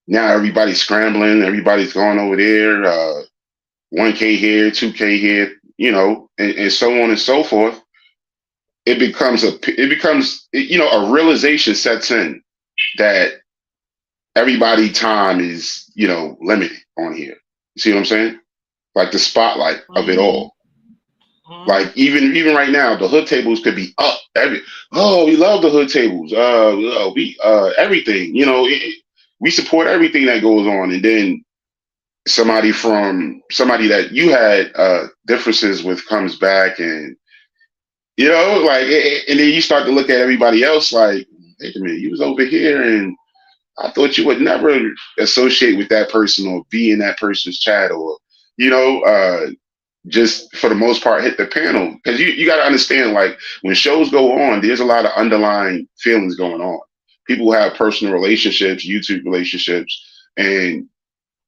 now everybody's scrambling, everybody's going over there, 1K here, 2K here, and so on and so forth. a realization sets in that everybody time is, limited on here. You see what I'm saying? Like the spotlight of it Mm-hmm. all. Mm-hmm. Like even right now, the hood tables could be up. We love the hood tables. We everything. We support everything that goes on, and then somebody that you had differences with comes back, and and then you start to look at everybody else like, wait a minute, you was over here, and I thought you would never associate with that person or be in that person's chat, or you know. Just for the most part hit the panel, because you got to understand, like when shows go on, there's a lot of underlying feelings going on. People have personal relationships, YouTube relationships, and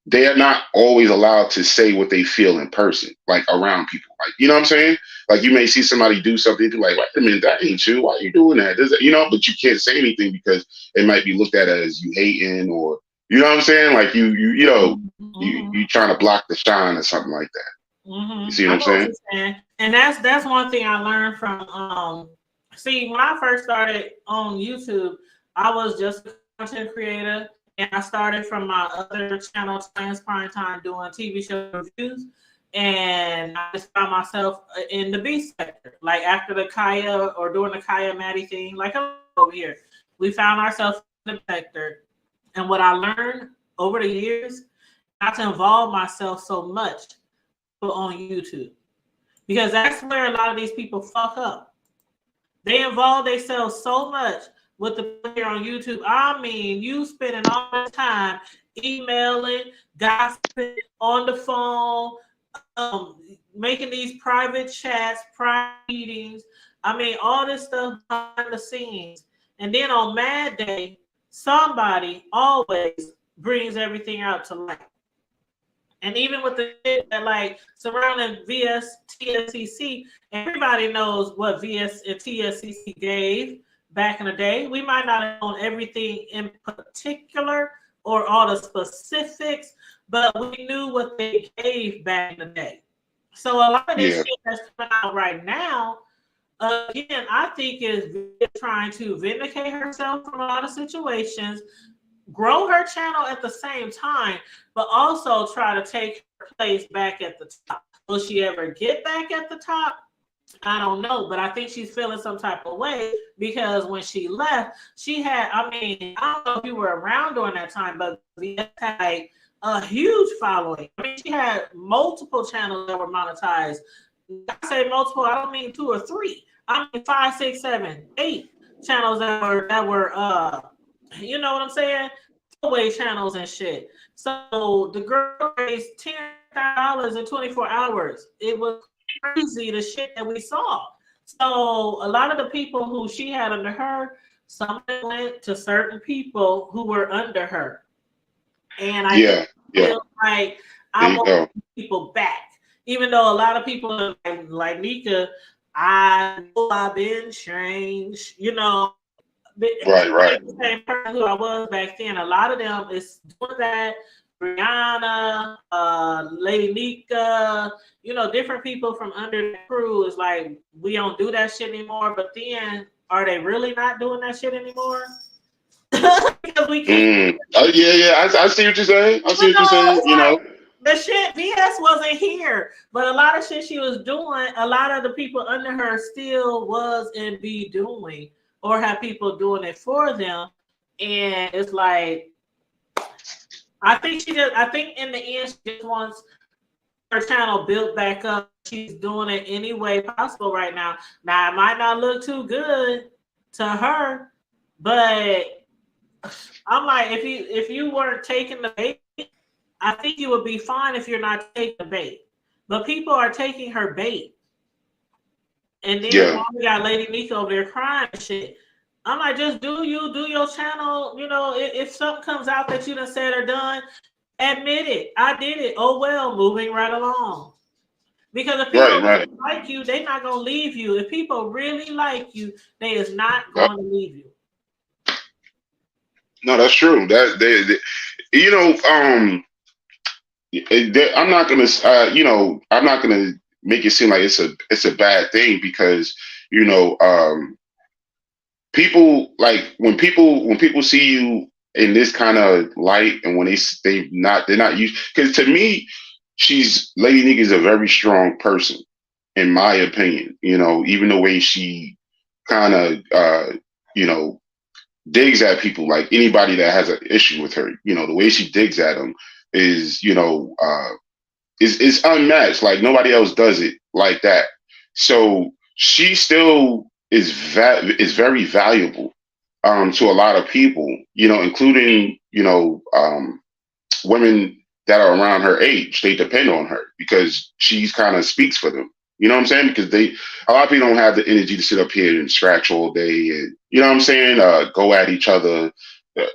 they are not always allowed to say what they feel in person, like around people. Like, you know what I'm saying? Like you may see somebody do something, you're like, wait a minute, that ain't you. Why are you doing that? But you can't say anything because it might be looked at as you hating, or you know what I'm saying? Like you trying to block the shine or something like that. You see what I I'm know what saying? you're saying, and that's one thing I learned from. See, when I first started on YouTube, I was just a content creator, and I started from my other channel, Trans Prime Time, doing TV show reviews, and I just found myself in the B sector. Like after the Kaya or during the Kaya Maddie thing, like I'm over here, we found ourselves in the sector, and what I learned over the years, not to involve myself so much on YouTube, because that's where a lot of these people fuck up. They involve themselves so much with the player on YouTube. I mean, you spending all the time emailing, gossiping on the phone, making these private chats, private meetings. I mean, all this stuff behind the scenes. And then on Mad Day, somebody always brings everything out to light. And even with the shit that like surrounding VS TSCC, everybody knows what VS and TSCC gave back in the day. We might not have known everything in particular or all the specifics, but we knew what they gave back in the day. So a lot of this Yeah, shit that's coming out right now, again, I think is trying to vindicate herself from a lot of situations, grow her channel at the same time, but also try to take her place back at the top. Will she ever get back at the top? I don't know, but I think she's feeling some type of way because when she left, she had, I mean, I don't know if you were around during that time, but VS had like a huge following. I mean, she had multiple channels that were monetized. I say multiple, I don't mean 2 or 3. I mean 5, 6, 7, 8 channels that were you know what I'm saying? Away channels and shit. So the girl raised $10,000 in 24 hours. It was crazy the shit that we saw. So a lot of the people who she had under her, some of them went to certain people who were under her. And I think yeah, yeah. feel like There I you want go. people back. Even though a lot of people like Nika, I know I've been changed, you know, but Right, I right. ain't the same person who I was back then. A lot of them is doing that. Brianna, Lady Nika, you know, different people from under the crew is like, we don't do that shit anymore. But then, are they really not doing that shit anymore? Because we keep, Oh yeah, yeah. I see what you're saying. I see you what you're know, saying. it's like the shit. VS wasn't here, but a lot of shit she was doing, a lot of the people under her still was and be doing, or have people doing it for them. And it's like, I think in the end, she just wants her channel built back up. She's doing it any way possible right now. Now, it might not look too good to her, but I'm like, if you weren't taking the bait, I think you would be fine if you're not taking the bait. But people are taking her bait. And then Yeah, now we got Lady Nika over there crying and shit. I'm like, just do your channel. You know, if something comes out that you done said or done, admit it. I did it. Oh well, moving right along. Because if people right, right. really like you, they're not gonna leave you. If people really like you, they is not Yep. going to leave you. No, that's true. You know, I'm not gonna, I'm not gonna make it seem like it's a bad thing because People like when people see you in this kind of light, and when they're not used, because to me, she's Lady Nika is a very strong person, in my opinion. Even the way she kind of you know digs at people, like anybody that has an issue with her, the way she digs at them is is unmatched. Like nobody else does it like that. So she still is very valuable to a lot of people, including women that are around her age. They depend on her because she's kind of speaks for them. You know what I'm saying? Because a lot of people don't have the energy to sit up here and scratch all day, and you know what I'm saying, go at each other.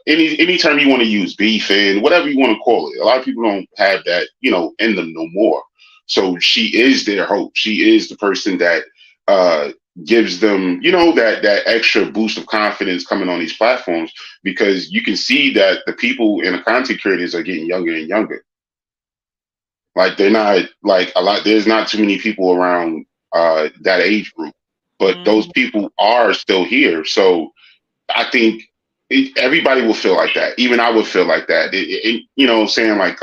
Any term you want to use, beef and whatever you want to call it. A lot of people don't have that, in them no more. So she is their hope. She is the person that uh, gives them, that extra boost of confidence coming on these platforms, because you can see that the people and the content creators are getting younger and younger. Like they're not like a lot. There's not too many people around that age group, but those Mm. people are still here. So I think everybody will feel like that. Even I would feel like that. Saying like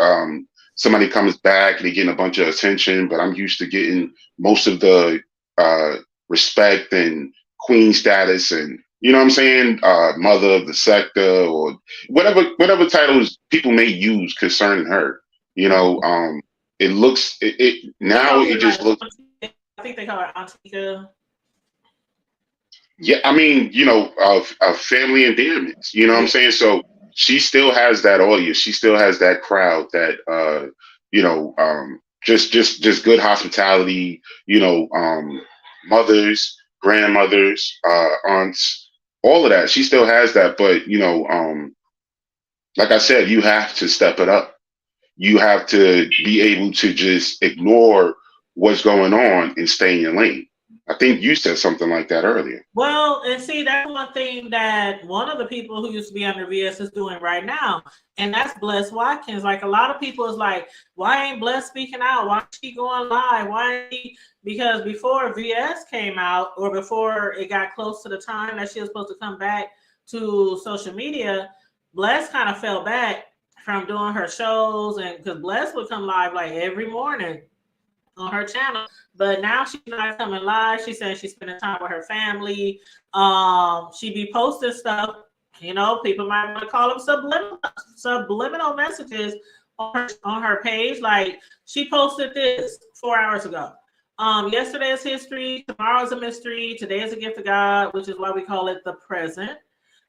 somebody comes back and they getting a bunch of attention, but I'm used to getting most of the uh, respect and queen status, and you know what I'm saying, mother of the sector, or whatever titles people may use concerning her. You know, it looks it They now. call It her just like looks. I think they call her Antika. Yeah, I mean, of family endearments. You know what I'm Yeah. saying? So she still has that audience. She still has that crowd that just good hospitality, mothers, grandmothers, aunts, all of that. She still has that, but like I said, you have to step it up. You have to be able to just ignore what's going on and stay in your lane. I think you said something like that earlier. Well, and see, that's one thing that one of the people who used to be under VS is doing right now, and that's Bless Watkins. Like a lot of people is like, why ain't Bless speaking out? Why is she going live? Why ain't she? Because before VS came out, or before it got close to the time that she was supposed to come back to social media, Bless kind of fell back from doing her shows, and because Bless would come live like every morning on her channel, but now she's not coming live. She says she's spending time with her family. She be posting stuff. People might want to call them subliminal messages on her page. Like she posted this 4 hours ago. Yesterday is history. Tomorrow is a mystery. Today is a gift of God, which is why we call it the present.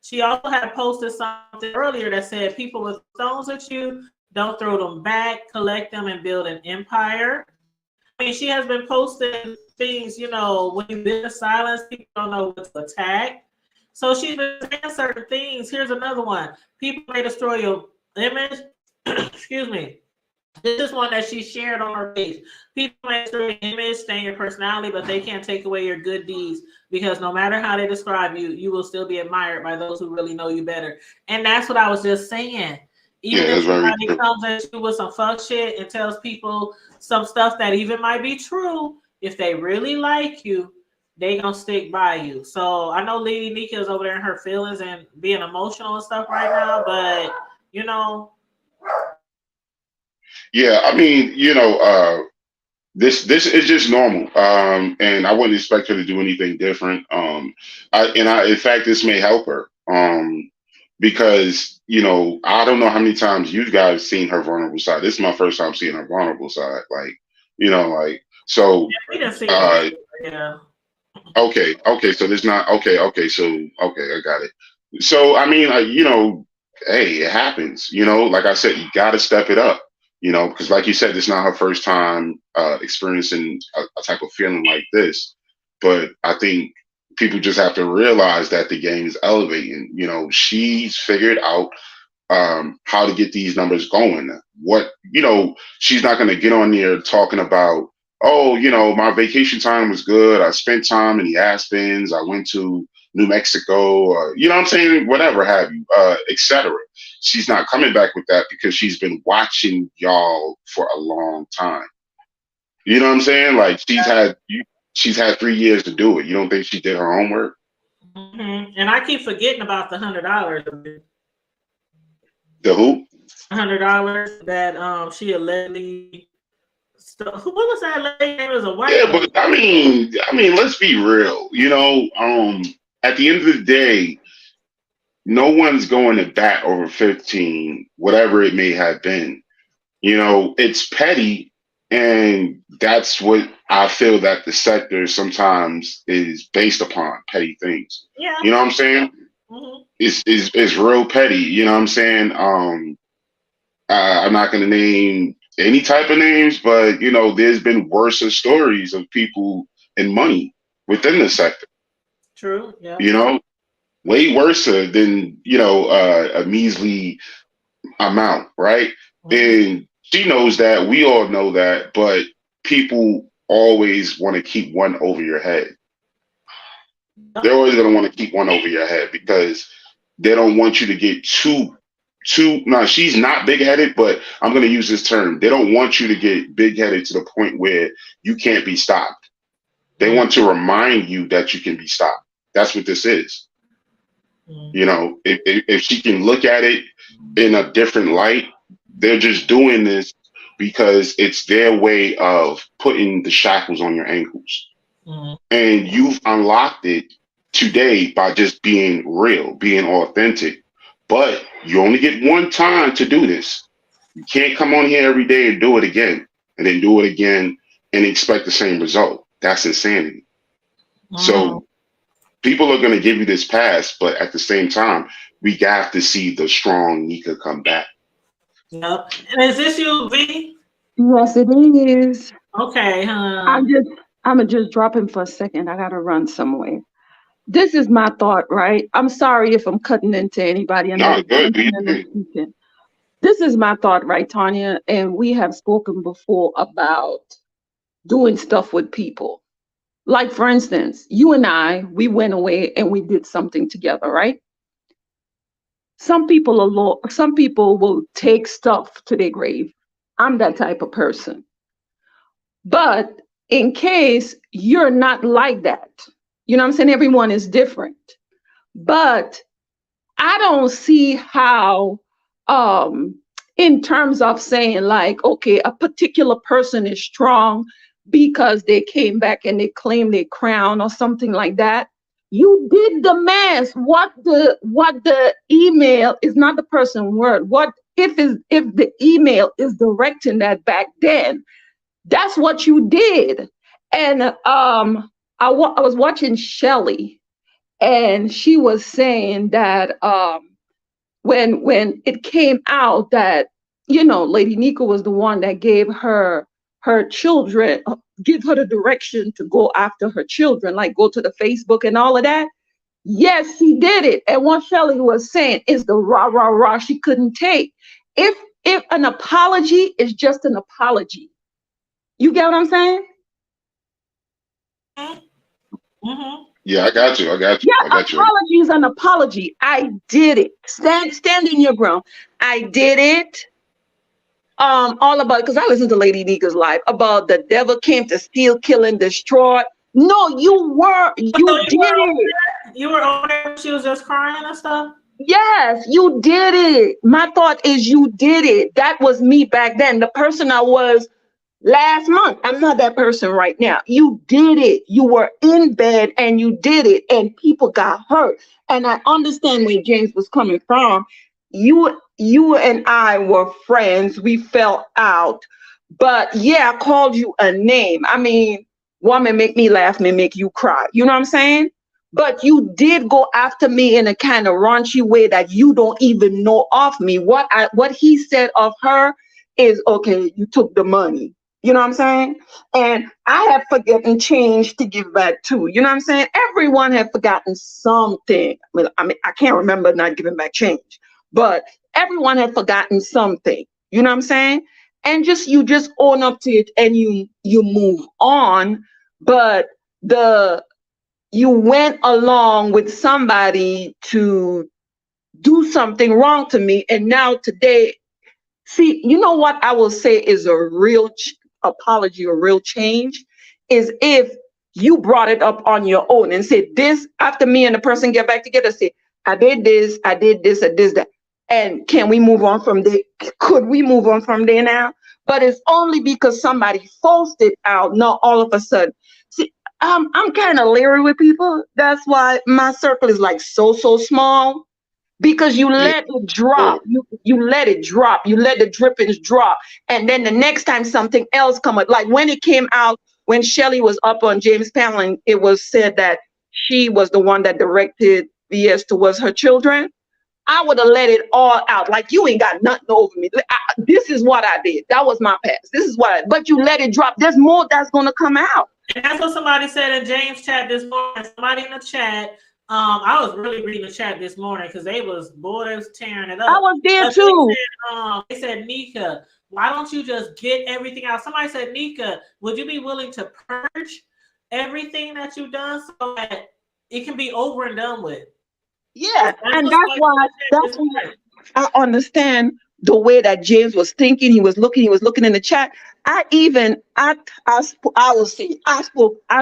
She also had posted something earlier that said, "People with stones at you, don't throw them back. Collect them and build an empire." I mean, she has been posting things, when you've been in silence, people don't know what to attack. So she's been saying certain things. Here's another one. People may destroy your image. Excuse me. This is one that she shared on her page. People may destroy your image, stain your personality, but they can't take away your good deeds, because no matter how they describe you, you will still be admired by those who really know you better. And that's what I was just saying. Yeah, Even if that's very somebody true. comes at you with some fuck shit and tells people some stuff that even might be true, if they really like you, they gonna stick by you. So I know Lady Nika is over there in her feelings and being emotional and stuff right now, but you know, Yeah, I mean, this is just normal, and I wouldn't expect her to do anything different. In fact, this may help her, because I don't know how many times you guys seen her vulnerable side. This is my first time seeing her vulnerable side, like so. we didn't see it Uh, before. Yeah. okay, so there's not okay, so okay, I got it. So I mean, hey, it happens. Like I said, you got to step it up. Because like you said, it's not her first time experiencing a type of feeling like this. But I think people just have to realize that the game is elevating. She's figured out how to get these numbers going. She's not going to get on there talking about, oh, my vacation time was good. I spent time in the Aspens. I went to New Mexico, or, you know what I'm saying? Whatever have you, etc. She's not coming back with that because she's been watching y'all for a long time. You know what I'm saying? Like she's had you. she's had 3 years to do it. You don't think she did her homework? And I keep forgetting about the $100. The who? $100 that she allegedly. Who was that lady? It was a white Yeah, but lady. I mean, let's be real. At the end of the day, no one's going to bat over 15, whatever it may have been. It's petty, and that's what I feel that the sector sometimes is based upon, petty things. Yeah. You know what I'm saying? Mm-hmm. It's real petty. You know what I'm saying? I'm not going to name any type of names, but there's been worse stories of people and money within the sector. True. Yeah. Way worse than a measly amount, right? Mm-hmm. And she knows that. We all know that, but people always want to keep one over your head. They're always going to want to keep one over your head because they don't want you to get too. No, she's not big headed, but I'm going to use this term. They don't want you to get big headed to the point where you can't be stopped. They want to remind you that you can be stopped. That's what this is. If she can look at it in a different light, they're just doing this because it's their way of putting the shackles on your ankles. And you've unlocked it today by just being real, being authentic. But you only get one time to do this. You can't come on here every day and do it again, and then do it again and expect the same result. That's insanity. So people are going to give you this pass, but at the same time, we have to see the strong Nika come back. Yep. And is this you, V? Yes, it is. Okay, I'm just dropping for a second. I gotta run somewhere. This is my thought, right? I'm sorry if I'm cutting into anybody. I know No, the good. gentleman is speaking. This is my thought, right, Tanya? And we have spoken before about doing stuff with people. Like, for instance, you and I, we went away and we did something together, right? Some people will take stuff to their grave. I'm that type of person. But in case you're not like that, you know what I'm saying? Everyone is different. But I don't see how, um, in terms of saying, like, okay, a particular person is strong because they came back and they claimed their crown or something like that. You did the math. What the email is not the person word. What if the email is directing that back then? That's what you did. And I was watching Shelly, and she was saying that when it came out that Lady Nika was the one that gave her children, give her the direction to go after her children, like go to the Facebook and all of that. Yes, she did it. And what Shelly was saying is the rah rah rah she couldn't take. If an apology is just an apology, you get what I'm saying? Yeah, I got you. I got you. Yeah, I got you. apology is an apology. I did it. Stand in your ground. I did it. All about, because I listened to Lady Nika's live about the devil came to steal, kill, and destroy. No, you did it. You were over there when she was just crying and stuff? Yes, you did it. My thought is you did it. That was me back then. The person I was last month. I'm not that person right now. You did it. You were in bed and you did it, and people got hurt. And I understand where James was coming from. You and I were friends. We fell out. But yeah, I called you a name. I mean, woman make me laugh, may make you cry. You know what I'm saying? But you did go after me in a kind of raunchy way that you don't even know of me. What he said of her is, okay, you took the money. You know what I'm saying? And I have forgotten change to give back too. You know what I'm saying? Everyone have forgotten something. I mean, I can't remember not giving back change, but everyone had forgotten something. You know what I'm saying? And you just own up to it and you move on. But you went along with somebody to do something wrong to me, and now today, see, you know what I will say is a real apology or real change is if You brought it up on your own and said this after me and the person get back together. Say, I did this, I did this, I did that. And can we move on from there? Could we move on from there now? But it's only because somebody forced it out. Not all of a sudden. See, I'm kind of leery with people. That's why my circle is like so small, because you Yeah. let it drop. You let it drop. You let the drippings drop. And then the next time something else come up, like when it came out, when Shelly was up on James Panelling, it was said that she was the one that directed VS towards her children. I would have let it all out. Like, you ain't got nothing over me. This is what I did. That was my past. This is but you let it drop. There's more that's going to come out. And that's what somebody said in James' chat this morning. Somebody in the chat, I was really reading the chat this morning because they was tearing it up. I was there too. They said, Nika, why don't you just get everything out? Somebody said, Nika, would you be willing to purge everything that you've done so that it can be over and done with? Yeah, and that's why I understand the way that James was thinking. He was looking in the chat. I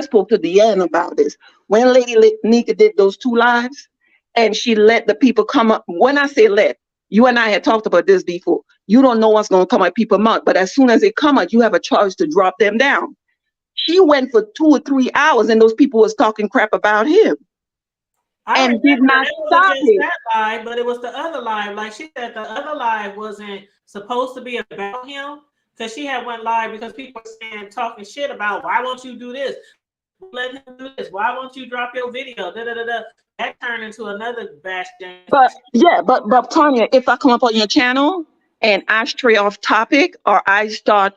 spoke to Deanna about this when Lady Nika did those 2 lives, and she let the people come up. When I say let, you and I had talked about this before. You don't know what's going to come at people's mouth, but as soon as they come out, you have a charge to drop them down. She went for 2 or 3 hours, and those people was talking crap about him. And did not stop it. That live, but it was the other live. Like she said, the other live wasn't supposed to be about him, because she had went live because people were saying, talking shit about, why won't you do this? Let him do this. Why won't you drop your video? That turned into another bash. But Tanya, if I come up on your channel and I stray off topic, or I start,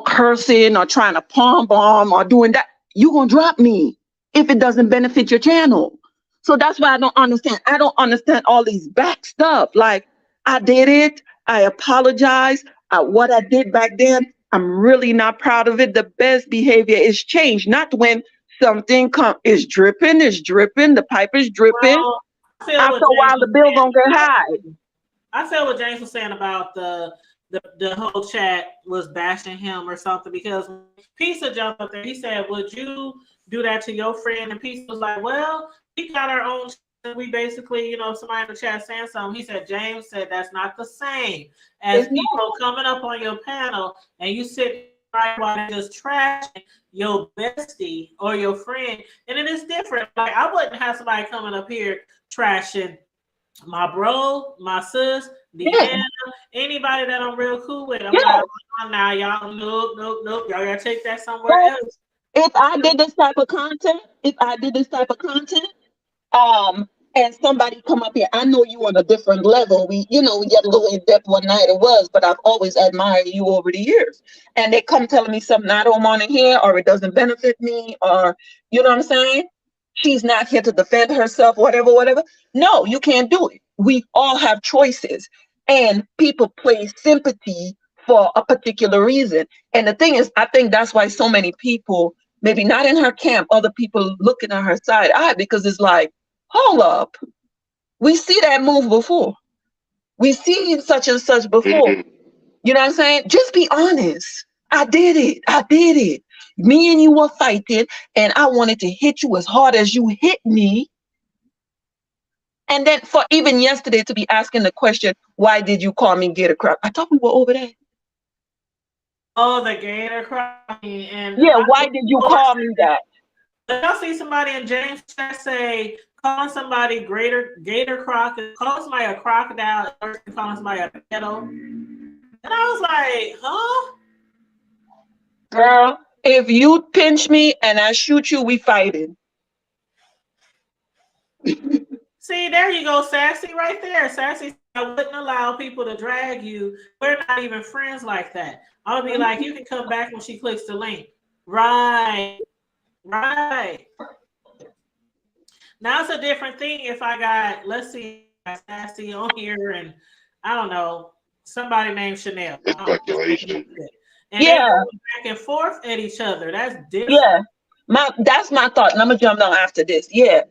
cursing or trying to palm bomb or doing that, you're gonna drop me if it doesn't benefit your channel. So that's why I don't understand. I don't understand all these back stuff. Like, I did it. I apologize. What I did back then, I'm really not proud of it. The best behavior is change, not when something is dripping, the pipe is dripping. Well, after a while, the bill gonna get high. I feel what James was saying about the whole chat was bashing him or something, because Pizza jumped up there. He said, would you do that to your friend? And Pizza was like, well, we got our own. We basically, somebody in the chat saying something. He said, James said that's not the same as people coming up on your panel and you sit right while they just trashing your bestie or your friend. And it is different. Like, I wouldn't have somebody coming up here trashing my bro, my sis, Deanna, anybody that I'm real cool with. I'm like, now y'all, nope. Y'all gotta take that somewhere else. If I did this type of content, and somebody come up here, I know you on a different level. We get a little in depth one night, it was, but I've always admired you over the years. And they come telling me something I don't want to hear, or it doesn't benefit me, or you know what I'm saying? She's not here to defend herself, whatever. No, you can't do it. We all have choices, and people play sympathy for a particular reason. And the thing is, I think that's why so many people, maybe not in her camp, other people looking at her side eye, because it's like, hold up, we see that move before. We see such and such before. You know what I'm saying? Just be honest. I did it. Me and you were fighting, and I wanted to hit you as hard as you hit me. And then for even yesterday to be asking the question, why did you call me gator crap? I thought we were over that. Oh, the gator crap. And why did you call me that? Y'all see somebody in James chat say, calling somebody gator croc, calling somebody a crocodile, or calling somebody a pedo. And I was like, huh? Girl, if you pinch me and I shoot you, we fighting. See, there you go, Sassy, right there. Sassy, I wouldn't allow people to drag you. We're not even friends like that. I would be like, you can come back when she clicks the link. Right. Now it's a different thing if I got, let's see, Sassy on here, and I don't know, somebody named Chanel. Speculation. And they go back and forth at each other. That's different. Yeah, that's my thought. And I'm gonna jump down after this. Yeah,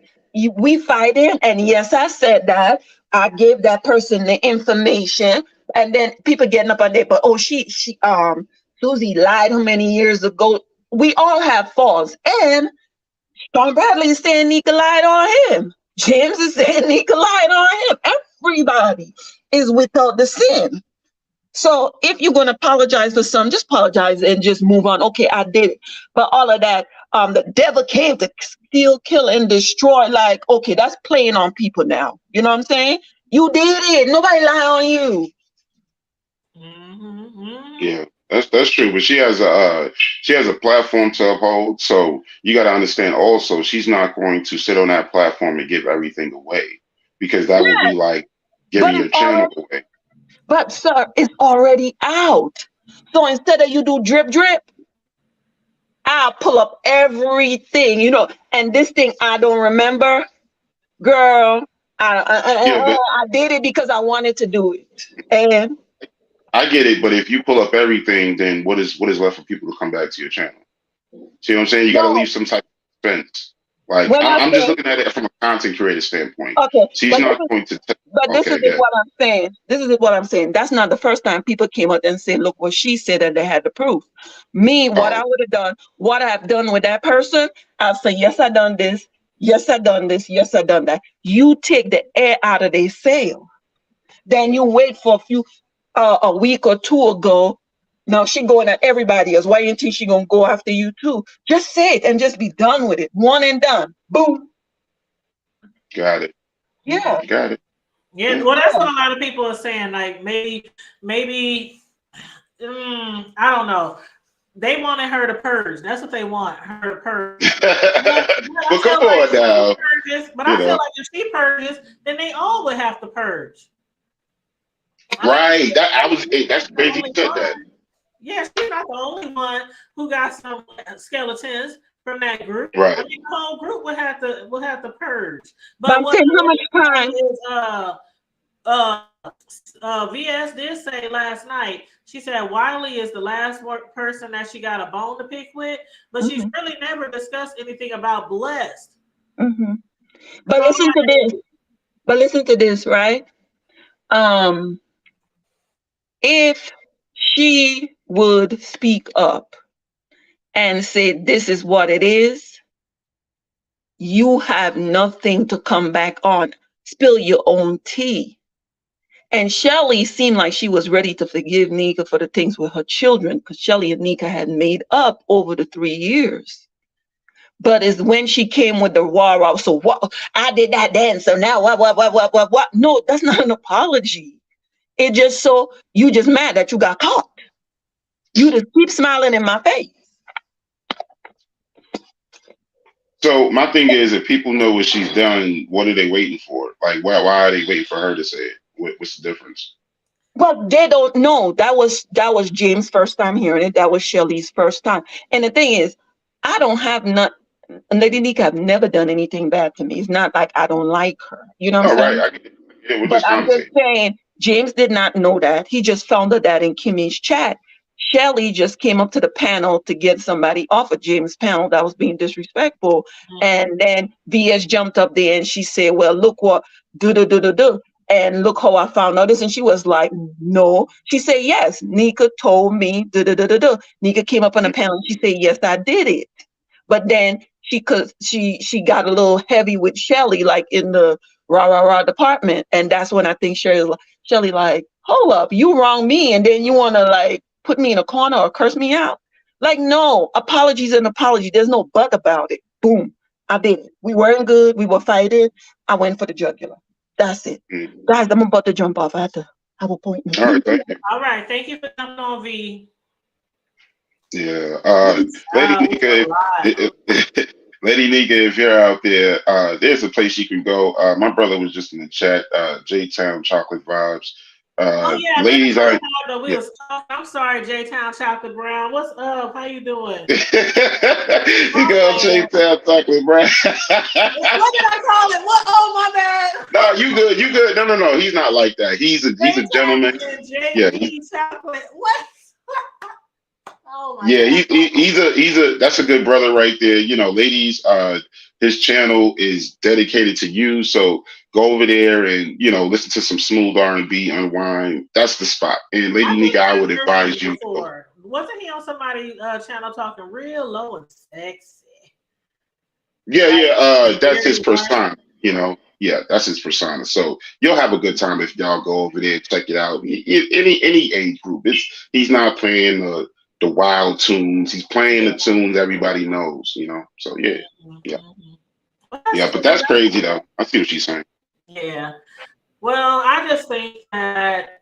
we fighting, and yes, I said that. I gave that person the information, and then people getting up on there. But Susie lied how many years ago? we all have faults. And Sean Bradley is saying Nika lied on him. James is saying Nika lied on him. Everybody is without the sin. So if you're gonna apologize for some, just apologize and just move on. Okay, I did it. But all of that, the devil came to steal, kill, and destroy. Like, okay, that's playing on people now. You know what I'm saying? You did it. Nobody lie on you. Yeah, that's true. But she has a platform to uphold. So you got to understand also, she's not going to sit on that platform and give everything away because that would Yeah, be like but giving it's your channel already, away. but sir, it's already out. So instead of you do drip drip, I'll pull up everything, and this thing I don't remember, girl. Yeah, but I did it because I wanted to do it, and I get it. But if you pull up everything, then what is left for people to come back to your channel? See what I'm saying? You got to no, leave some type of expense. Like when I I'm just say looking at it from a content creator standpoint. okay, She's not going to. but this is Okay, good. what I'm saying. This is what I'm saying. That's not the first time people came out and said, "Look what she said," and they had the proof. Me, what I Oh, would have done, what I've done with that person, I'll say, "Yes, I done this. Yes, I done this. Yes, I done that." You take the air out of their sail. Then you wait for a week or two ago. Now she going at everybody else. Why ain't she gonna go after you too? Just say it and just be done with it. One and done. Boom. got it. Yeah. Got it. Yeah, Yeah. well, that's what a lot of people are saying. Like maybe, I don't know. They wanted her to purge. That's what they want her to purge. But I But come feel like on if she now, purges, but you I feel know, like if she purges, then they all would have to purge. I mean, right? she's That's not the crazy you only said one. that. Yeah, she's not the only one who got some skeletons from that group. I Right. mean, the whole group would have to purge. But But I'm what saying how is much time? funny is uh VS did say last night. She said Wiley is the last person that she got a bone to pick with, but she's Hmm. really never discussed anything about Blessed. Hmm. So But listen to this. But listen to this, right? Um, if she would speak up and say, "This is what it is," you have nothing to come back on. Spill your own tea. And Shelly seemed like she was ready to forgive Nika for the things with her children because Shelly and Nika had made up over the 3 years. But it's when she came with the war out. So what? I did that then. So now what? No, that's not an apology. It just so you just mad that you got caught. You just keep smiling in my face. So my thing is, if people know what she's done, what are they waiting for? Like, why are they waiting for her to say it? What's the difference? Well, they don't know. That was James' first time hearing it. That was Shelly's first time. And the thing is, I don't have not Lady Nika have never done anything bad to me. It's not like I don't like her. You know what I'm Oh, right. saying? I get it. Yeah, we're But just I'm just commentating. saying, James did not know that. He just found out that in Kimmy's chat. Shelly just came up to the panel to get somebody off of James' panel that was being disrespectful. And then VS jumped up there and she said, "Well, look what do. And look how I found out this." And she was like, "No." She said, "Yes, Nika told me do. Nika came up on the panel and she said, "Yes, I did it." But then she got a little heavy with Shelly, like in the rah department, and that's when I think Shelly like, "Hold up, you wrong me, and then you want to like put me in a corner or curse me out." Like, no, apologies and apology. There's no but about it. Boom, I did it. We weren't good. We were fighting. I went for the jugular. That's it, Mm. guys. I'm about to jump off. I have to have an appointment. All right, thank you. all right, thank you for coming on, V. Yeah. Peace Lady out. Nika, Lady Nika, if you're out there, there's a place you can go. My brother was just in the chat. J Town Chocolate Vibes. Oh yeah, this is Ladies, the I time that we yeah. was talking. I'm sorry, J Town Chocolate Brown. What's up? How you doing? You My go J bad. Town Chocolate, bro. What did I call it? What? Oh, my bad. No, you good. You good. No. He's not like that. He's a J gentleman. Town and Yeah. JT Chocolate. What? Oh my Yeah, god. he's a that's a good brother right there. You know, ladies, his channel is dedicated to you. So go over there and listen to some smooth R&B, unwind. That's the spot. And I Lady think Nika, I I've would heard him advise you. before. wasn't he on somebody channel talking real low and sexy? Yeah, Like yeah. That's his very white. persona. Yeah, that's his persona. So you'll have a good time if y'all go over there, check it out. Any age group. He's not playing the wild tunes. He's playing Yeah. the tunes everybody knows. So yeah, yeah, Mm-hmm. Well, that's yeah. But cool. that's crazy though. I see what she's saying. Yeah. Well, I just think that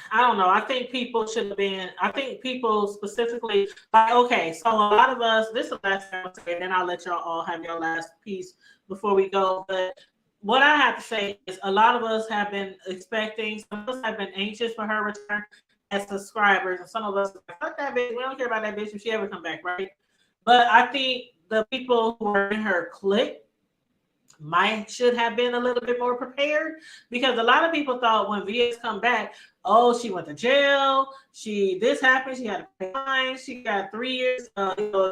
I don't know. I think people should have been. I think people specifically like. Okay, so a lot of us. This is the last thing I'll say, and then I'll let y'all all have your last piece before we go. But what I have to say is, a lot of us have been expecting. Some of us have been anxious for her return as subscribers, and some of us are like, fuck that bitch. We don't care about that bitch if she ever come back, right? But I think the people who are in her clique might should have been a little bit more prepared because a lot of people thought when VS come back, oh, she went to jail, she this happened, she had to pay fine, she got 3 years,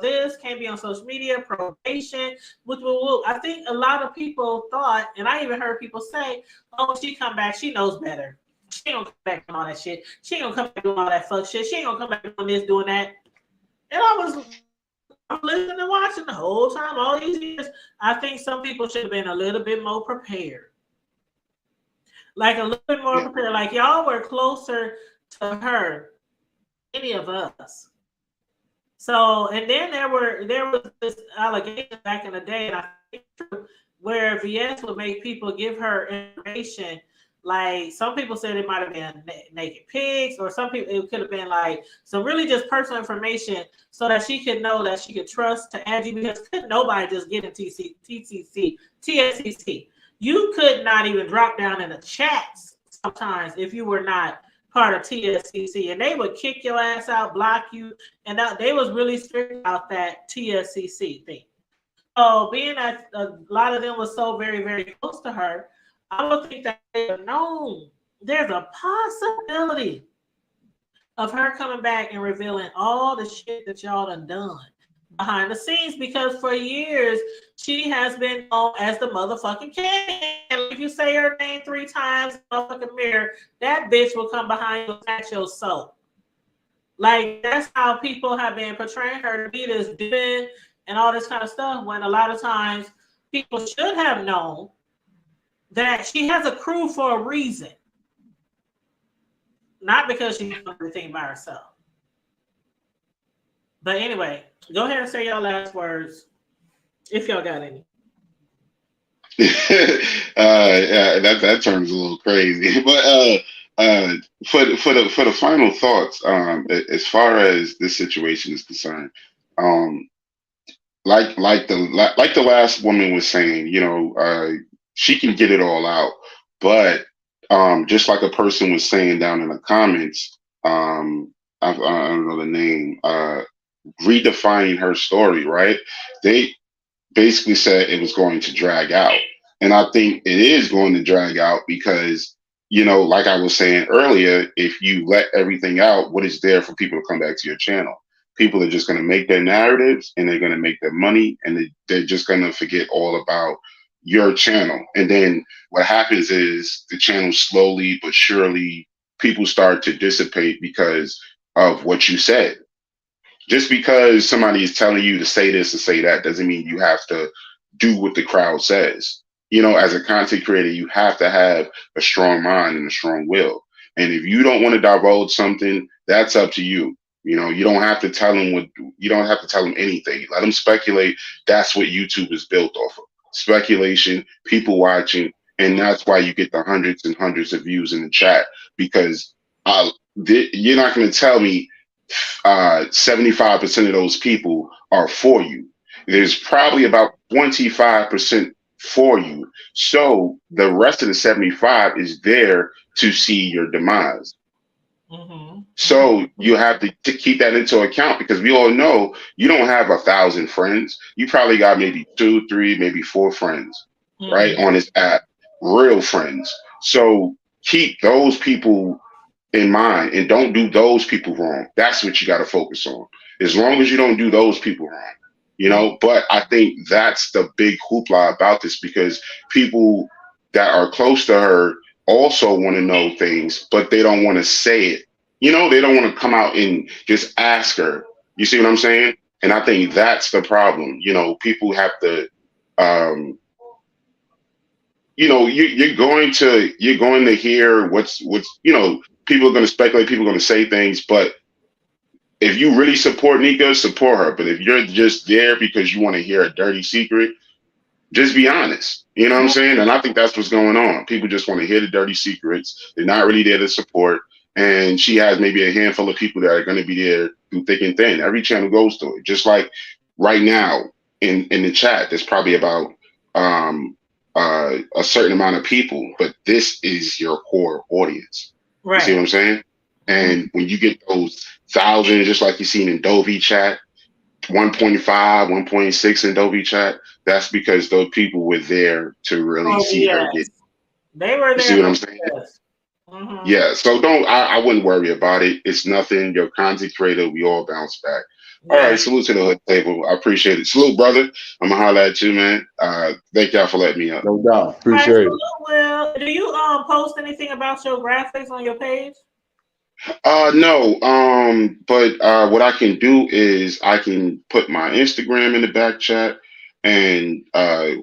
this can't be on social media, probation, whoop, whoop, whoop. I think a lot of people thought, and I even heard people say, oh, she come back, she knows better. She ain't gonna come back doing all that shit. She ain't gonna come back doing all that fuck shit. She ain't gonna come back doing this, doing that. And I'm listening and watching the whole time, all these years. I think some people should have been a little bit more prepared. Like a little bit more Yeah, prepared. Like y'all were closer to her, any of us. So, and then there was this allegation back in the day, and I think it's true, where VS would make people give her information. Like some people said it might have been naked pics, or some people it could have been like some really just personal information, so that she could know that she could trust to add you because couldn't nobody just get in TSCC. You could not even drop down in the chats sometimes if you were not part of TSCC, and they would kick your ass out, block you, and they was really strict about that TSCC thing. So being that a lot of them was so very, very close to her, I would think that they have known there's a possibility of her coming back and revealing all the shit that y'all done behind the scenes because for years she has been known as the motherfucking king. And if you say her name 3 times in the motherfucking mirror, that bitch will come behind you and snatch your soul. Like that's how people have been portraying her to be this demon and all this kind of stuff. When a lot of times people should have known that she has a crew for a reason, not because she's doing everything by herself. But anyway, go ahead and say your last words if y'all got any. yeah, that term's a little crazy, but for the final thoughts, as far as this situation is concerned, um, like the last woman was saying, she can get it all out, but just like a person was saying down in the comments, I don't know the name, redefining her story, right? They basically said it was going to drag out. And I think it is going to drag out because, like I was saying earlier, if you let everything out, what is there for people to come back to your channel? People are just going to make their narratives and they're going to make their money and they're just going to forget all about your channel. And then what happens is the channel slowly but surely people start to dissipate because of what you said. Just because somebody is telling you to say this and say that doesn't mean you have to do what the crowd says. As a content creator, you have to have a strong mind and a strong will. And if you don't want to divulge something, that's up to you. You don't have to tell them you don't have to tell them anything. Let them speculate. That's what YouTube is built off of. Speculation, people watching, and that's why you get the hundreds and hundreds of views in the chat because you're not going to tell me 75% of those people are for you. There's probably about 25% for you. So the rest of the 75 is there to see your demise. Mm-hmm. So you have to keep that into account because we all know you don't have 1,000 friends. You probably got maybe 2, 3, maybe 4 friends, right, Mm-hmm. on this app, real friends. So keep those people in mind and don't do those people wrong. That's what you got to focus on. As long as you don't do those people wrong. But I think that's the big hoopla about this because people that are close to her also want to know things, but they don't want to say it You know, they don't want to come out and just ask her. You see what I'm saying? And I think that's the problem. You know, people have to, um, you know, you're going to hear what's you know, people are going to speculate, people are going to say things, but if you really support Nika, support her. But if you're just there because you want to hear a dirty secret, just be honest. You know what I'm saying? And I think that's what's going on. People just want to hear the dirty secrets. They're not really there to support. And she has maybe a handful of people that are going to be there through thick and thin. Every channel goes through it. Just like right now in the chat, there's probably about a certain amount of people, but this is your core audience. You see what Right. I'm saying? And when you get those thousands, just like you seen in Dovey chat, 1.5, 1.6 in Dovey chat, that's because those people were there to really Oh see her get. yes, they were You see there what for I'm saying? us. Mm-hmm. Yeah. So I wouldn't worry about it. It's nothing. You're a content creator. We all bounce back. All Yeah. right. Salute to the hood table. I appreciate it. Salute, brother. I'm gonna holler at you, man. Thank y'all for letting me up. No doubt. All right. Appreciate So, it. Will, do you post anything about your graphics on your page? No. But what I can do is I can put my Instagram in the back chat, and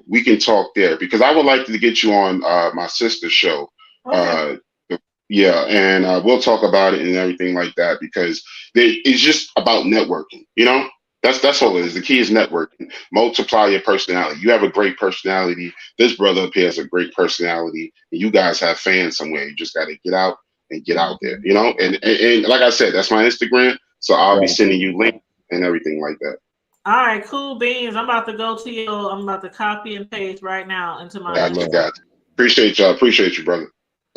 we can talk there because I would like to get you on my sister's show. Okay. Uh, yeah, and we'll talk about it and everything like that because it's just about networking. You know, that's all it is. The key is networking. Multiply your personality. You have a great personality. This brother up here has a great personality, and you guys have fans somewhere. You just got to get out and get out there. You know, and like I said, that's my Instagram. So I'll be Right. sending you links and everything like that. All right. Cool beans. I'm about to go to your. I'm about to copy and paste right now into my Right, Gotcha, Instagram. man. gotcha. Appreciate y'all. Appreciate you, brother.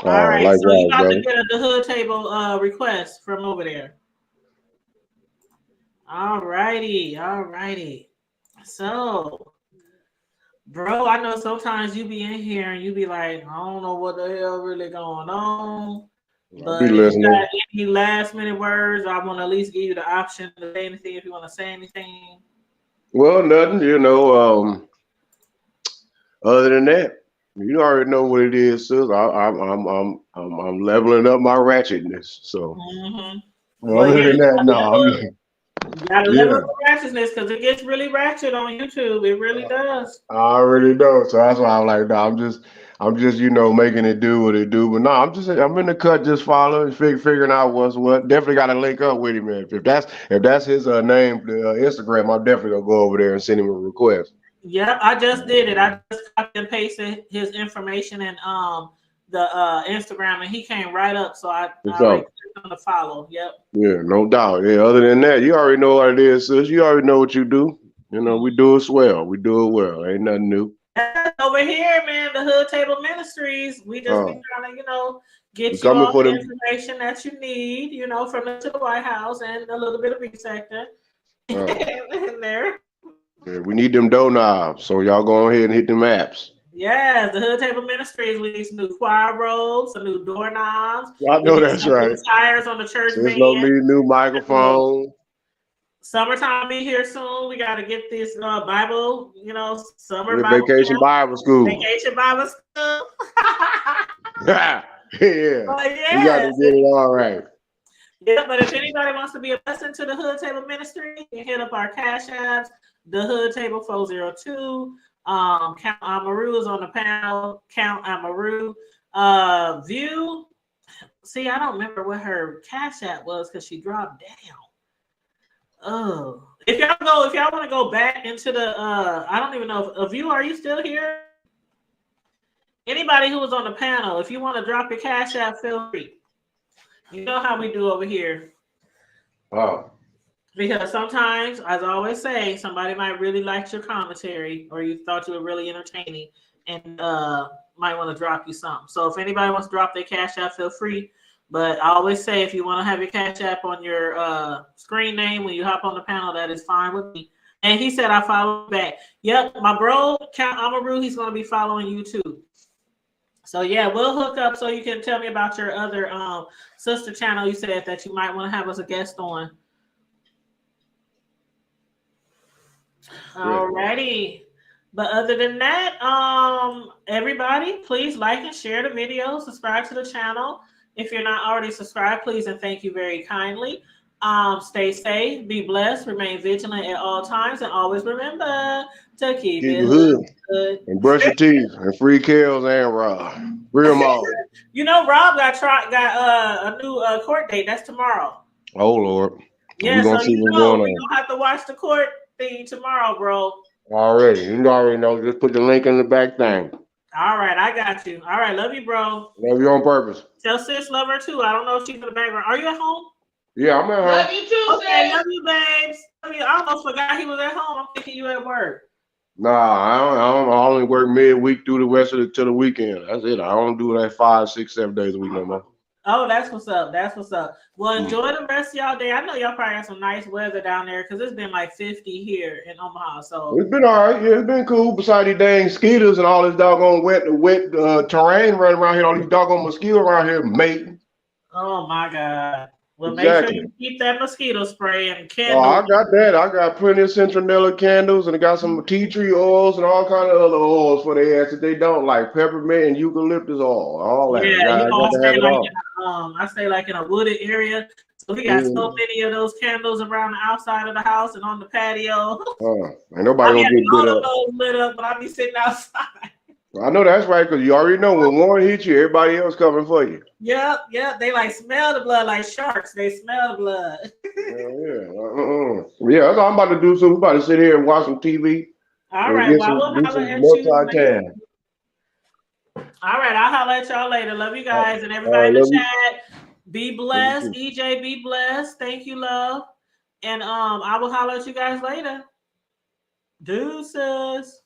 All right. So you Likewise, about to brother. get the hood table request from over there. All righty. All righty. So, bro, I know sometimes you be in here and you be like, I don't know what the hell really going on. I'll be But if you listening. got any last minute words, I want to at least give you the option to say anything if you want to say anything. Well, nothing, other than that, you already know what it is, sis. I'm leveling up my ratchetness. So Mm-hmm. Well, other yeah, than you that, gotta no, level, you gotta level yeah, up the righteousness because it gets really ratchet on YouTube. It really does. I already know. So that's why I'm like, no, I'm just, making it do what it do. But no, I'm in the cut, just following, figuring out what's what. Definitely got to link up with him, man. If that's his name, Instagram, I'm definitely gonna go over there and send him a request. Yep, I just did it. I just copied and pasted his information and the Instagram, and he came right up. So I already So clicked on the follow. Yep. yeah, no doubt. Yeah, other than that, you already know what it is, sis. You already know what you do. We do it swell. We do it well. Ain't nothing new. Over here, man, the Hood Table Ministries. We just be Uh, trying to, we get you coming all for the them. information that you need, from the White House and a little bit of sector Uh, in there. yeah, we need them doorknobs. So y'all go ahead and hit them apps. Yes, the Hood Table Ministries. We need some new choir robes, some new doorknobs. I We know need that's some new right. tires on the church Sis van. no need a new microphone. Summertime be here soon. We got to get this Bible, summer Yeah, Bible vacation camp, Bible school. vacation Bible school. Yeah, we got to Yes. get it all right. Yeah, but if anybody wants to be a blessing to the Hood Table Ministry, you can hit up our cash apps, the Hood Table 402. Count Amaru is on the panel. Count Amaru. View. See, I don't remember what her cash app was because she dropped down. Oh, if y'all want to go back into the I don't even know if View, are you still here? Anybody who was on the panel, if you want to drop your cash app, feel free. You know how we do over here. Oh, Because sometimes, as I always say, somebody might really like your commentary or you thought you were really entertaining and might want to drop you something. So if anybody wants to drop their cash app, feel free. But I always say if you want to have your cash app on your screen name when you hop on the panel, that is fine with me. And he said I follow back. Yep, my bro, Count Amaru, he's going to be following you too. So yeah, we'll hook up so you can tell me about your other sister channel you said that you might want to have as a guest on. Alrighty. But other than that, everybody, please like and share the video, subscribe to the channel. If you're not already subscribed, please and thank you very kindly. Stay safe, be blessed, remain vigilant at all times, and always remember to keep Keep it it hood hood. and brush your teeth and free Kels and Rob. Free them all. You know, Rob got a new court date. That's tomorrow. Oh Lord. We're Yeah, gonna so see you what's know going we on. gonna have to watch the court thing tomorrow, bro. Already. You already know. Just put the link in the back thing. All right, I got you. All right, love you, bro. Love you on purpose. Tell sis love her too. I don't know if she's in the background. Are you at home? Yeah, I'm at home. Love you too, Okay, sis. love you, babes. Love you. I almost forgot he was at home. I'm thinking you at work. Nah, I only work midweek through the rest of the till the weekend. That's it. I don't do that 5, 6, 7 days a week no more. Oh, that's what's up. That's what's up. Well, enjoy the rest of y'all day. I know y'all probably got some nice weather down there because it's been like 50 here in Omaha. So It's been all right. Yeah, it's been cool. Beside these dang mosquitoes and all this doggone wet terrain running around here, all these doggone mosquitoes around here, mate. oh my God. Well, make sure Exactly. you keep that mosquito spray and Oh, I candles. got that. I got plenty of citronella candles and I got some tea tree oils and all kind of other oils for their ass that they don't like. Peppermint and eucalyptus oil. All that. Yeah, I you know, got to have it all. I stay like in a wooded area. So we got so many of those candles around the outside of the house and on the patio. Ain't nobody I be gonna having get bit all of up. those lit up, but I be sitting outside. I know that's right, because you already know when one hits you, everybody else coming for you. Yep. They like smell the blood like sharks. They smell the blood. Yeah, that's all I'm about to do. So we're about to sit here and watch some TV All and right. get Well, I some will do holler some at you later. multitask. All right. I'll holler at y'all later. Love you guys and All everybody right, in the love you. chat. Be Love you blessed. too. EJ, be blessed. Thank you, love. And I will holler at you guys later. Deuces.